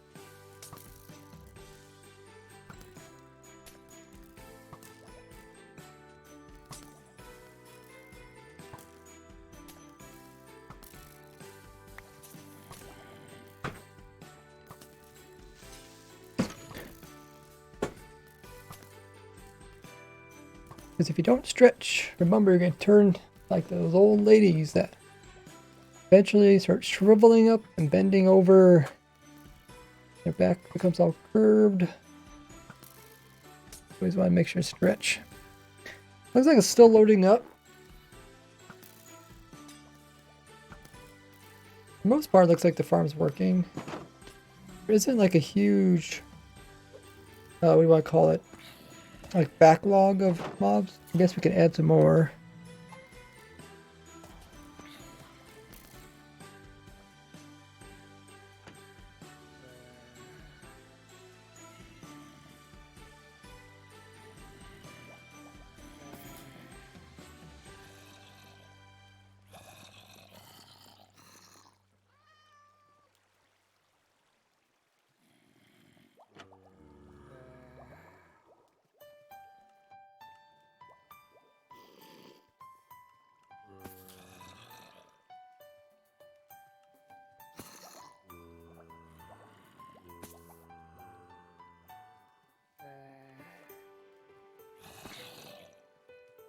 Because if you don't stretch, remember you're going to turn like those old ladies that eventually start shriveling up and bending over. Their back becomes all curved. Always want to make sure to stretch. Looks like it's still loading up. For the most part, it looks like the farm's working. There isn't like a huge, what do you want to call it? Like backlog of mobs. I guess we can add some more.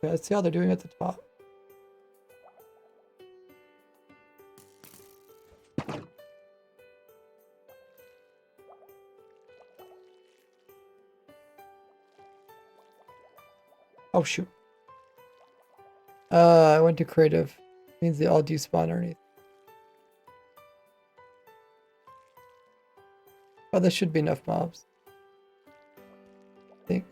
Okay, let's see how they're doing at the top. Oh shoot. I went to creative. Means they all despawn underneath. Oh, there should be enough mobs. I think.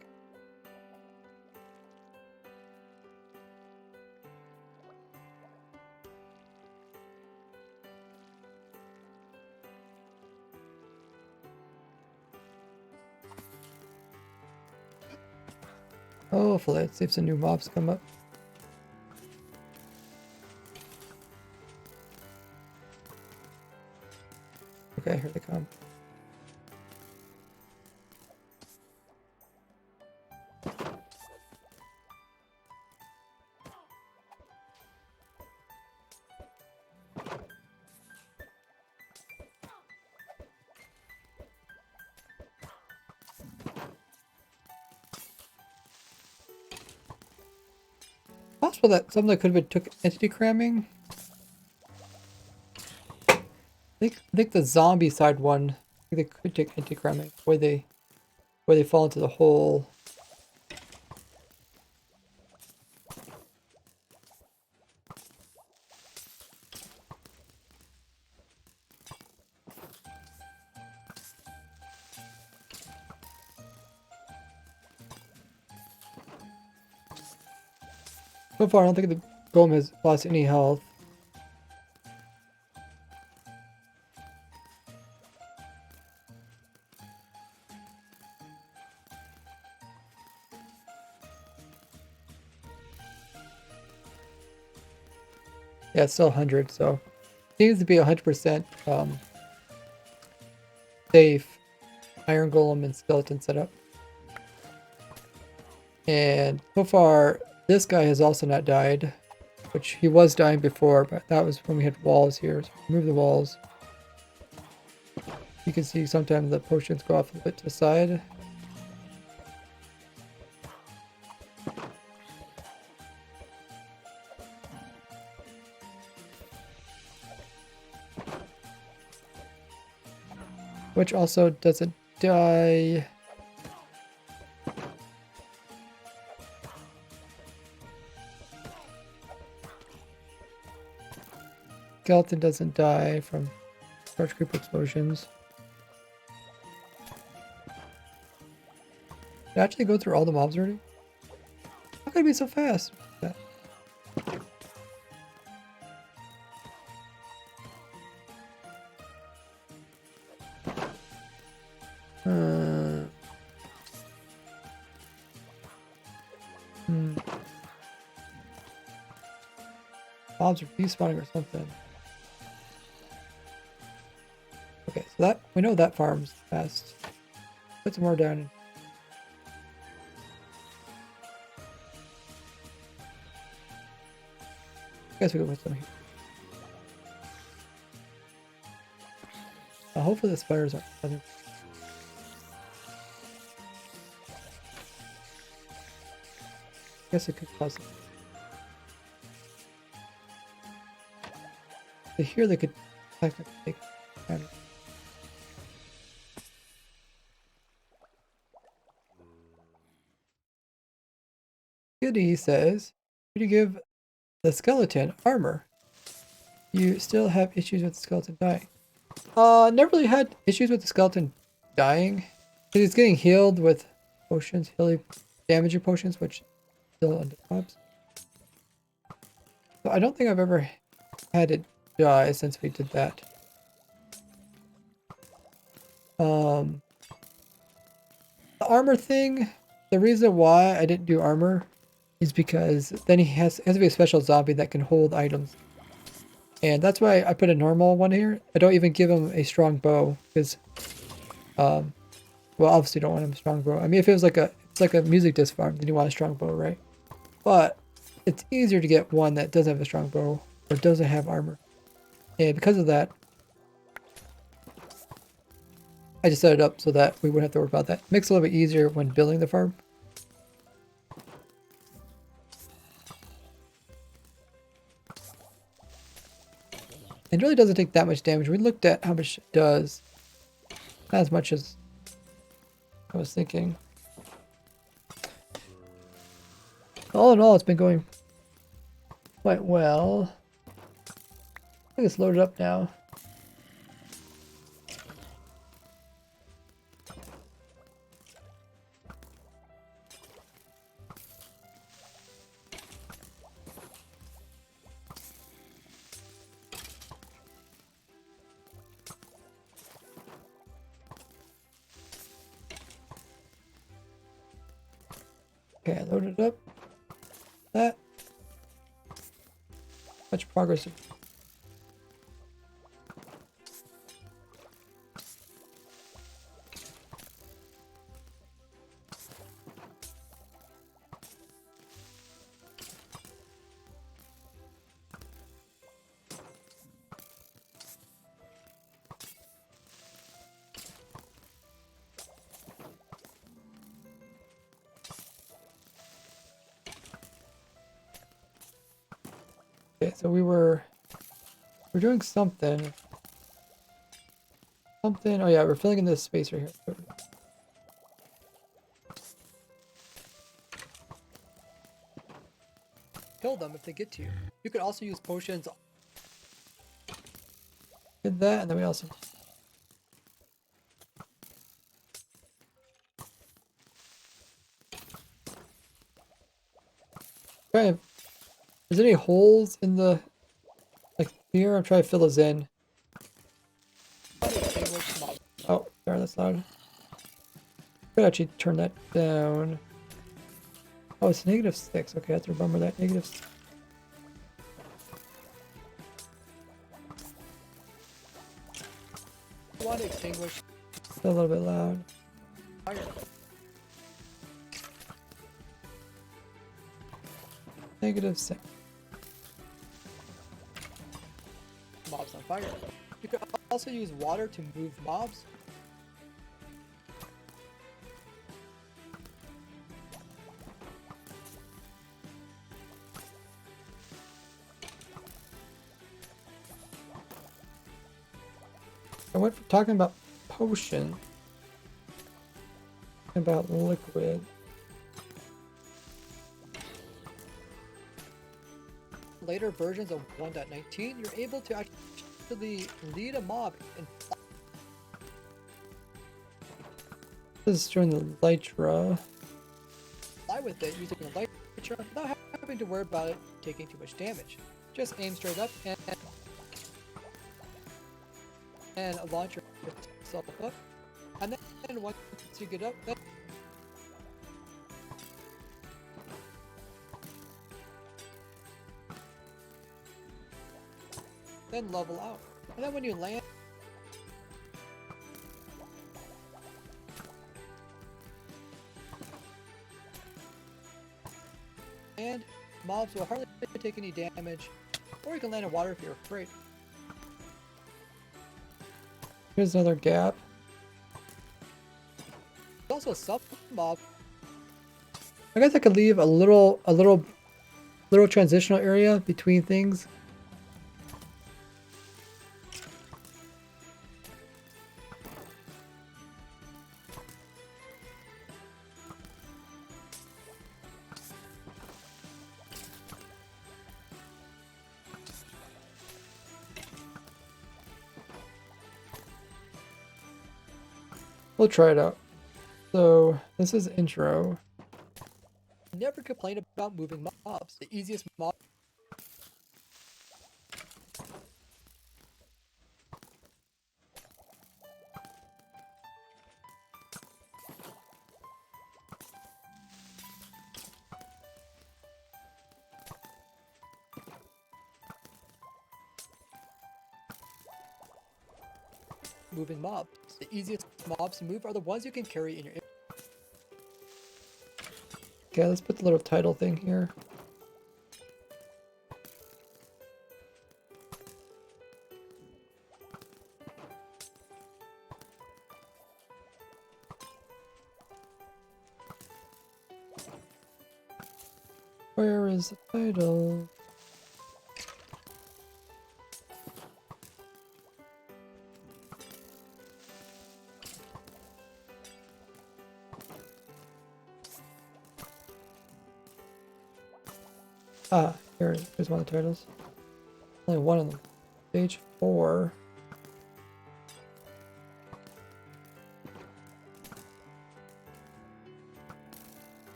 Hopefully, let's see if some new mobs come up. Okay, here they come. Possible that something that could have been took entity cramming. I think the zombie side one, I think they could take entity cramming where they fall into the hole. So far, I don't think the golem has lost any health. Yeah, it's still 100, so seems to be 100% safe iron golem and skeleton setup. And so far, this guy has also not died, which he was dying before, but that was when we had walls here. So remove the walls. You can see sometimes the potions go off a bit to the side. Which also doesn't die. Skeleton doesn't die from large creeper explosions. Did I actually go through all the mobs already? How could it be so fast? Mobs are despawning or something. Okay, so that we know that farm's fast. Put some more down. I guess we go put some here. Hopefully the spiders aren't. Guess it could cause them. Here they could technically take damage. Goody says, "Could you give the skeleton armor? You still have issues with the skeleton dying." Never really had issues with the skeleton dying. Because he's getting healed with potions, healing damage potions, which still under pops. So I don't think I've ever had it die since we did that. The armor thing, the reason why I didn't do armor is because then he has to be a special zombie that can hold items. And that's why I put a normal one here. I don't even give him a strong bow because, well, obviously don't want him a strong bow. I mean, if it was it's like a music disc farm, then you want a strong bow, right? But it's easier to get one that doesn't have a strong bow or doesn't have armor. And because of that, I just set it up so that we wouldn't have to worry about that. Makes it a little bit easier when building the farm. It really doesn't take that much damage. We looked at how much it does. Not as much as I was thinking. All in all, it's been going quite well. I think it's loaded up now. Okay, I loaded up. That. Much progress. Okay, so we're doing something. Something. Oh yeah, we're filling in this space right here. Kill them if they get to you. You could also use potions. Did that, and then we also. Okay. Is there any holes in the like here? I'm trying to fill those in. Oh, sorry, that's loud. Could actually turn that down. Oh, it's -6. Okay, I have to remember that. Negative. Want to extinguish A little bit loud. fire. -6. Mobs on fire. You could also use water to move mobs. I went from talking about potion about liquid. Later versions of 1.19, you're able to actually lead a mob and This is during the Lytra. fly with it using a lighter without having to worry about it taking too much damage. Just aim straight up and launch yourself up. And then once you get up, then level out. And then when you land, mobs will hardly take any damage, or you can land in water if you're afraid. Here's another gap. There's also some mob. I guess I could leave a little transitional area between things. We'll try it out. So this is intro. Never complain about moving mobs. The easiest mob. Moving mobs. The easiest mobs to move are the ones you can carry in your. Okay, let's put the little title thing here. Where is the title? Ah, here's one of the titles. Only one of them. Stage 4.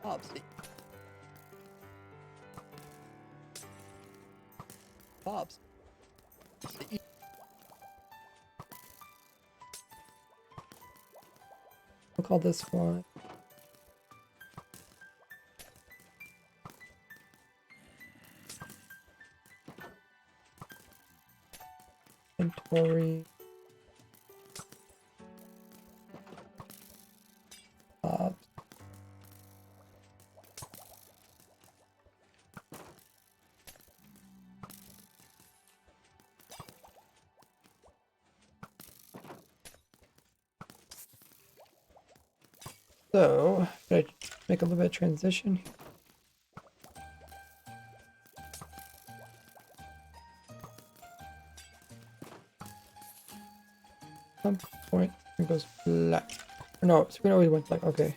Mobs. Mobs. We'll call this one. Inventory. Mobs. So, should I make a little bit of transition here? Some point it goes black. No, screen always went black. Okay.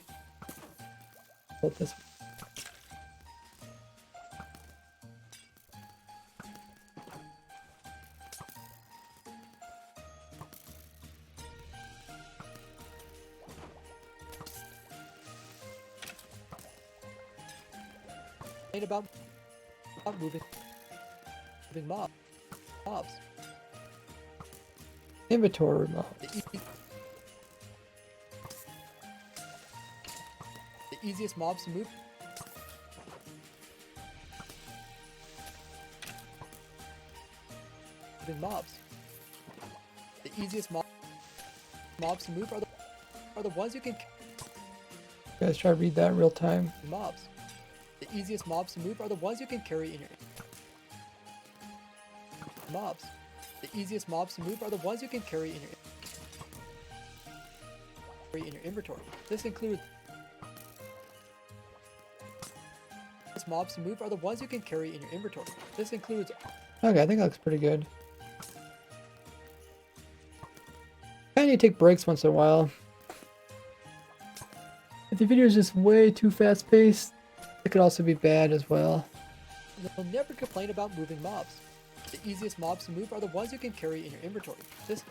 Hold this. Ain't about moving mobs. Inventory mob. The easiest mobs to move. Moving mobs. The easiest mobs to move are the ones you can You guys try to read that real time. mobs. The easiest mobs to move are the ones you can carry in your mobs. The easiest mobs to move are the ones you can carry in your inventory. This includes mobs to move are the ones you can carry in your inventory. This includes Okay, I think that looks pretty good. I need to take breaks once in a while. If the video is just way too fast paced, it could also be bad as well. you'll never complain about moving mobs. The easiest mobs to move are the ones you can carry in your inventory. This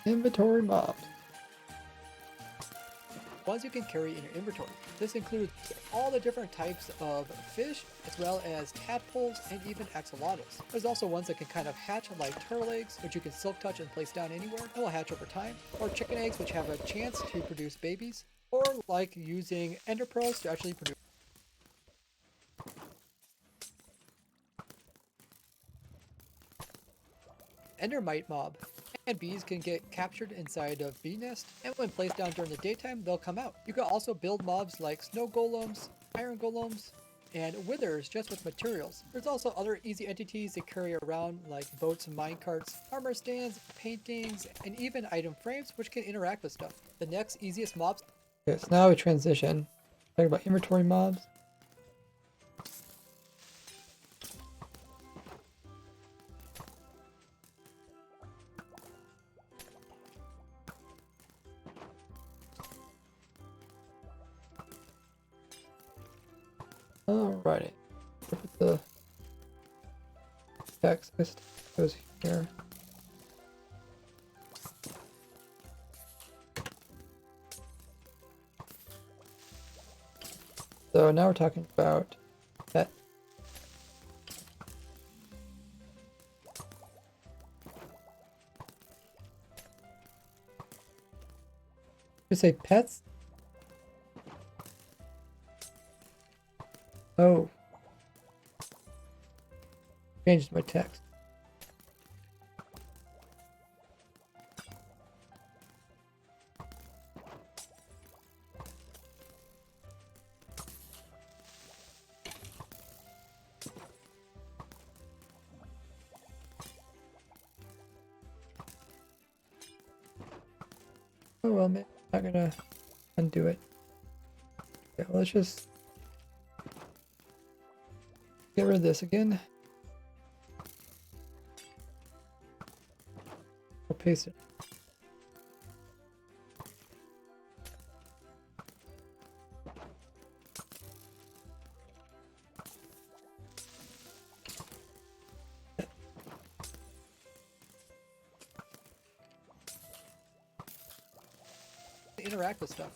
Inventory mobs. ones you can carry in your inventory. This includes all the different types of fish, as well as tadpoles and even axolotls. There's also ones that can kind of hatch like turtle eggs, which you can silk touch and place down anywhere, and will hatch over time, or chicken eggs, which have a chance to produce babies, or like using ender pearls to actually produce endermite mob. And bees can get captured inside of bee nest, and when placed down during the daytime, they'll come out. You can also build mobs like snow golems, iron golems, and withers just with materials. There's also other easy entities that carry around like boats and minecarts, armor stands, paintings, and even item frames which can interact with stuff. The next easiest mobs. Okay, so now we transition. Talk about inventory mobs. Alrighty. Put the text. This goes here. So now we're talking about pet. You say pets? Oh. Changed my text. Oh well, maybe I'm not gonna undo it. Okay, let's just get rid of this again. We'll paste it. Interact with stuff.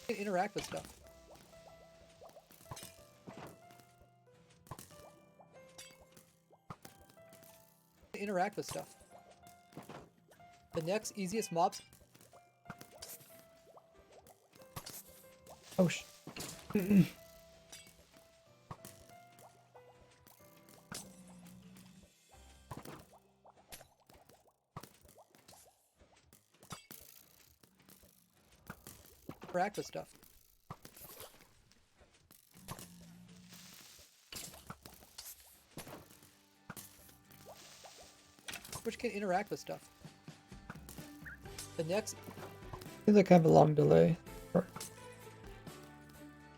Interact with stuff. Interact with stuff. The next easiest mobs. Oh sh. Interact with stuff. Which can interact with stuff. The next Seems like I have a long delay.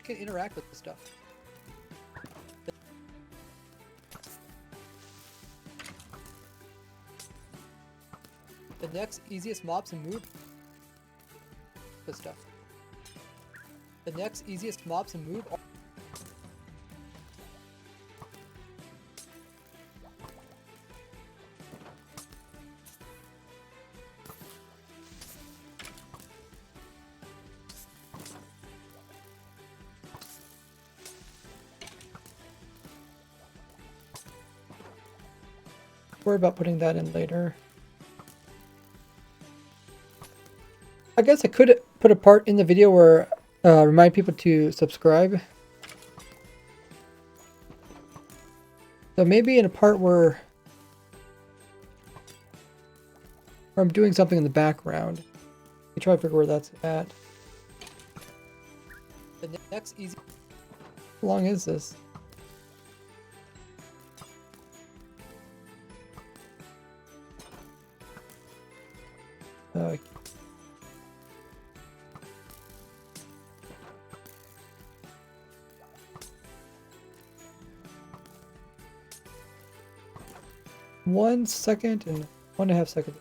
can interact with the stuff. The next easiest mobs to move with stuff. The next easiest mobs to move are Worry about putting that in later. I guess I could put a part in the video where remind people to subscribe. So maybe in a part where I'm doing something in the background. I try to figure where that's at. the next easy. How long is this? Uh, One second and 1.5 seconds.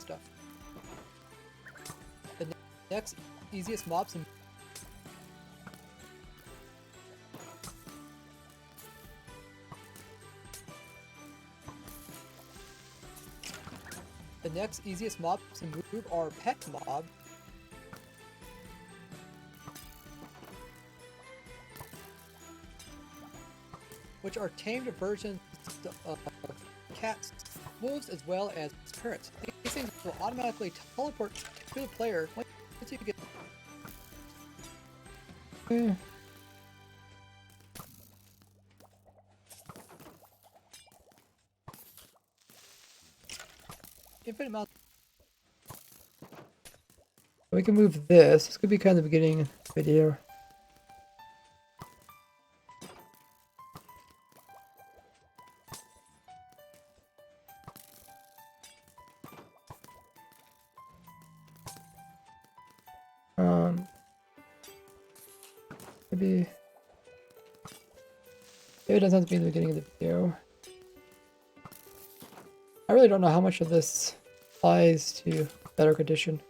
Stuff. The next easiest mobs and the next easiest mobs to move are pet mob, which are tamed versions of cats, wolves, as well as parrots. These things will automatically teleport to the player once you get. Eh, Infinite amount. we can move this. This could be kind of the beginning video. Maybe it doesn't have to be in the beginning of the video. I really don't know how much of this applies to better condition.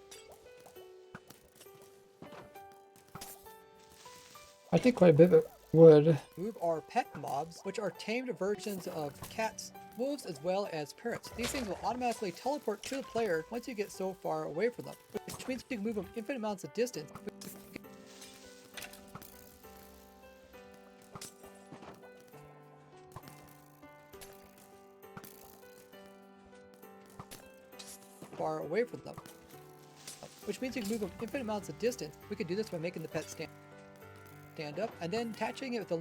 I think quite a bit of it would. Move are pet mobs, which are tamed versions of cats, wolves, as well as parrots. These things will automatically teleport to the player once you get so far away from them, which means you can move them infinite amounts of distance. Far away from them, which means you can move them infinite amounts of distance. We could do this by making the pet stand up and then attaching it with the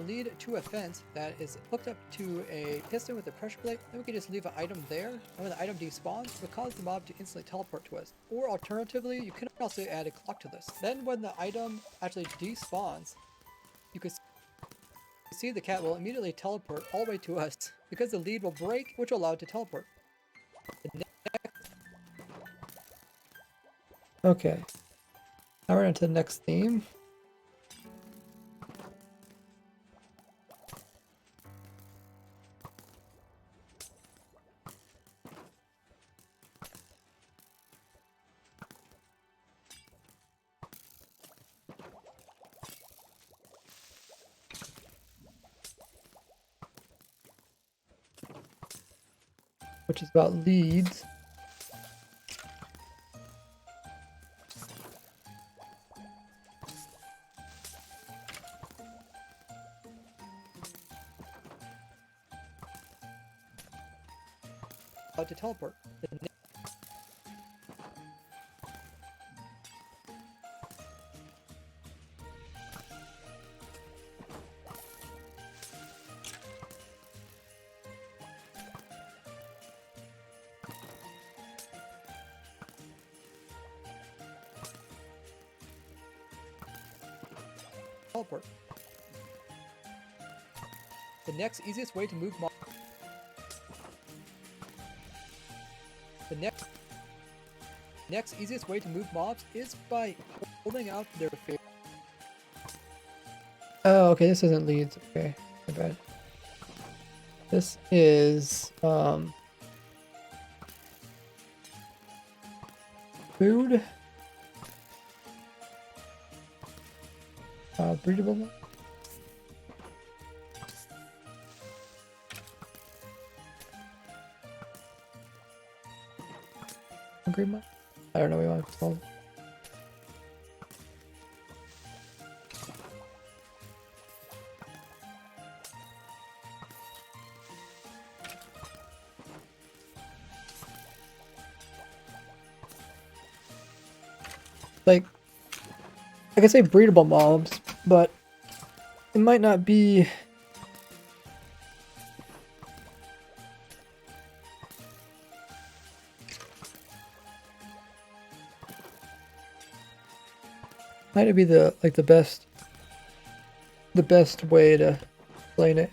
lead to a fence that is hooked up to a piston with a pressure plate. Then we can just leave an item there, and when the item despawns, it will cause the mob to instantly teleport to us. Or alternatively, you can also add a clock to this. Then when the item actually despawns, you can see the cat will immediately teleport all the way to us because the lead will break, which will allow it to teleport. Okay. Now we're into the next theme. Which is about leads. To teleport. Teleport. The next easiest way to move mobs. The next easiest way to move mobs is by holding out their favorite. Oh, okay, this isn't leads. Okay, my bad. This is food. Breedable. Hungry mob? I don't know what you want to call it. Like, I could say breedable mobs, but it might not be. Might it be the best way to explain it.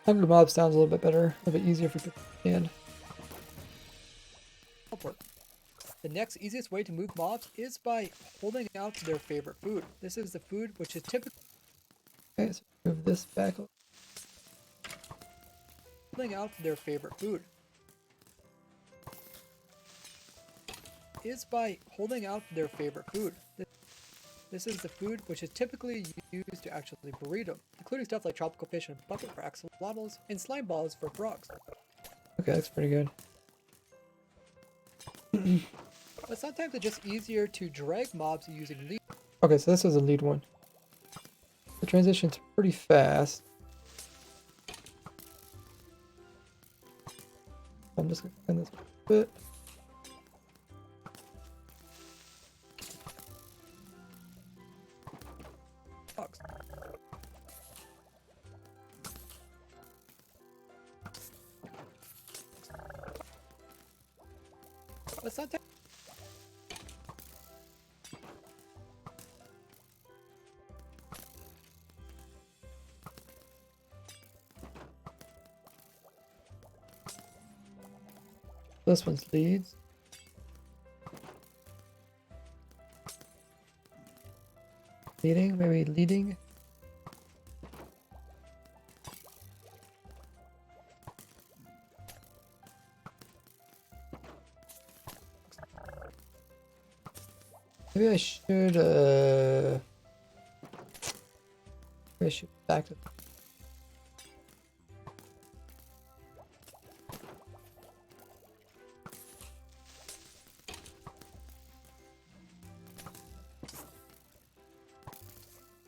Hungry mob sounds a little bit better, a little bit easier for people to understand. Teleport. The next easiest way to move mobs is by holding out their favorite food. This is the food which is typically Okay, so move this back. holding out their favorite food. Is by holding out their favorite food. This is the food which is typically used to actually breed them, including stuff like tropical fish and bucket for axolotls and slime balls for frogs. Okay, that's pretty good. But sometimes it's just easier to drag mobs using lead. Okay, so this is a lead one. The transition's pretty fast. I'm just gonna extend this a bit. Frogs. But sometimes This one's leads. Leading, maybe leading. Maybe I should back to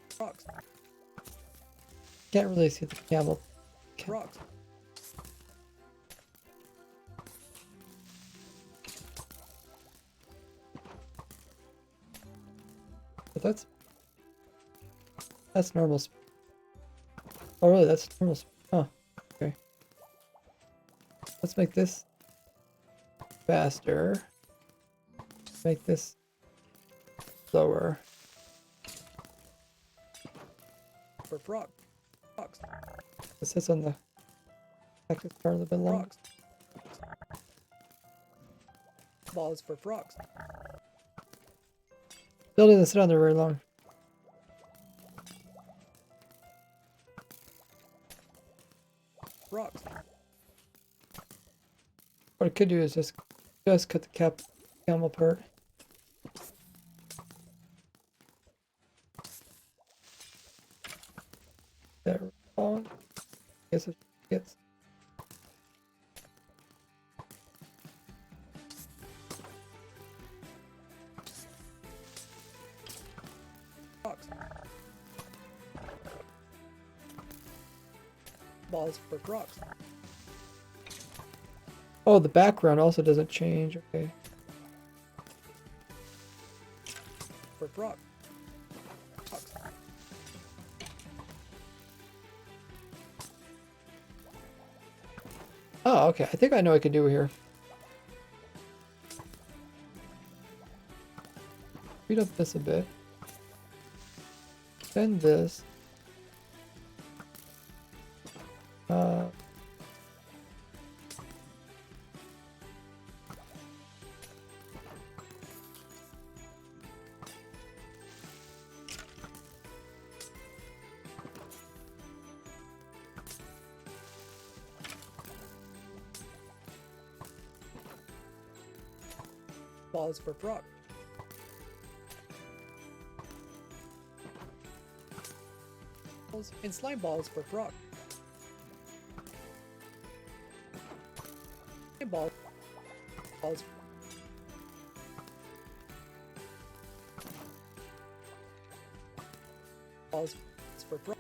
frogs. Can't really see the camel. Frogs. But that's normal. Oh, really? That's normal. Oh, okay. Let's make this faster. Make this slower. For frogs. This is on the practice part a little bit long. Frogs. Ball is for frogs. Still doesn't sit on there very long. Frogs. What I could do is just cut the camel part. There we go. Guess it gets. Frogs. Ball is for frogs. Oh, the background also doesn't change. Okay. For frogs. Oh, okay. I think I know what I can do here. Speed up this a bit. Bend this. Ball is for frog. And slime balls for frog. And balls. Balls for frog.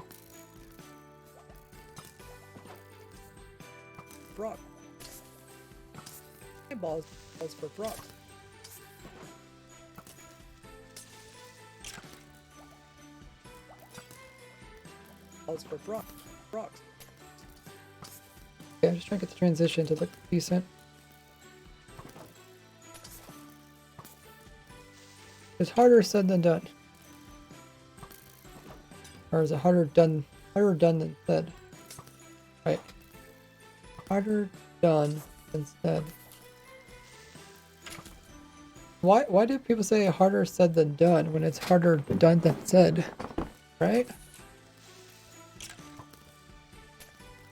Frog. And balls for frogs. Balls for frogs. Yeah, I'm just trying to get the transition to look decent. It's harder said than done. Or is it harder done than said? Right. Harder done than said. Why do people say harder said than done when it's harder done than said? Right?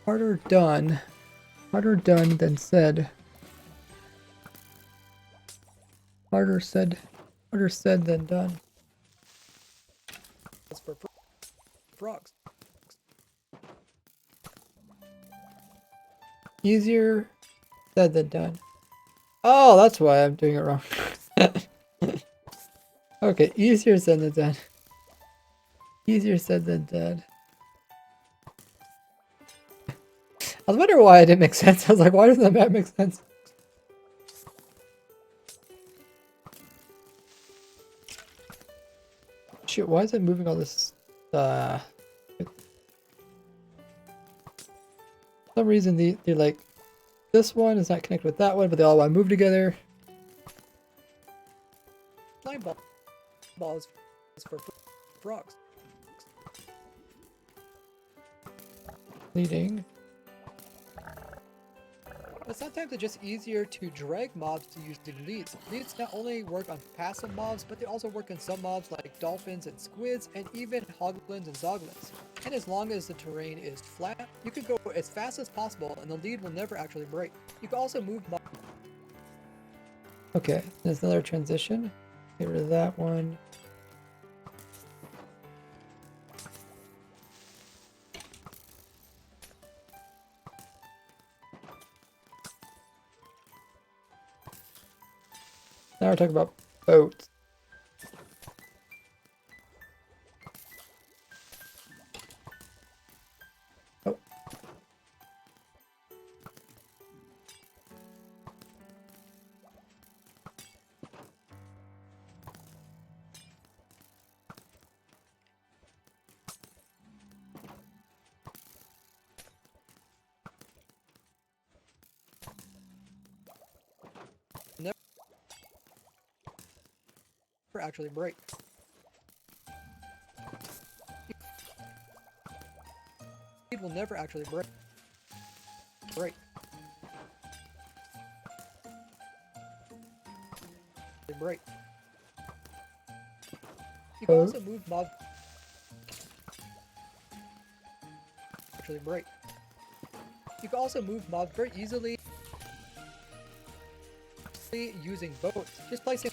Harder done than said. Harder said than done. Balls for frogs. Easier said than done. Oh, that's why I'm doing it wrong. Okay, easier said than done. Easier said than done. I was wondering why it didn't make sense. I was like, why doesn't that make sense? Shoot, why is it moving all this? For some reason, they're like, this one is not connected with that one, but they all want to move together. Slime balls for frogs. Leading. But sometimes it's just easier to drag mobs to use the leads. Leads not only work on passive mobs, but they also work on some mobs like dolphins and squids, and even hoglins and zoglins. And as long as the terrain is flat, you can go as fast as possible and the lead will never actually break. You can also move mobs. Okay, there's another transition. Get rid of that one. Now we're talking about boats. actually break. It will never actually break. Break. You can also move mobs. Actually break. You can also move mobs very easily using boats. Just placing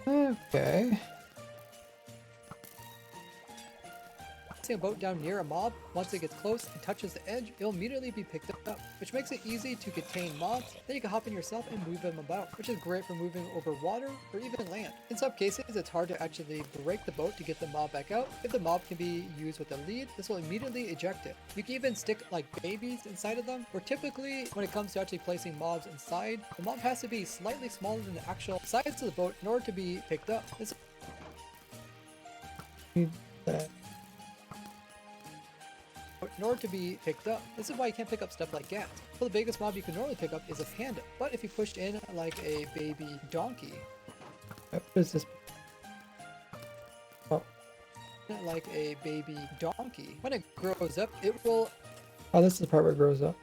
Okay. a boat down near a mob, once it gets close and touches the edge, it'll immediately be picked up, which makes it easy to contain mobs. Then you can hop in yourself and move them about, which is great for moving over water or even land. In some cases, it's hard to actually break the boat to get the mob back out. If the mob can be used with a lead, this will immediately eject it. You can even stick like babies inside of them, where typically when it comes to actually placing mobs inside, the mob has to be slightly smaller than the actual size of the boat in order to be picked up. This is why you can't pick up stuff like gas. So the biggest mob you can normally pick up is a panda. But if you pushed in like a baby donkey, What is this? Oh, when it grows up, it will oh, this is the part where it grows up.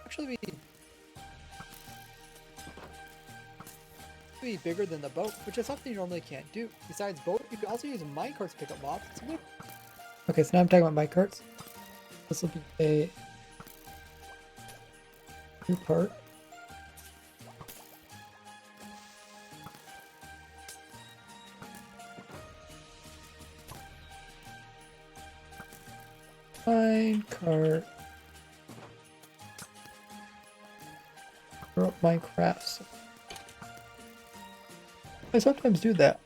actually be bigger than the boat, which is something you normally can't do. Besides boat, you can also use minecarts to pick up mobs. Okay, so now I'm talking about minecarts. This will be a new part. Minecart. Minecraft. I sometimes do that.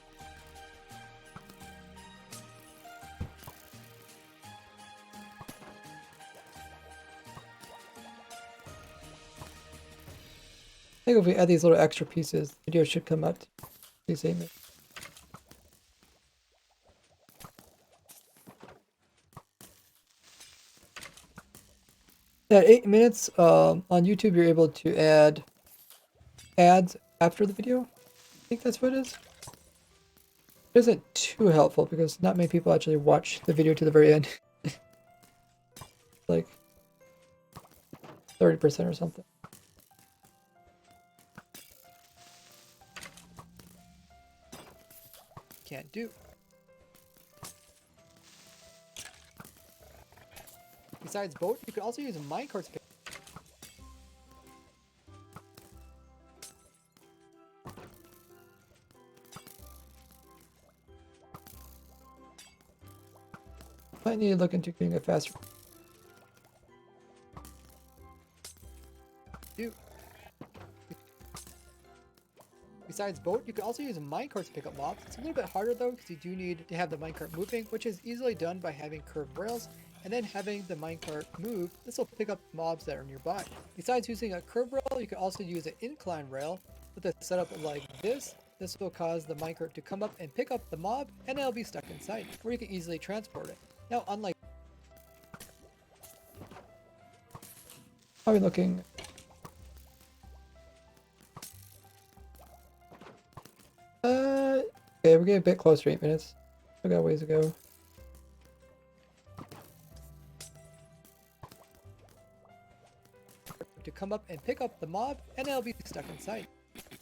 I think if we add these little extra pieces, the video should come out to these 8 minutes. At 8 minutes, on YouTube, you're able to add ads after the video. I think that's what it is. It isn't too helpful because not many people actually watch the video to the very end. Like 30% or something. Can't do. Besides boat, you can also use minecarts to pick Might need to look into getting a faster. do. Besides boat, you can also use minecarts to pick up mobs. It's a little bit harder though, because you do need to have the minecart moving, which is easily done by having curved rails and then having the minecart move. This will pick up mobs that are nearby. Besides using a curved rail, you can also use an incline rail with a setup like this. This will cause the minecart to come up and pick up the mob, and it'll be stuck inside, where you can easily transport it. Now, unlike Probably looking. Okay, we're getting a bit closer to 8 minutes. We got a ways to go. to come up and pick up the mob, and it'll be stuck inside,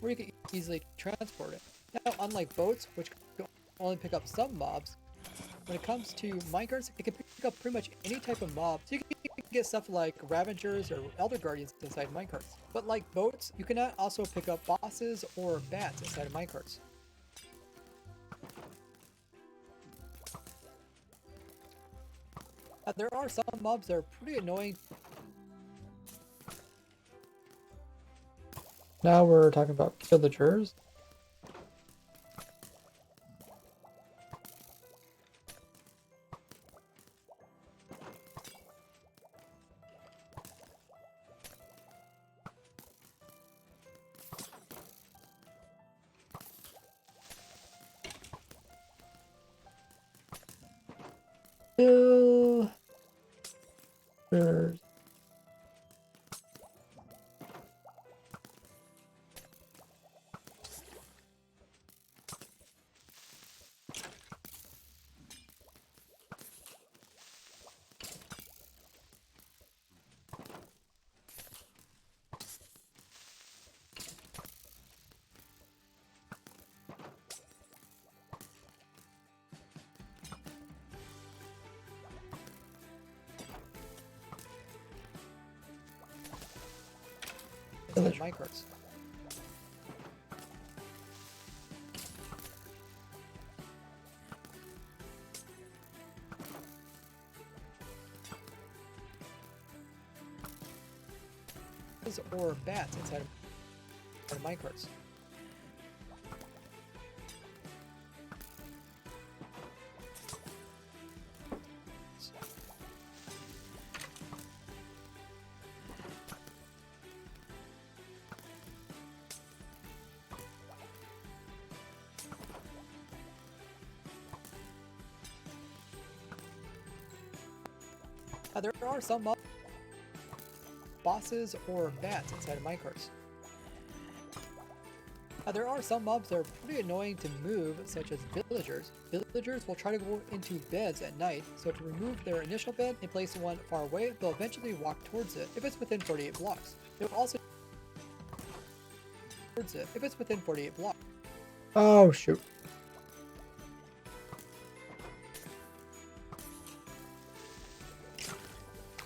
where you can easily transport it. Now, unlike boats, which can only pick up some mobs, when it comes to minecarts, it can pick up pretty much any type of mob. So you can get stuff like Ravagers or Elder Guardians inside minecarts. But like boats, you cannot also pick up bosses or bats inside of minecarts. There are some mobs that are pretty annoying. Now we're talking about villagers. Villagers. inside of minecarts. Or bats inside of minecarts. There are some bosses or bats inside of minecarts. There are some mobs that are pretty annoying to move, such as villagers. Villagers will try to go into beds at night, so to remove their initial bed and place one far away, they'll eventually walk towards it if it's within 48 blocks. They'll also towards it if it's within 48 blocks. Oh, shoot.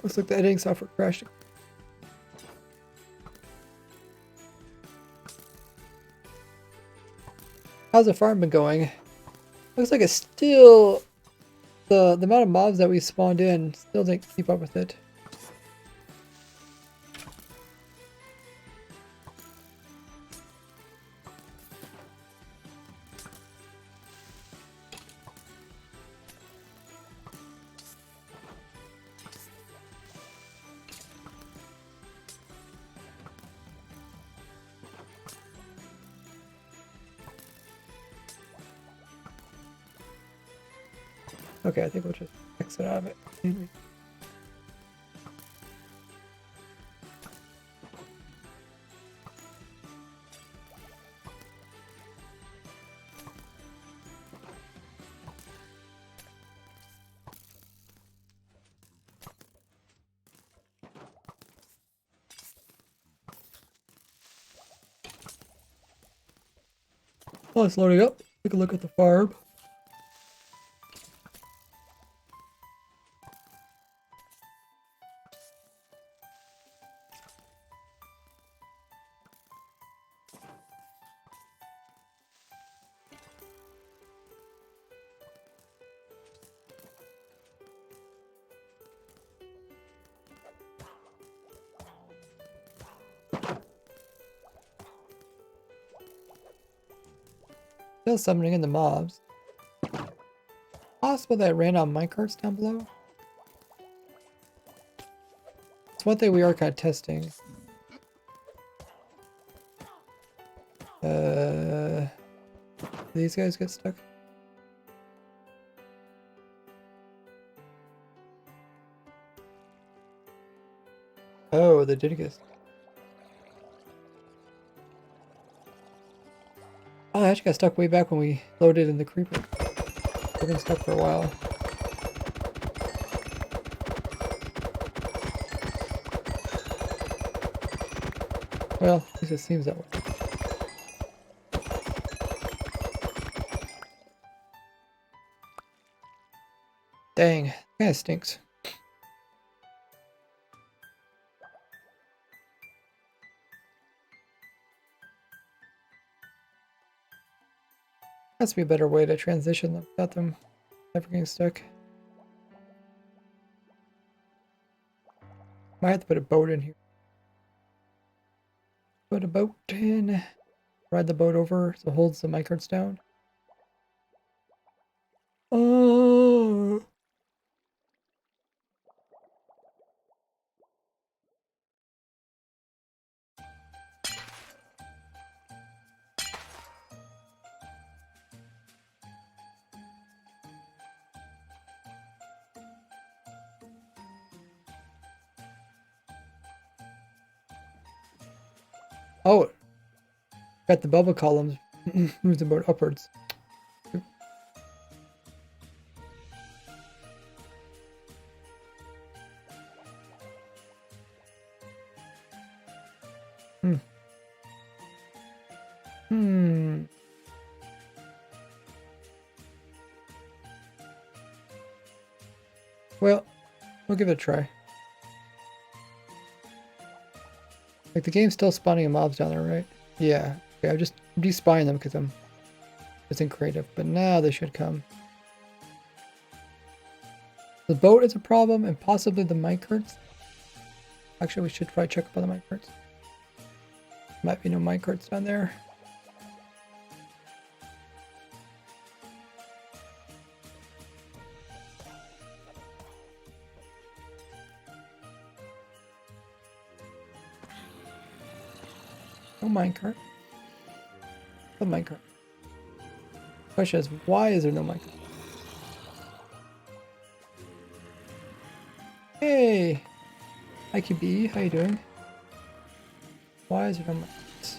Looks like the editing software crashed. How's the farm been going? Looks like it's still... The amount of mobs that we spawned in still didn't keep up with it. Okay, I think we'll just exit out of it. While it's loading up, take a look at the farm. Still summoning in the mobs. Possible that it ran on minecarts down below? It's one thing we are kind of testing. These guys get stuck? Oh, they did get stuck. Oh, I actually got stuck way back when we loaded in the creeper. We've been stuck for a while. Well, at least it seems that way. Dang, kinda stinks. Has to be a better way to transition them without them ever getting stuck. Might have to put a boat in here. Put a boat in. Ride the boat over so it holds the minecarts down. Oh. Oh, got the bubble columns. Moves the boat upwards. Hmm. Well, we'll give it a try. Like the game's still spawning mobs down there, right? Yeah. Okay, I'm just de-spying them because I'm isn't creative, but now they should come. The boat is a problem, and possibly the minecarts. Actually, we should probably check up on the minecarts. Might be no minecarts down there. No minecart. The minecart. Question is, why is there no minecart? Hey! IQB, how you doing? Why is there no minecarts?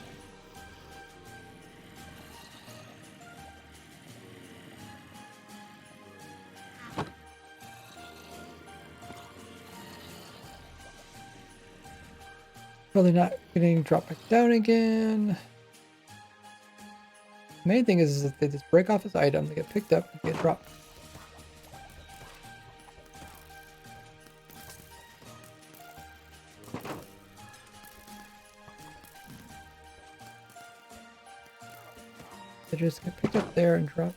Probably not getting dropped back down again. The main thing is if they just break off his item, they get picked up and get dropped. They just get picked up there and dropped.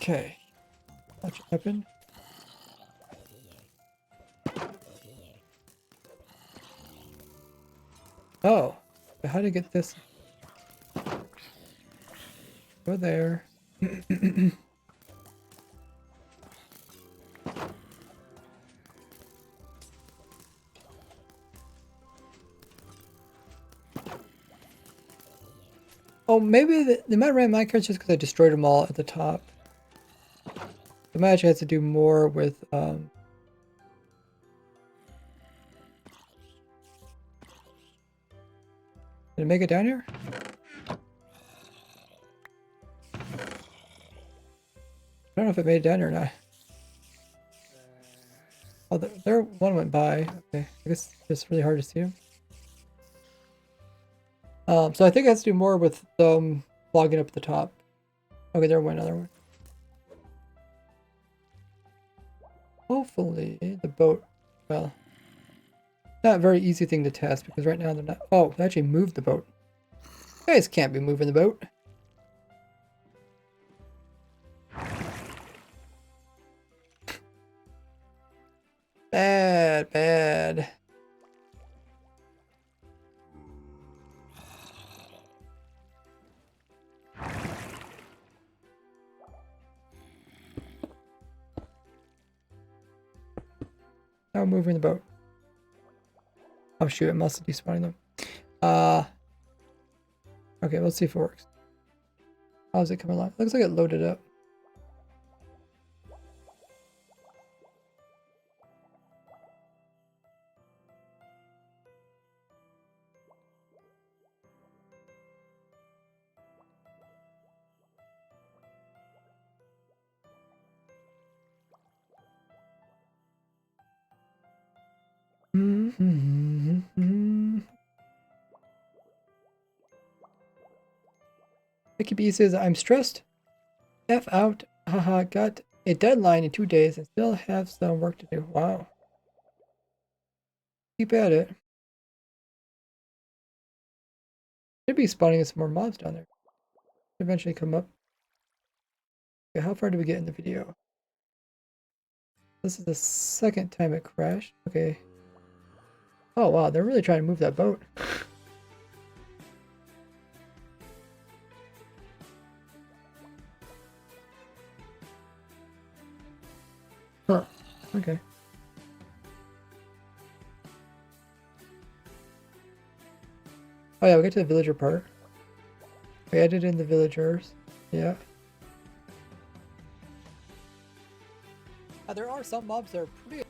Okay. Watch it happen. Oh. How to get this? Go there. Oh, maybe they might ran minecarts just because I destroyed them all at the top. The match has to do more with did it make it down here? I don't know if it made it down here or not. Oh, there one went by. Okay, I guess it's really hard to see him. So I think it has to do more with logging up at the top. Okay, there went another one. Hopefully the boat, well, not a very easy thing to test because right now they're not. Oh, they actually moved the boat. You guys can't be moving the boat. Bad, bad. Now moving the boat. Oh shoot, it must be despawning them. Okay, let's see if it works. How's it coming along? Looks like it loaded up. Mickey B says, I'm stressed. F out. Haha, got a deadline in 2 days and still have some work to do. Wow. Keep at it. Should be spawning some more mobs down there. Eventually come up. Okay, how far do we get in the video? This is the second time it crashed. Okay. Oh wow, they're really trying to move that boat. Huh. Okay. Oh yeah, we'll get to the villager part. We added in the villagers. Yeah. There are some mobs that are pretty.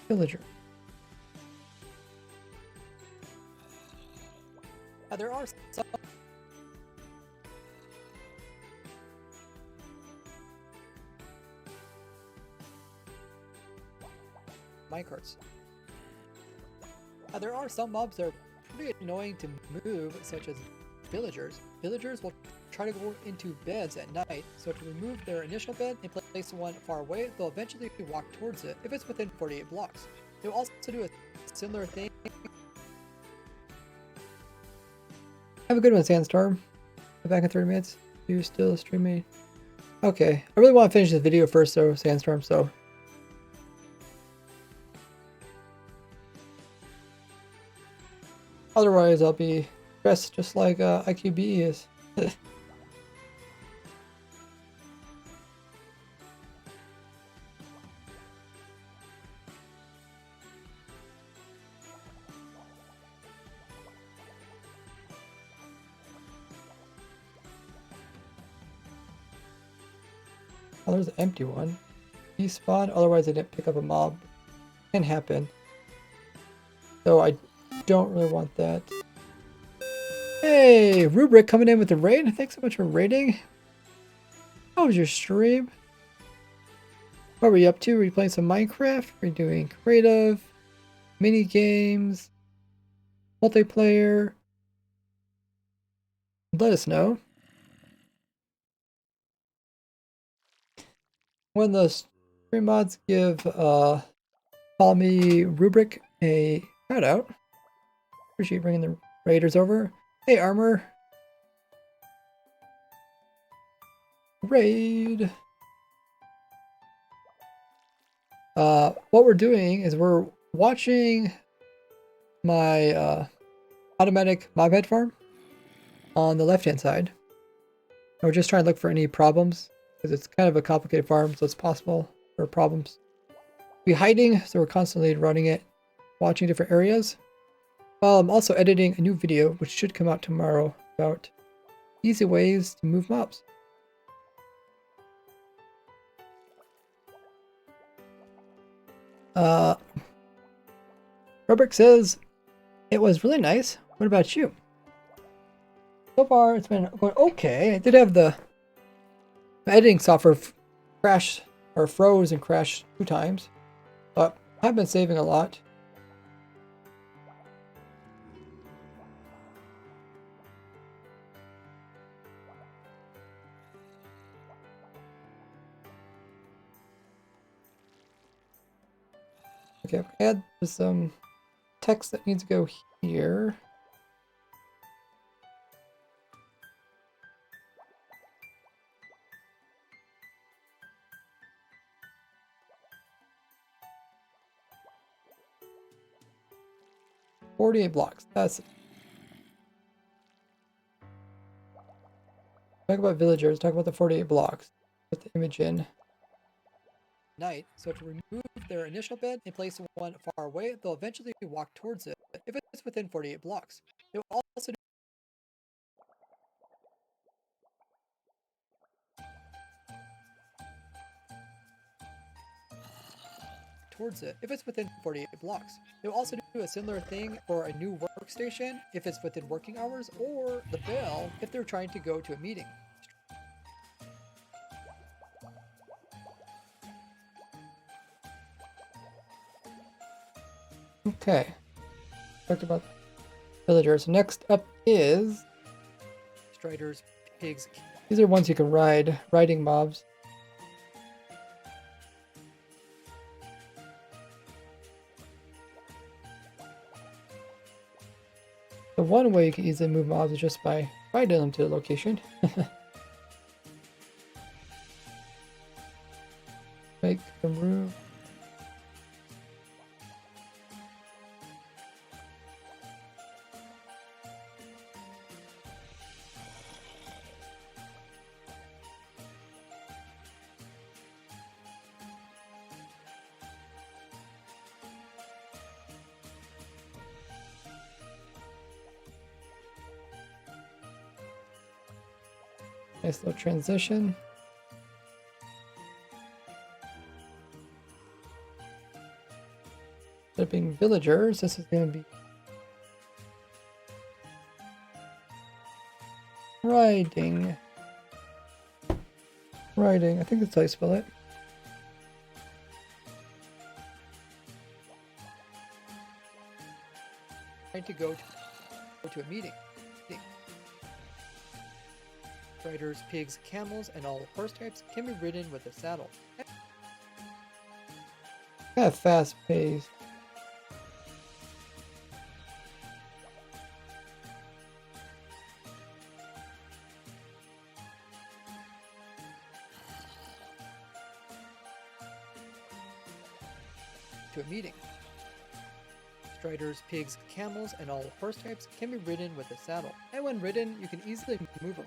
villager. There are some minecarts. There are some mobs that are pretty annoying to move, such as villagers. Villagers will try to go into beds at night, so to remove their initial bed and place one far away, they'll eventually walk towards it if it's within 48 blocks. They'll also do a similar thing. Have a good one, Sandstorm. Be back in 30 minutes. You still streaming? Okay. I really want to finish this video first, though, Sandstorm, so. Otherwise, I'll be stressed just like IQB is. Oh, there's an empty one. Despawn, otherwise I didn't pick up a mob. Can happen. So I don't really want that. Hey, Rubric coming in with the raid. Thanks so much for raiding. How was your stream? What were you up to? Were you playing some Minecraft? Were you doing creative? Mini games? Multiplayer? Let us know. When the stream mods give Call Me Rubric a shout out. Appreciate bringing the raiders over. Hey, Armor. Raid. What we're doing is we're watching my automatic mob head farm on the left-hand side. And we're just trying to look for any problems because it's kind of a complicated farm, so it's possible for problems. We're hiding, so we're constantly running it, watching different areas. I'm also editing a new video, which should come out tomorrow, about easy ways to move mobs. Rubric says, it was really nice. What about you? So far, it's been going okay. I did have the editing software crash or froze and crashed 2 times, but I've been saving a lot. Okay, add some text that needs to go here. "48 blocks. That's it. Talk about villagers. Talk about the 48 blocks. Put the image in. Night, so to remove their initial bed and place one far away, they'll eventually walk towards it if it's within 48 blocks. They'll also do towards it if it's within 48 blocks. They'll also do a similar thing for a new workstation if it's within working hours, or the bell if they're trying to go to a meeting. Okay. Talked about villagers. Next up is Striders, pigs. these are ones you can ride. Riding mobs. The one way you can easily move mobs is just by riding them to the location. Make them room. Nice little transition. Instead of being villagers, this is going to be riding. Riding. I think that's how you spell it. Trying to go to a meeting. Riders, pigs, camels, and all horse types can be ridden with a saddle. Kind of fast paced. To a meeting. Striders, pigs, camels, and all horse types can be ridden with a saddle. And when ridden, you can easily move them.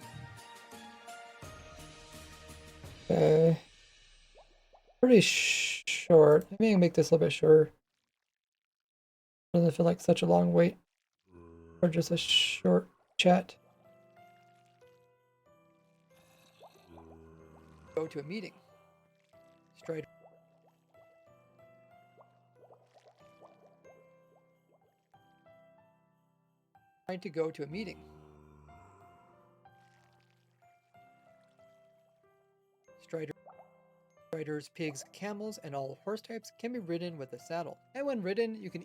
Okay. Pretty short. Maybe I can make this a little bit shorter. Doesn't feel like such a long wait. Or just a short chat. Go to a meeting. Strider. Trying to go to a meeting. Striders, pigs, camels, and all horse types can be ridden with a saddle. And when ridden, you can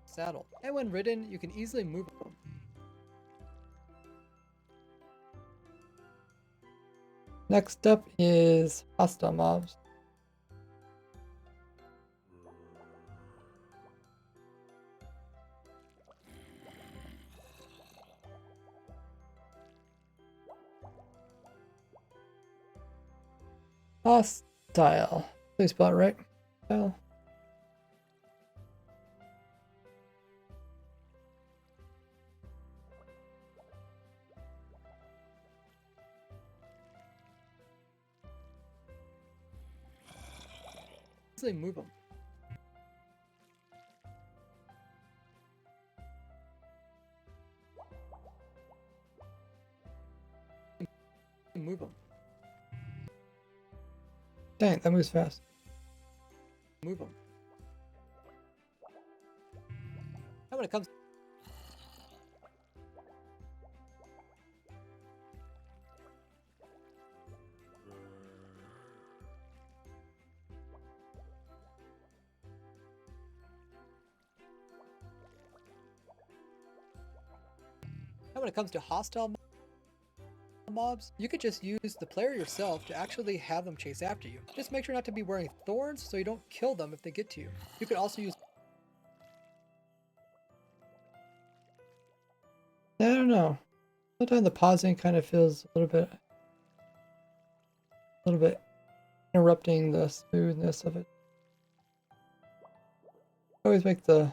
saddle. And when ridden, you can easily move them. Next up is hostile mobs. Hostile. Please spell it right. Hostile. Easily move them. Move them. Dang, that moves fast. Move them. And when it comes to hostile mobs, you could just use the player yourself to actually have them chase after you. Just make sure not to be wearing thorns so you don't kill them if they get to you. You could also use... I don't know. Sometimes the pausing kind of feels a little bit interrupting the smoothness of it. Always make the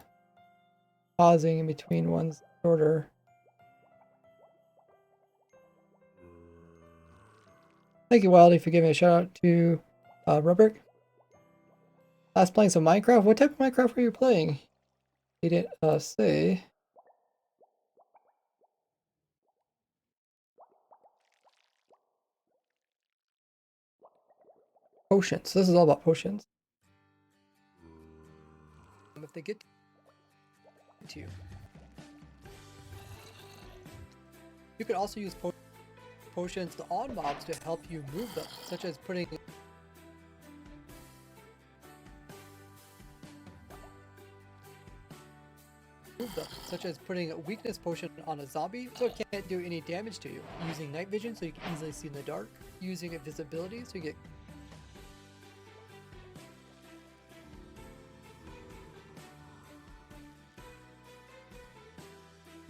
pausing in between ones shorter. Thank you, Wildy, for giving a shout out to Rubber. Last playing some Minecraft. What type of Minecraft were you playing? He didn't say. Potions. This is all about potions. if they get to you. You could also use potions on mobs to help you move them, such as putting a weakness potion on a zombie so it can't do any damage to you. Using night vision so you can easily see in the dark. Using invisibility so you get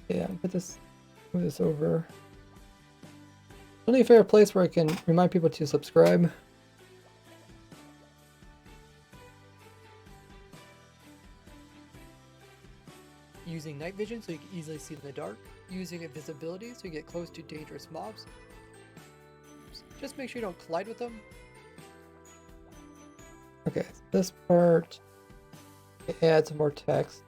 Yeah, move this over. Only a fair place where I can remind people to subscribe. using night vision so you can easily see in the dark. Using invisibility so you get close to dangerous mobs. Just make sure you don't collide with them. Okay, this part, add some more text.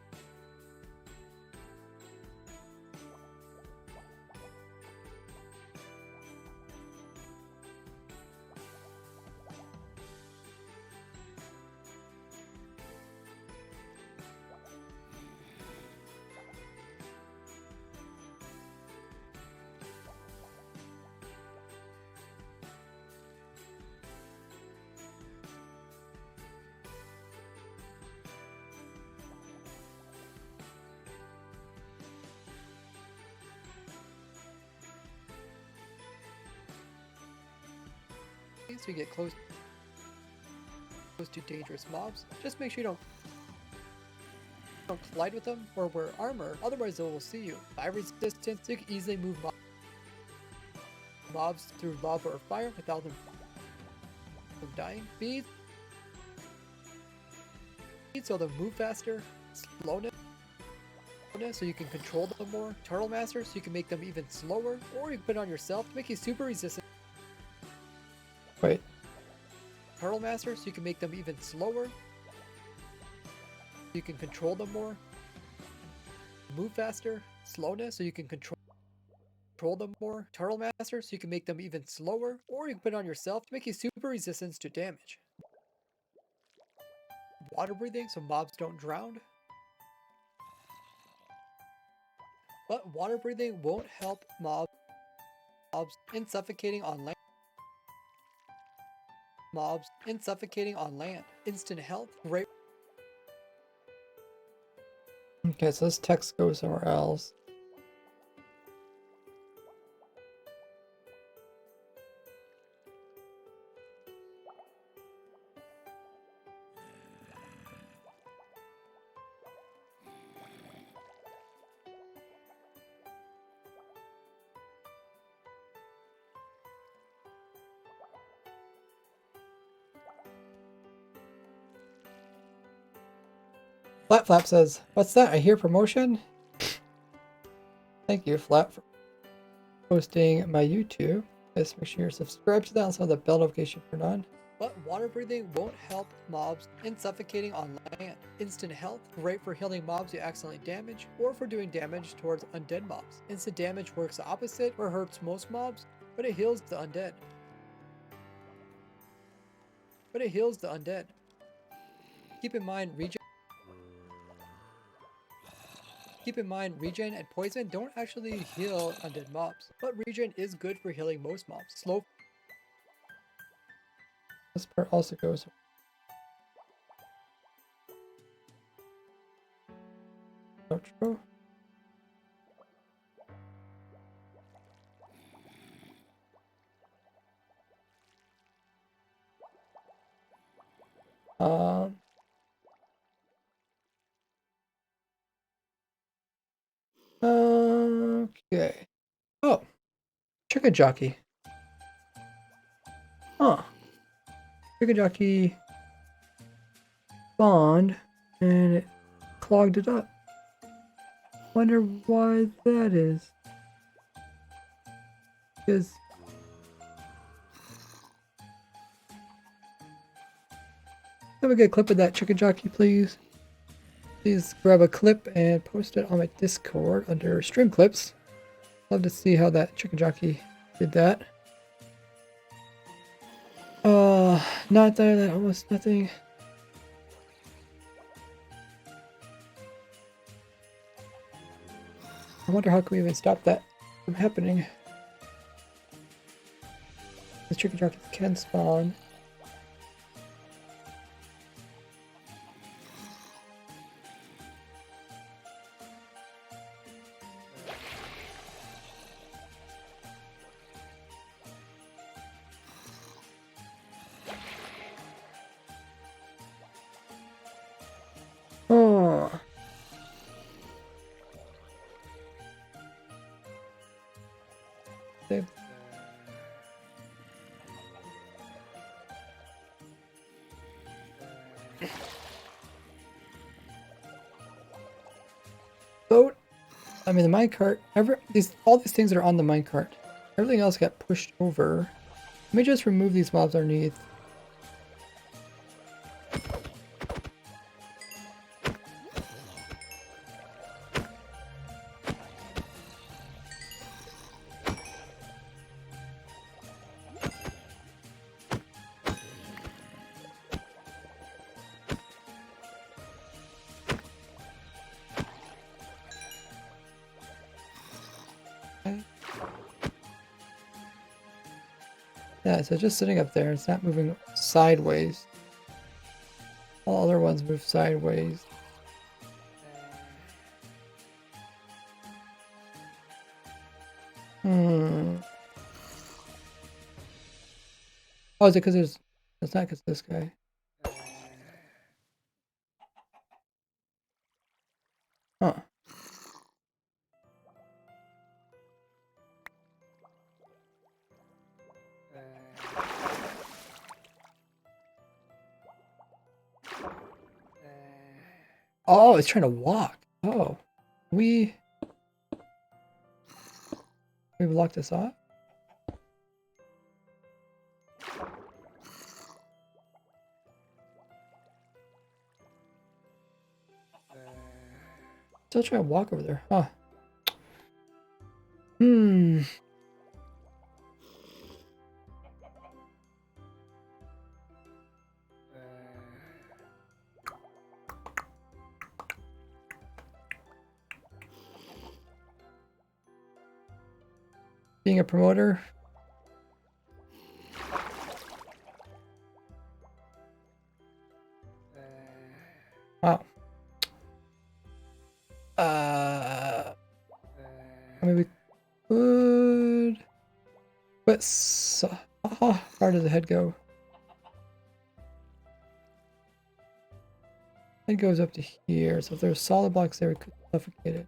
so you get close to dangerous mobs. Just make sure you don't collide with them or wear armor, otherwise they will see you. Fire resistance, so you can easily move mobs through lava or fire without them dying. Speed, so they'll move faster. Slowness, so you can control them more. Turtle Master, so you can make them even slower, or you can put it on yourself to make you super resistant. Wait. Turtle Master, so you can make them even slower. You can control them more. Move faster. Slowness, so you can control them more. Turtle Master, so you can make them even slower, or you can put it on yourself to make you super resistant to damage. Water breathing, so mobs don't drown. But water breathing won't help mobs in suffocating on land. Instant health, great. Okay, so this text goes somewhere else. Flat Flap says, "What's that? I hear promotion." Thank you, Flat, for posting my YouTube. Guys, make sure you're subscribed to that and so the bell notification turned on. But water breathing won't help mobs in suffocating on land. Instant health, great for healing mobs you accidentally damage, or for doing damage towards undead mobs. Instant damage works the opposite, where it hurts most mobs, but it heals the undead. Keep in mind, regen and poison don't actually heal undead mobs, but regen is good for healing most mobs. Slow. This part also goes. Outro. Okay. Oh, chicken jockey. Huh. Chicken jockey spawned and it clogged it up. Wonder why that is. Because have a good clip of that chicken jockey, please. Please grab a clip and post it on my Discord under stream clips. Love to see how that chicken jockey did that. Not that almost nothing. I wonder how can we even stop that from happening. The chicken jockey can spawn. Oh. Save. Boat. I mean, the minecart. All these things are on the minecart. Everything else got pushed over. Let me just remove these mobs underneath. Yeah, so just sitting up there, it's not moving sideways. All other ones move sideways. Hmm. Oh, is it because there's... It's not because this guy. Huh. Oh, it's trying to walk. Oh. We blocked this off? Still trying to walk over there. Huh. Hmm. Being a promoter. Wow. I mean, we could... But so, how far does the head go? It goes up to here, so if there's solid blocks there, we could suffocate it.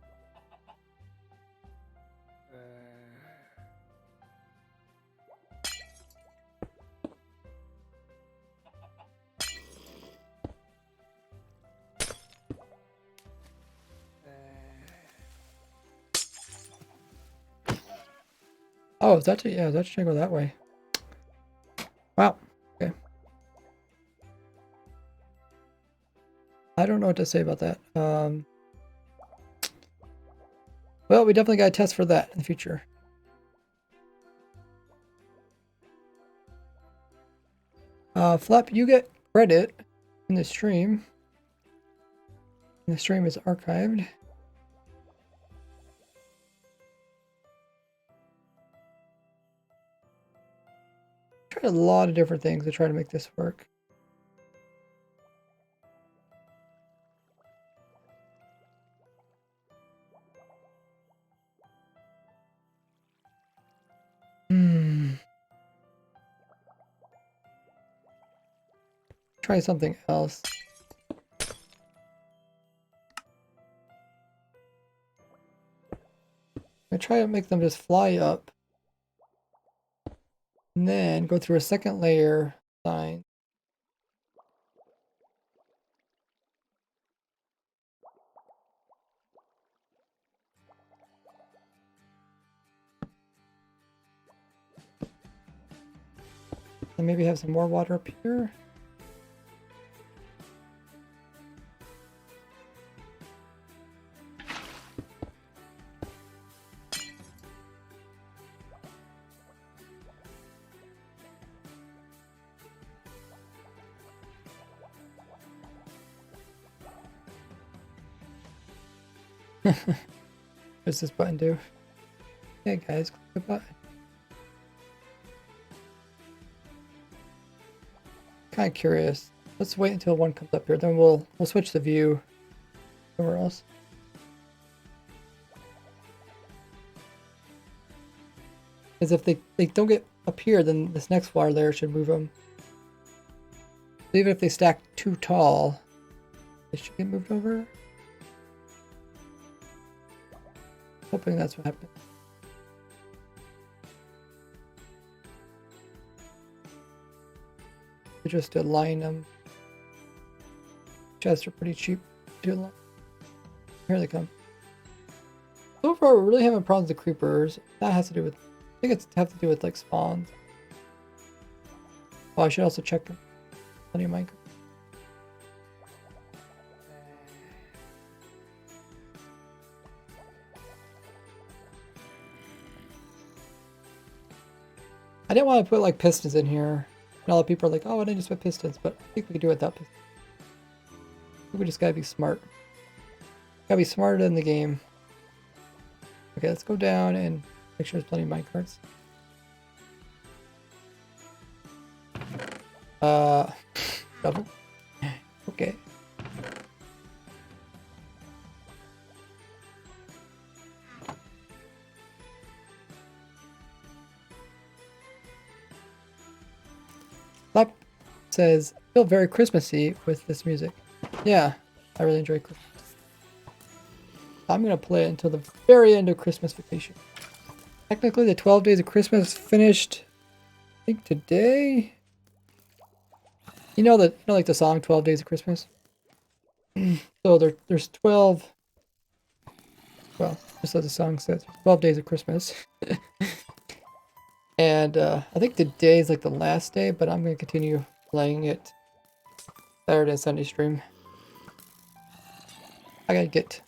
Oh, is that yeah, that's trying to go that way. Wow. Okay. I don't know what to say about that. Well, we definitely got to test for that in the future. Flap, you get credit in the stream. And the stream is archived. Tried a lot of different things to try to make this work. Try something else. I try to make them just fly up. And then go through a second layer sign. And maybe have some more water up here. What does this button do? Hey guys, click the button. Kind of curious. Let's wait until one comes up here, then we'll switch the view somewhere else. Because if they don't get up here, then this next water layer should move them. So even if they stack too tall, they should get moved over. Hoping that's what happened. Just align them. Chests are pretty cheap to align. Here they come. So far, we're really having problems with the creepers. That has to do with, I think it's have to do with like spawns. Oh, I should also check plenty of Minecraft. I didn't want to put like pistons in here. And all the people are like, oh, why didn't you just put pistons? But I think we could do it without pistons. We just gotta be smart. Gotta be smarter in the game. Okay, let's go down and make sure there's plenty of minecarts. Double. Okay. says, I feel very Christmassy with this music. Yeah, I really enjoy Christmas. I'm going to play it until the very end of Christmas vacation. Technically, the 12 days of Christmas finished, I think, today. You know that, like the song 12 Days of Christmas? So there's 12, well, just as the song says, 12 days of Christmas. And I think today is like the last day, but I'm going to continue playing it Saturday and Sunday stream. I gotta get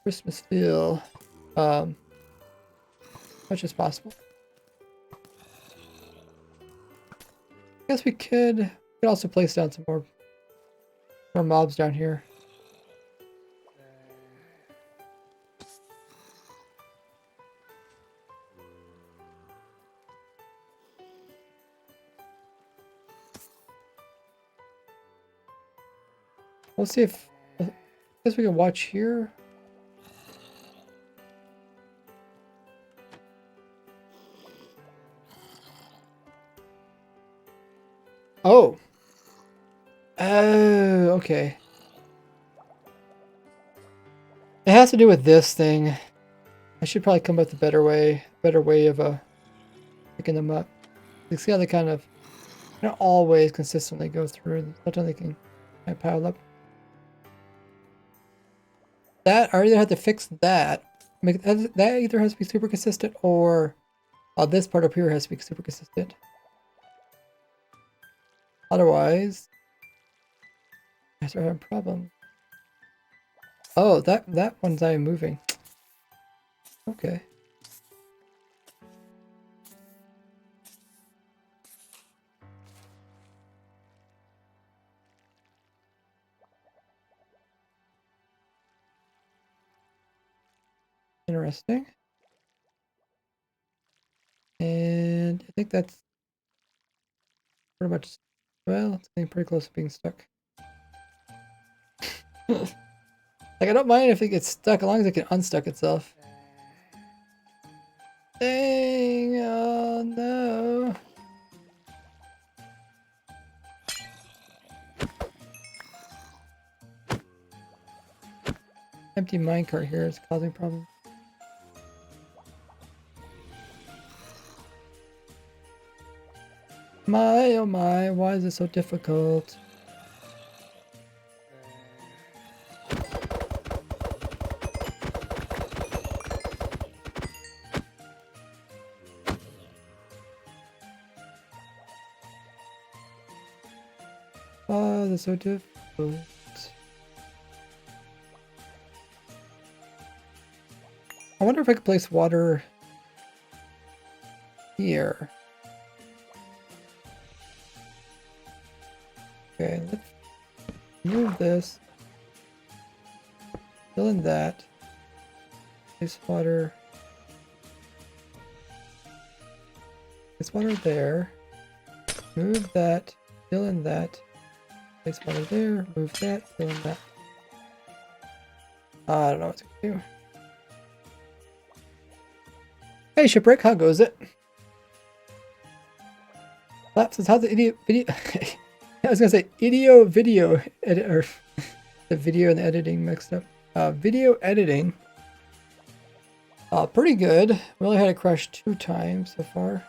Christmas feel much as possible. I guess we could also place down some more mobs down here. We'll see if I guess we can watch here. Oh. Oh, okay. It has to do with this thing. I should probably come up with a better way of picking them up. You see how they kind of don't always consistently go through. Sometimes they can kind of pile up. That I either have to fix that. That either has to be super consistent, or this part up here has to be super consistent. Otherwise, I start having problems. Oh, that one's not even moving. Okay. Interesting. And I think that's pretty much, well, it's getting pretty close to being stuck. Like, I don't mind if it gets stuck as long as it can unstuck itself. Dang, oh no. Empty minecart here is causing problems. My, oh my, why is it so difficult? Oh, that's so difficult. I wonder if I could place water here. Okay, let's move this. Fill in that. Place water. Place water there. Move that. Fill in that. Place water there. Move that. Fill in that. I don't know what to do. Hey, Shipwreck, how goes it? Lap says, how's the video? I was gonna say video edit, or the video and the editing mixed up. Video editing. Pretty good. We only had it crash 2 times so far.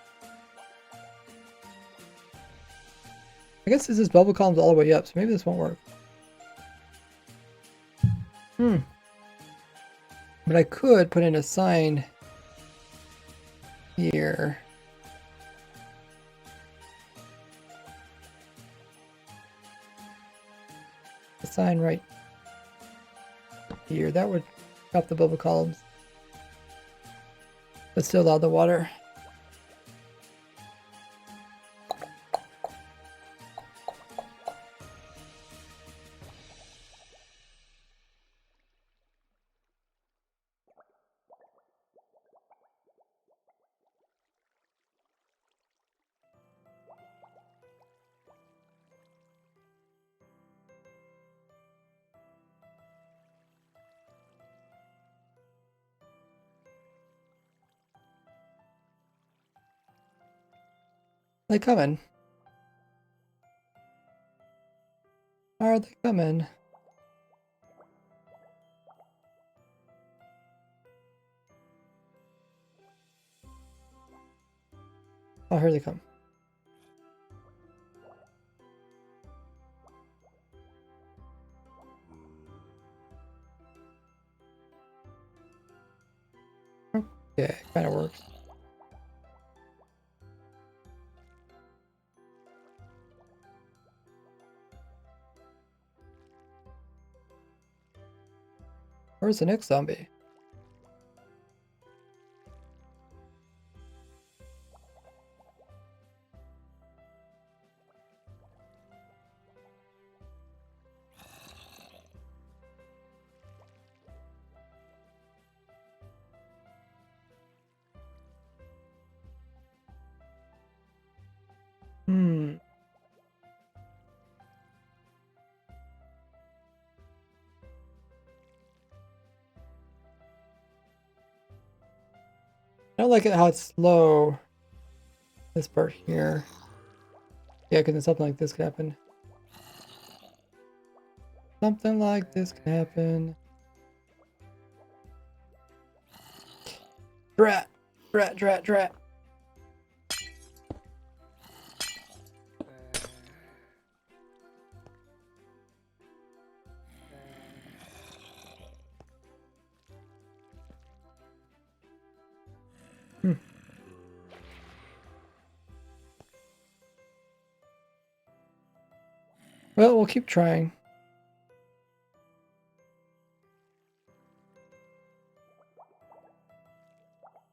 I guess this is bubble columns all the way up, so maybe this won't work. But I could put in a sign here. A sign right here. That would stop the bubble columns, but still allow the water. They coming. are they coming? Oh, here they come. Yeah, kind of works. Where's the next zombie? Hmm. I don't like it how it's slow. This part here. Yeah, because something like this could happen. Something like this could happen. Drat! Drat, drat, drat. Hmm. Well, we'll keep trying.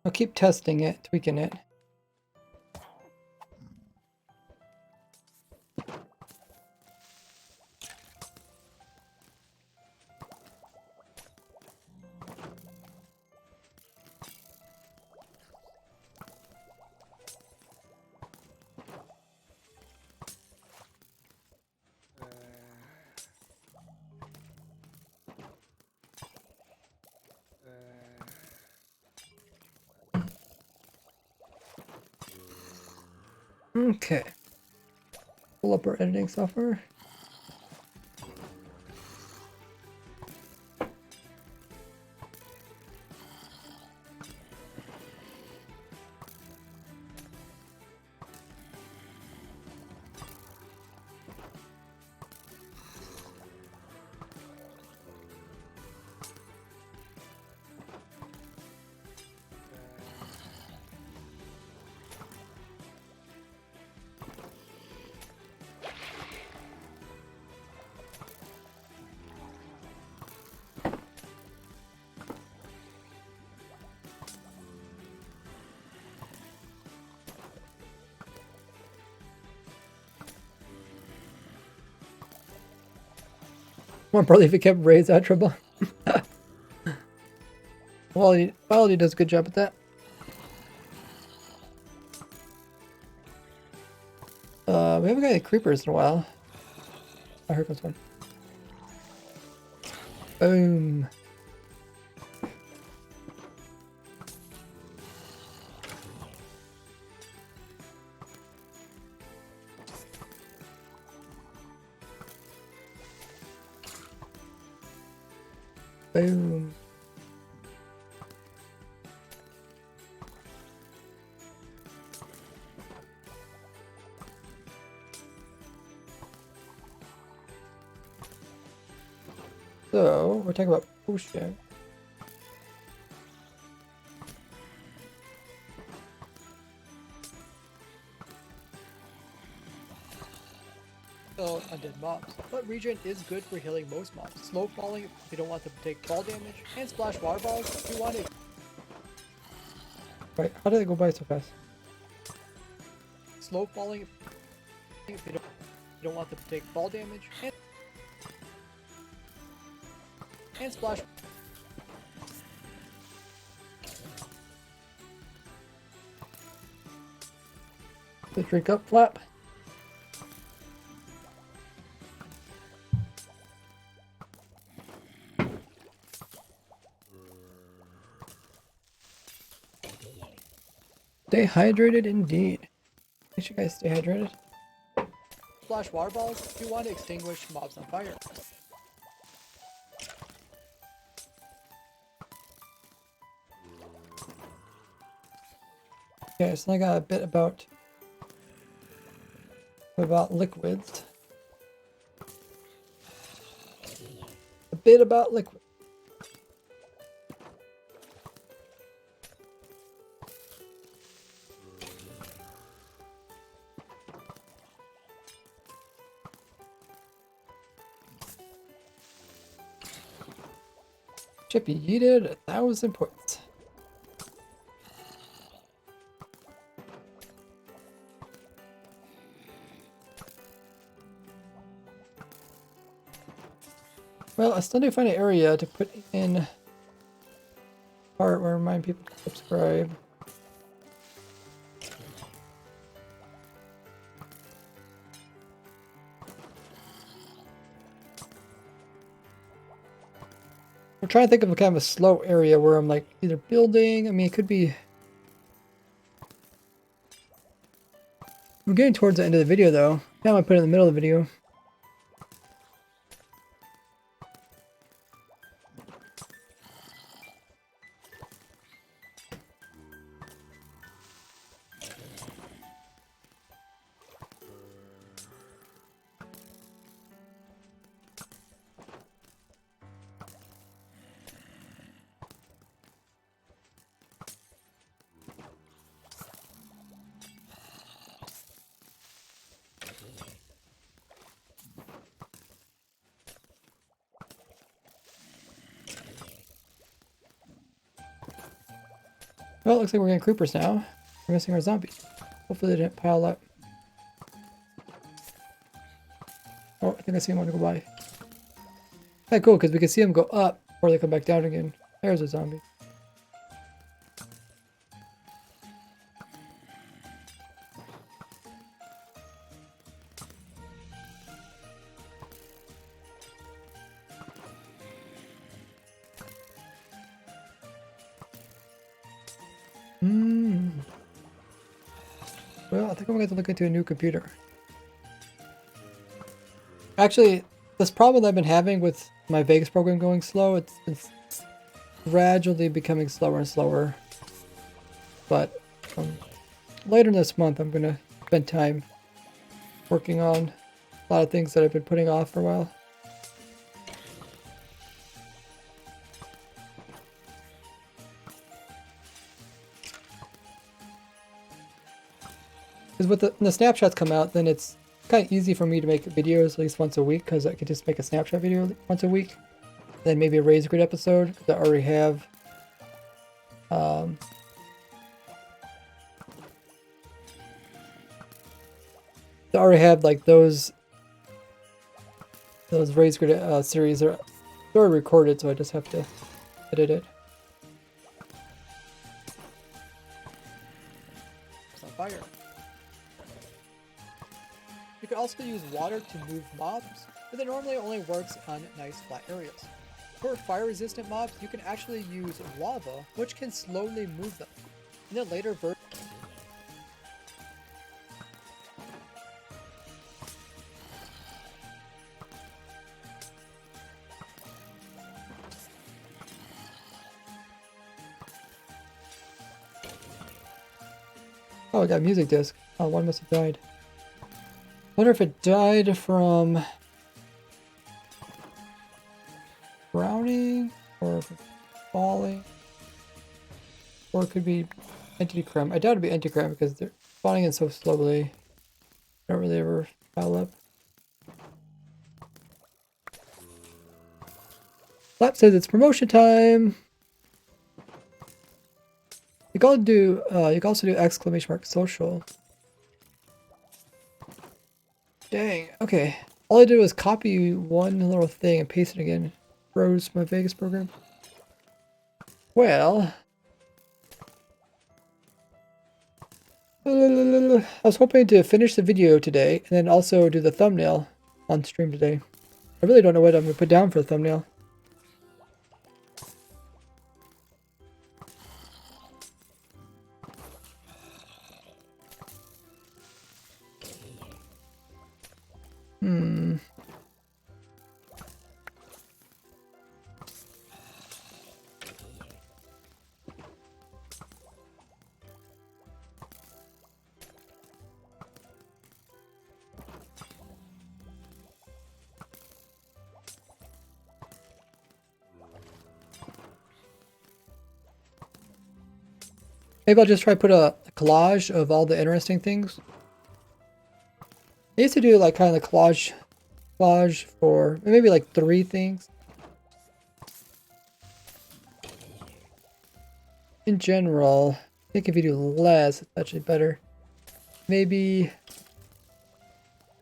I'll keep testing it, tweaking it. Okay. Pull up our editing software. More probably if it kept raised that trouble. Biology does a good job at that. We haven't got any creepers in a while. Oh, here comes one. Boom. Boom. So, we're talking about potion. So, undead mobs. What region is good for healing most mobs? Slow falling if you don't want them to take fall damage, and splash water balls if you want to. Wait, how did it go by so fast? Slow falling if you don't want them to take fall damage, and splash. The drink up flap. Stay hydrated indeed. Make sure you guys stay hydrated. splash water balls if you want to extinguish mobs on fire. Okay, so I got a bit about liquids. A bit about liquid. Chippy yeeted 1,000 points. Well, I still need to find an area to put in part where I remind people to subscribe. I'm trying to think of a kind of a slow area where I'm like either building. I mean, it could be. We're getting towards the end of the video though. Now I'm gonna put it in the middle of the video. Well, it looks like we're getting creepers now. We're missing our zombies. Hopefully they didn't pile up. Oh, I think I see one go by. Okay, cool, because we can see them go up before they come back down again. There's a zombie. Well, I think I'm going to look into a new computer. Actually, this problem that I've been having with my Vegas program going slow, it's gradually becoming slower and slower. But later this month, I'm going to spend time working on a lot of things that I've been putting off for a while. Because when the snapshots come out, then it's kind of easy for me to make videos at least once a week, because I could just make a snapshot video once a week. Then maybe a Razor Grid episode, because I already have like those Razor Grid series are already recorded, so I just have to edit it. It's on fire. You can also use water to move mobs, but it normally only works on nice flat areas. For fire-resistant mobs, you can actually use lava, which can slowly move them. In the later version, Oh, I got a music disc. Oh, one must have died. Wonder if it died from drowning, or if it's falling, or it could be entity crime. I doubt it'd be entity crime because they're spawning in so slowly. They don't really ever pile up. Lap says it's promotion time. You can also do ! social. Dang, okay. All I did was copy one little thing and paste it again. Froze my Vegas program. Well, I was hoping to finish the video today and then also do the thumbnail on stream today. I really don't know what I'm going to put down for the thumbnail. Maybe I'll just try to put a collage of all the interesting things. I used to do like kind of the collage for maybe like 3 things. In general, I think if you do less, it's actually better. Maybe,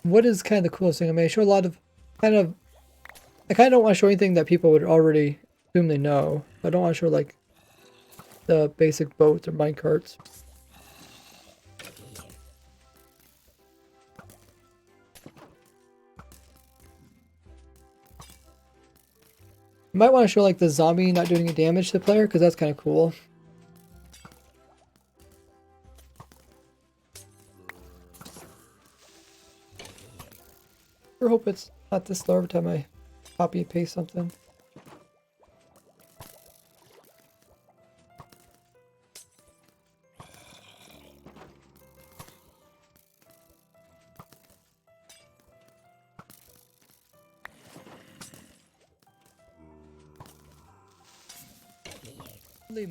what is kind of the coolest thing? I mean, I show a lot of I kind of don't want to show anything that people would already assume they know. I don't want to show like the basic boats or minecarts. You might want to show like the zombie not doing any damage to the player, because that's kind of cool. I hope it's not this slow every time I copy and paste something.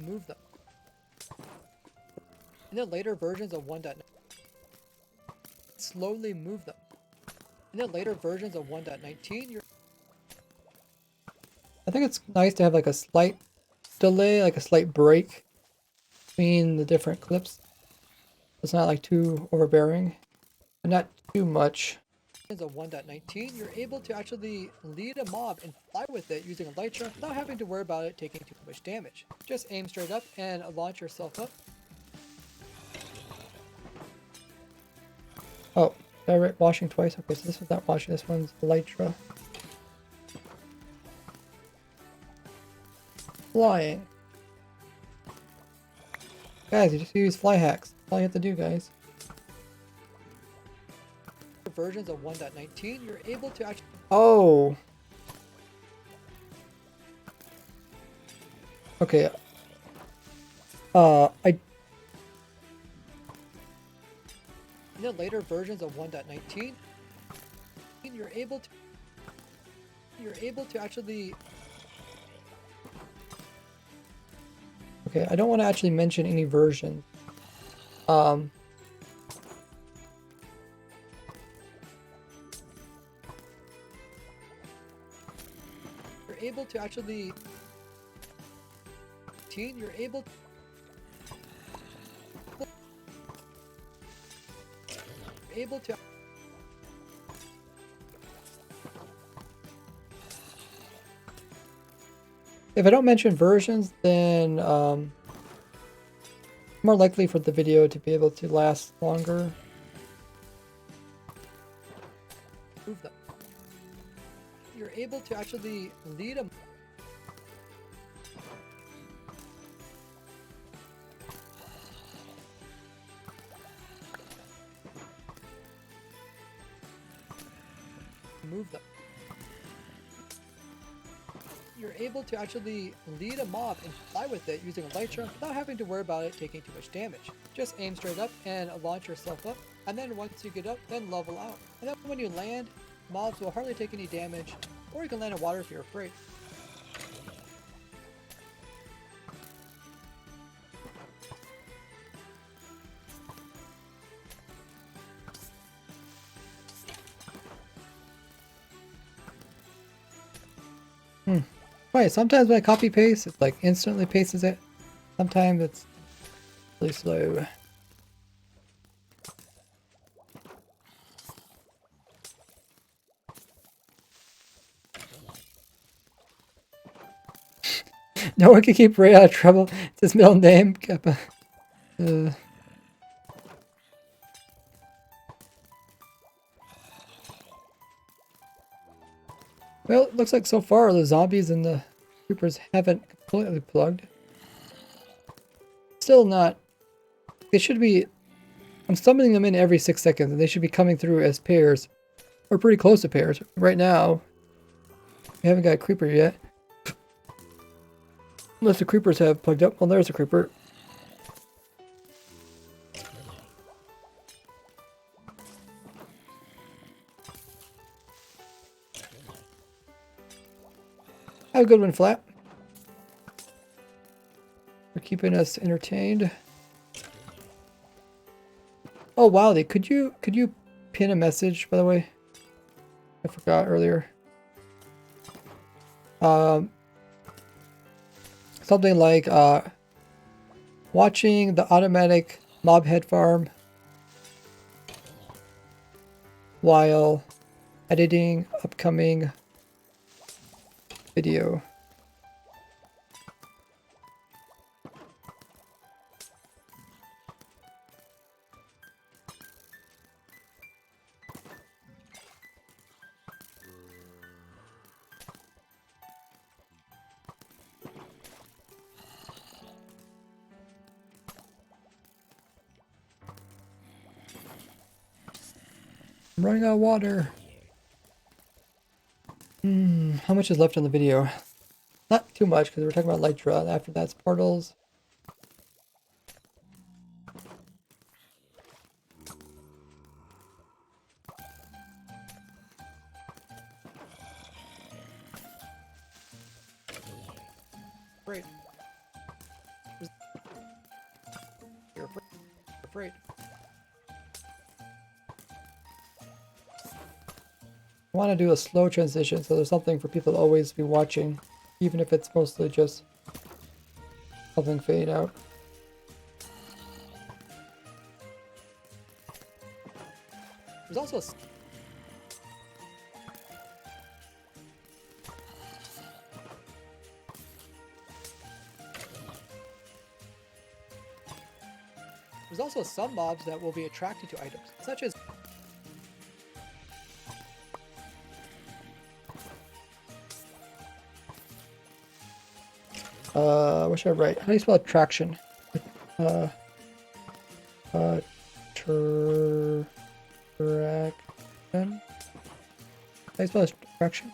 Move them. In the later versions of 1.9, slowly move them. In the later versions of 1.19, I think it's nice to have like a slight delay, like a slight break between the different clips. It's not like too overbearing, but not too much. of 1.19, you're able to actually lead a mob and fly with it using a elytra without having to worry about it taking too much damage. Just aim straight up and launch yourself up. Oh, did I write washing twice? Okay, so this is not washing, this one's elytra. Flying. Guys, you just use fly hacks. That's all you have to do, guys. Versions of 1.19, you're able to actually... Oh! Okay. In the later versions of 1.19, you're able to actually... Okay, I don't want to actually mention any version. You're able to actually... You're able... able to... If I don't mention versions, then more likely for the video to be able to last longer. Move them. You're able to actually lead a... Move them. You're able to actually lead a mob and fly with it using a elytra without having to worry about it taking too much damage. Just aim straight up and launch yourself up, and then once you get up, then level out. And then when you land, mobs will hardly take any damage, or you can land in water if you're afraid. Right, sometimes when I copy paste, it's like instantly pastes it. Sometimes it's really slow. No one can keep Ray out of trouble. It's his middle name. Kappa. Well, it looks like so far the zombies and the creepers haven't completely plugged. Still not. They should be... I'm summoning them in every 6 seconds, and they should be coming through as pairs. Or pretty close to pairs. Right now, we haven't got a creeper yet. Unless the creepers have plugged up. Well, there's a creeper. Have a good one, Flat. For keeping us entertained. Oh wow, could you pin a message, by the way? I forgot earlier. Something like watching the automatic mob head farm while editing upcoming video. I'm running out of water. How much is left on the video? Not too much, because we're talking about Lytra. After that's portals. Great. You're afraid. You're afraid. I want to do a slow transition, so there's something for people to always be watching, even if it's mostly just something fade out. There's also some mobs that will be attracted to items, such as What should I write? How do you spell attraction? Attraction? How do you spell attraction?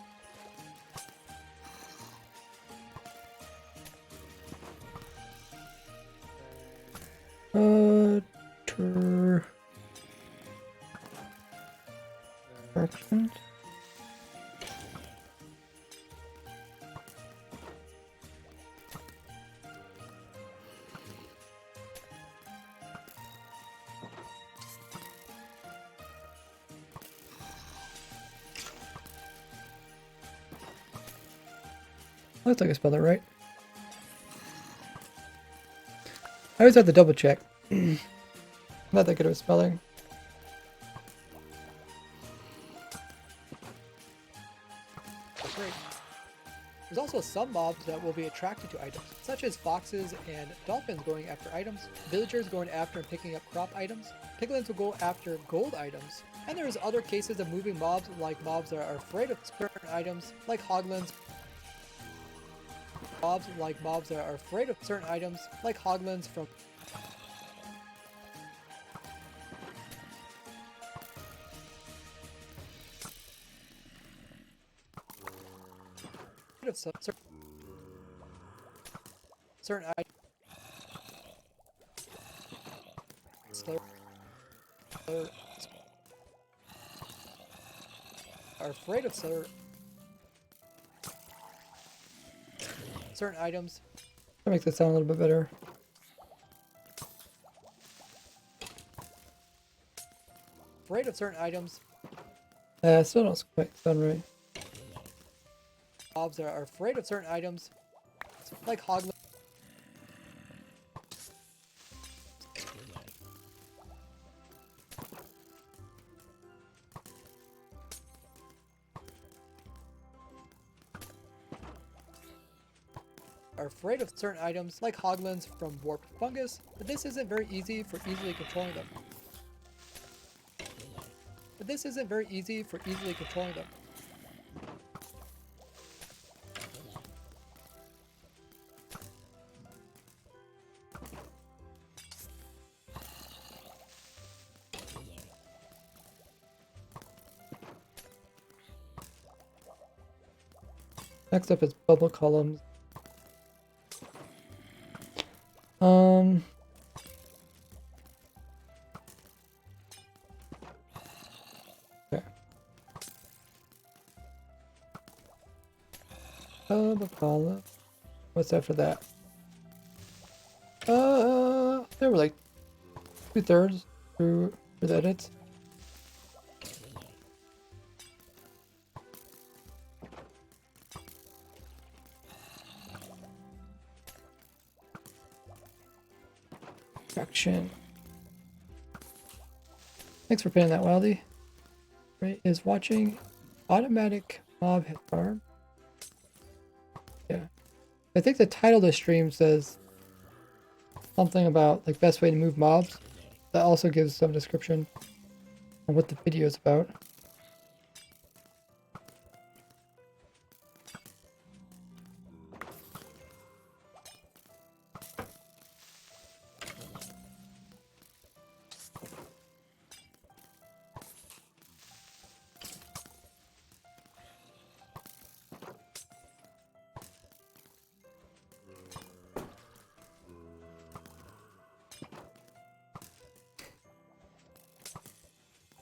Attraction? Looks like I spelled it right. I always have to double check. I'm not that good at spelling. great. There's also some mobs that will be attracted to items, such as foxes and dolphins going after items, villagers going after and picking up crop items, piglins will go after gold items, and there's other cases of moving mobs like mobs that are afraid of certain items, like hoglins. Mobs that are afraid of certain items, like hoglins from certain items are afraid of certain items. That makes it sound a little bit better. Afraid of certain items. Still don't quite sound right. Mobs that are afraid of certain items, like hoglins. Are afraid of certain items like hoglins from warped fungus, but this isn't very easy for easily controlling them. Next up is bubble columns. Okay. Bubble column. What's after that? There were like 2/3 through for the edits. Action. Thanks for pinning that, Wildy. Right, is watching automatic mob hit farm. Yeah. I think the title of the stream says something about like best way to move mobs. That also gives some description on what the video is about.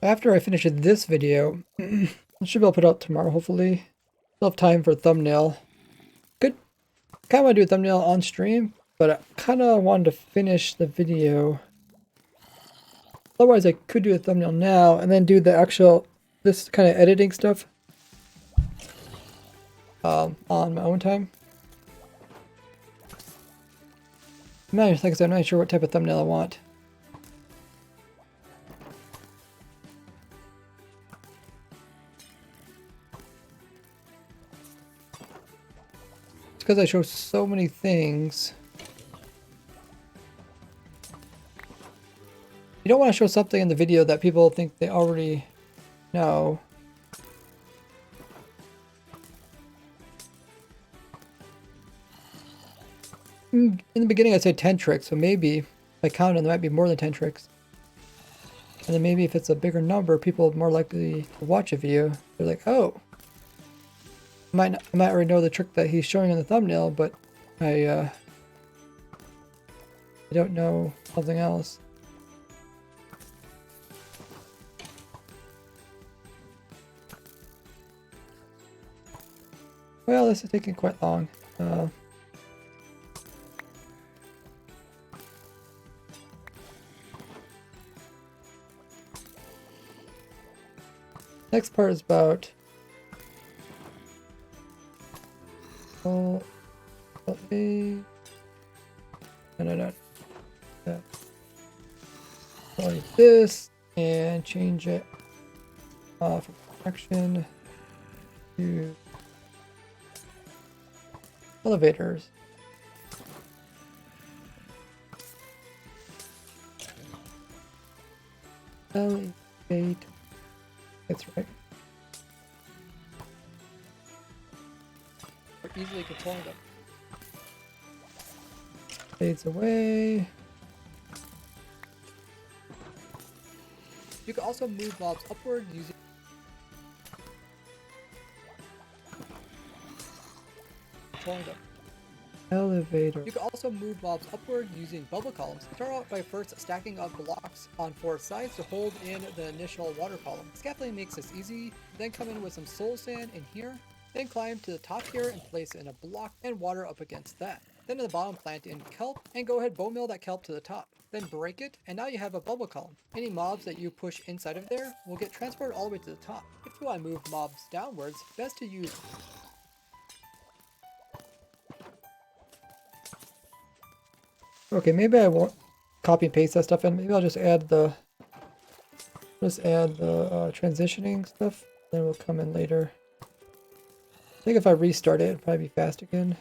After I finish this video, I should be able to put it out tomorrow, hopefully. Still have time for a thumbnail. Kind of want to do a thumbnail on stream, but I kind of wanted to finish the video. Otherwise, I could do a thumbnail now and then do the actual, this kind of editing stuff on my own time. Like I said, I'm not sure what type of thumbnail I want. It's because I show so many things. You don't want to show something in the video that people think they already know. In the beginning I said 10 tricks, so maybe if I count them, there might be more than 10 tricks. And then maybe if it's a bigger number, people are more likely to watch a video. They're like, oh, I might already know the trick that he's showing in the thumbnail, but I don't know something else. Well, this is taking quite long. Next part is about no. Yeah. Like this and change it from action to elevators. Elevate. That's right. For easily controlling them. Fades away. You can also move mobs upward using controlling them. Elevator. You can also move mobs upward using bubble columns. Start out by first stacking up blocks on 4 sides to hold in the initial water column. Scaffolding makes this easy, then come in with some soul sand in here, then climb to the top here and place in a block and water up against that. Then in the bottom plant in kelp and go ahead bone mill that kelp to the top. Then break it and now you have a bubble column. Any mobs that you push inside of there will get transported all the way to the top. If you want to move mobs downwards, best to use Okay, maybe I won't copy and paste that stuff in. Maybe I'll just add the transitioning stuff. Then we'll come in later. I think if I restart it, it'll probably be fast again.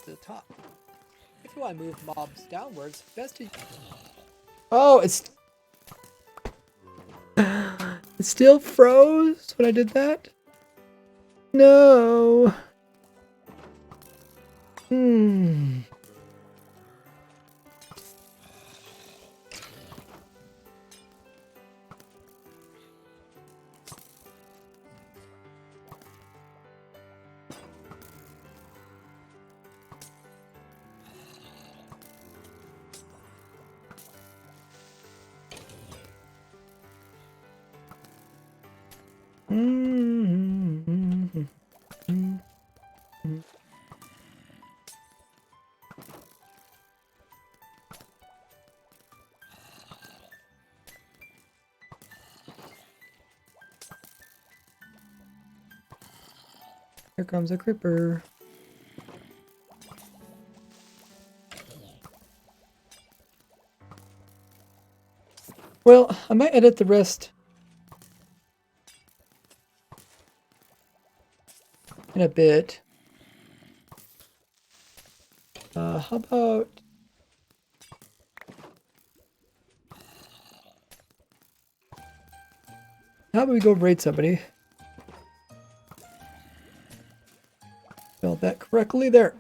to the top. If you want to move mobs downwards, best to Oh, it still froze when I did that? No. Here comes a creeper. Well, I might edit the rest in a bit. How about... How about we go raid somebody? Spelled that correctly there.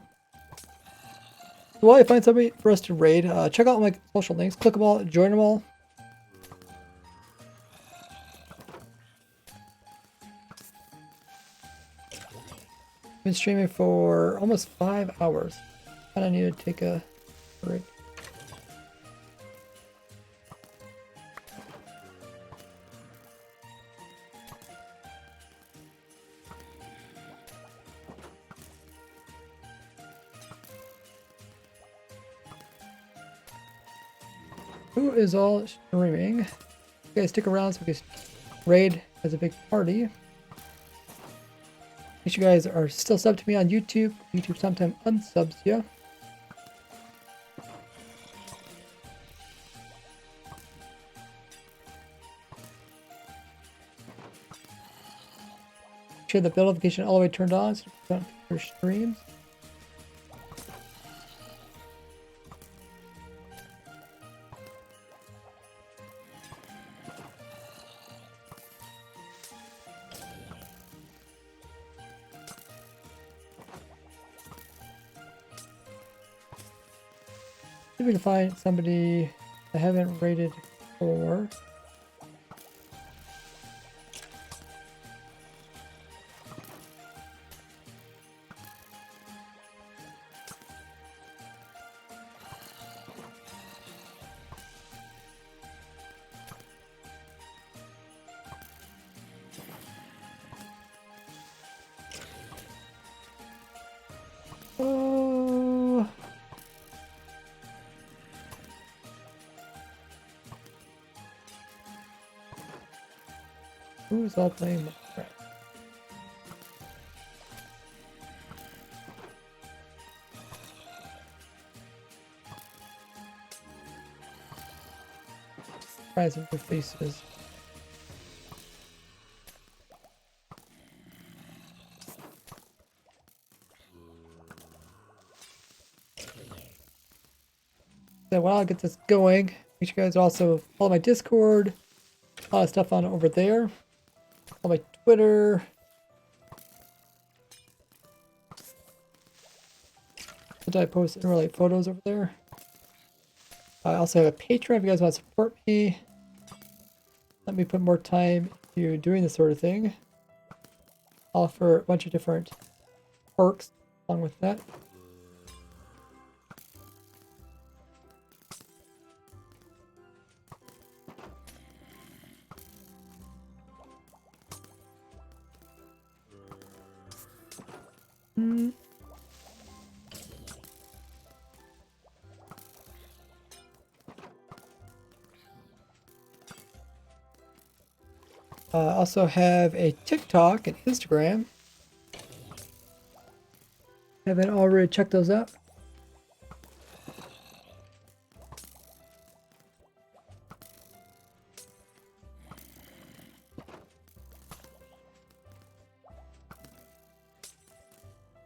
So while I find somebody for us to raid, check out my social links, click them all, join them all. Been streaming for almost 5 hours. Kinda need to take a break. Who is all streaming? You guys stick around so we can raid as a big party. Make sure you guys are still subbed to me on YouTube. YouTube sometimes unsubs you. Make sure the bell notification all the way turned on so you don't your streams. See if we can find somebody I haven't rated for. Oh. Who's all playing Minecraft? Surprising new faces. So while I get this going, make sure you guys also follow my Discord. A lot of stuff on over there. Follow my Twitter. Sometimes I post unrelated photos over there. I also have a Patreon if you guys want to support me. Let me put more time into doing this sort of thing. I'll offer a bunch of different perks along with that. Also have a TikTok and Instagram. Haven't already checked those out.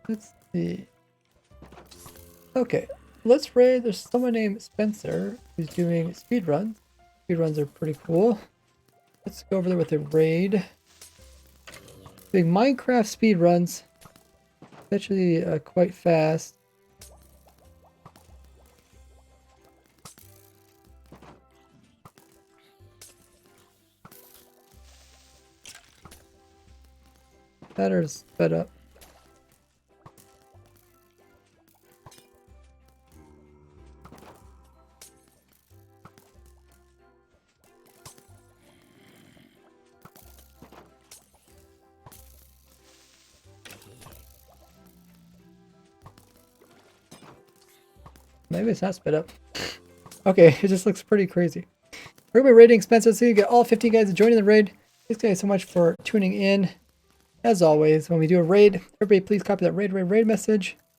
Let's see. Okay, let's raid. There's someone named Spencer who's doing speedruns. Speedruns are pretty cool. Let's go over there with a raid. Doing Minecraft speedruns. Actually, quite fast. Better sped up. Maybe it's not sped up. Okay, it just looks pretty crazy. We're going to be raiding Spencer, so you get all 15 guys joining the raid. Thanks guys so much for tuning in. as always, when we do a raid, everybody please copy that raid message.